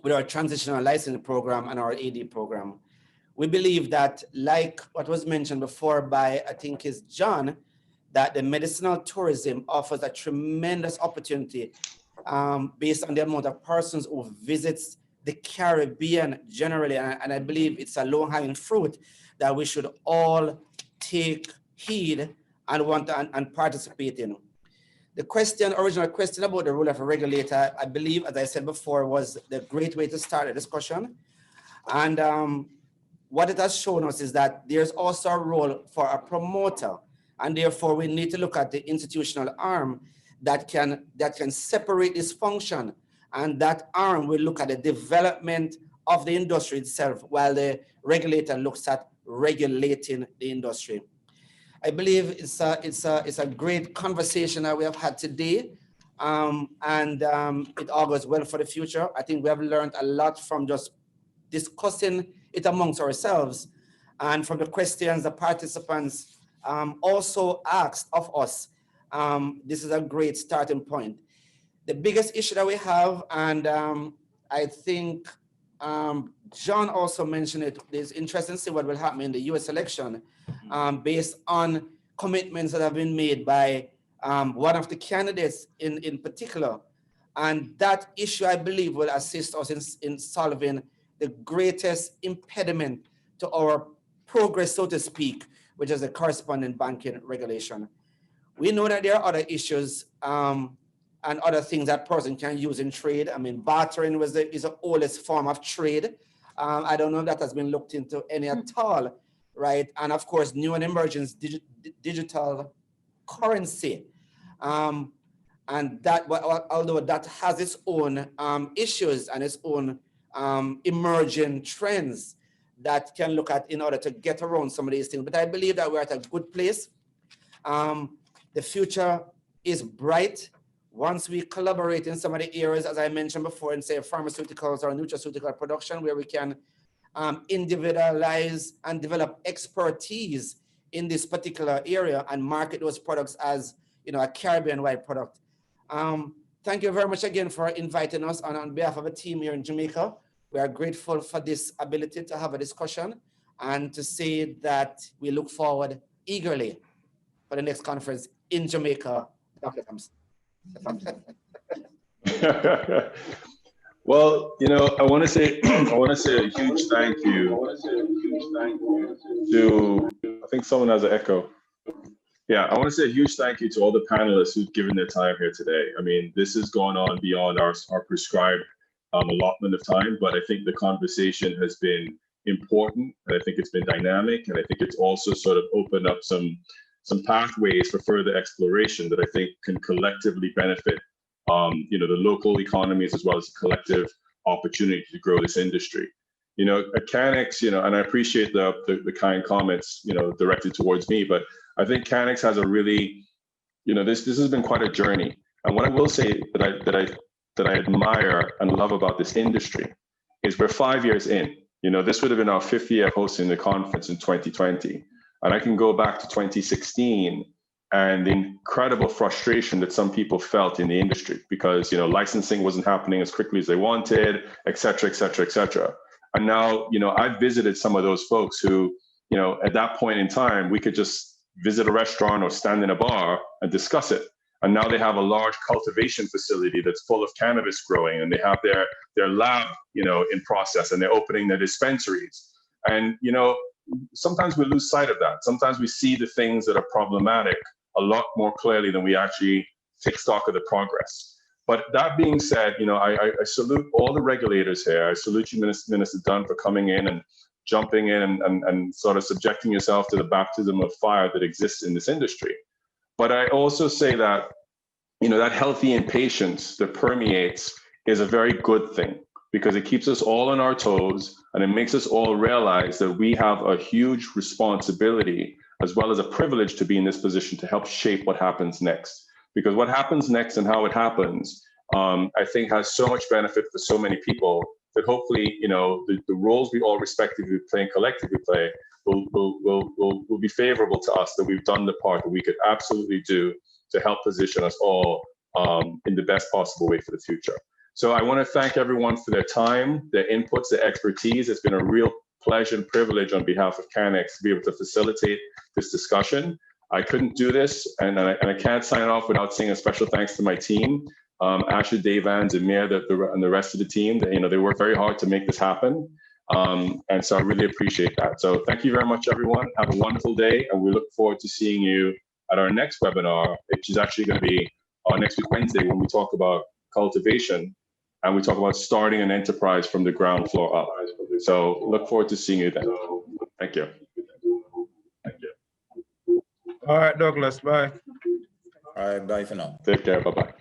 with our transitional licensing program and our AD program. We believe that, like what was mentioned before by, I think is John, that the medicinal tourism offers a tremendous opportunity based on the amount of persons who visits the Caribbean generally. And I believe it's a low-hanging fruit that we should all take heed and want to, and participate in. The original question about the role of a regulator, I believe, as I said before, was the great way to start a discussion. And what it has shown us is that there's also a role for a promoter, and therefore we need to look at the institutional arm that can separate this function, and that arm will look at the development of the industry itself, while the regulator looks at regulating the industry. I believe it's a great conversation that we have had today, and it augurs well for the future. I think we have learned a lot from just discussing it amongst ourselves, and from the questions the participants also asked of us. This is a great starting point. The biggest issue that we have, and I think John also mentioned it, it's interesting to see what will happen in the US election based on commitments that have been made by one of the candidates in particular. And that issue, I believe, will assist us in solving the greatest impediment to our progress, so to speak, which is the corresponding banking regulation. We know that there are other issues and other things that person can use in trade. I mean, bartering is the oldest form of trade. I don't know if that has been looked into any at all, right? And of course, new and emerging digital currency. And that, although that has its own issues and its own emerging trends that can look at in order to get around some of these things. But I believe that we're at a good place. The future is bright once we collaborate in some of the areas, as I mentioned before, in say pharmaceuticals or nutraceutical production, where we can individualize and develop expertise in this particular area and market those products as a Caribbean-wide product. Thank you very much again for inviting us, and on behalf of the team here in Jamaica, we are grateful for this ability to have a discussion and to say that we look forward eagerly for the next conference in Jamaica. Dr. Thompson. Well, I want to say a huge thank you to, I think someone has an echo. Yeah, I want to say a huge thank you to all the panelists who've given their time here today. I mean, this has gone on beyond our prescribed allotment of time, but I think the conversation has been important, and I think it's been dynamic, and I think it's also sort of opened up some pathways for further exploration that I think can collectively benefit the local economies as well as the collective opportunity to grow this industry. At CanEx, and I appreciate the kind comments, directed towards me, but I think CanEx has a really, this has been quite a journey. And what I will say that I admire and love about this industry is we're 5 years in. This would have been our 5th year hosting the conference in 2020. And I can go back to 2016 and the incredible frustration that some people felt in the industry because, you know, licensing wasn't happening as quickly as they wanted, et cetera, et cetera, et cetera. And now, you know, I've visited some of those folks who, you know, at that point in time, we could just visit a restaurant or stand in a bar and discuss it. And now they have a large cultivation facility that's full of cannabis growing, and they have their lab, you know, in process, and they're opening their dispensaries. And, you know, sometimes we lose sight of that. Sometimes we see the things that are problematic a lot more clearly than we actually take stock of the progress. But that being said, you know, I salute all the regulators here. I salute you, Minister Dunn, for coming in and jumping in and sort of subjecting yourself to the baptism of fire that exists in this industry. But I also say that, you know, that healthy impatience that permeates is a very good thing, because it keeps us all on our toes and it makes us all realize that we have a huge responsibility as well as a privilege to be in this position to help shape what happens next. Because what happens next and how it happens, I think has so much benefit for so many people that hopefully, you know, the roles we all respectively play and collectively play will be favorable to us, that we've done the part that we could absolutely do to help position us all in the best possible way for the future. So I want to thank everyone for their time, their inputs, their expertise. It's been a real pleasure and privilege on behalf of CanEx to be able to facilitate this discussion. I couldn't do this, and I can't sign off without saying a special thanks to my team, Asher, Dave, and Zamir, and the rest of the team. You know, they work very hard to make this happen, and so I really appreciate that. So thank you very much, everyone. Have a wonderful day, and we look forward to seeing you at our next webinar, which is actually going to be next week, Wednesday, when we talk about cultivation, and we talk about starting an enterprise from the ground floor up. So look forward to seeing you then. Thank you. Thank you. All right, Douglas, bye. All right, bye for now. Take care, bye-bye.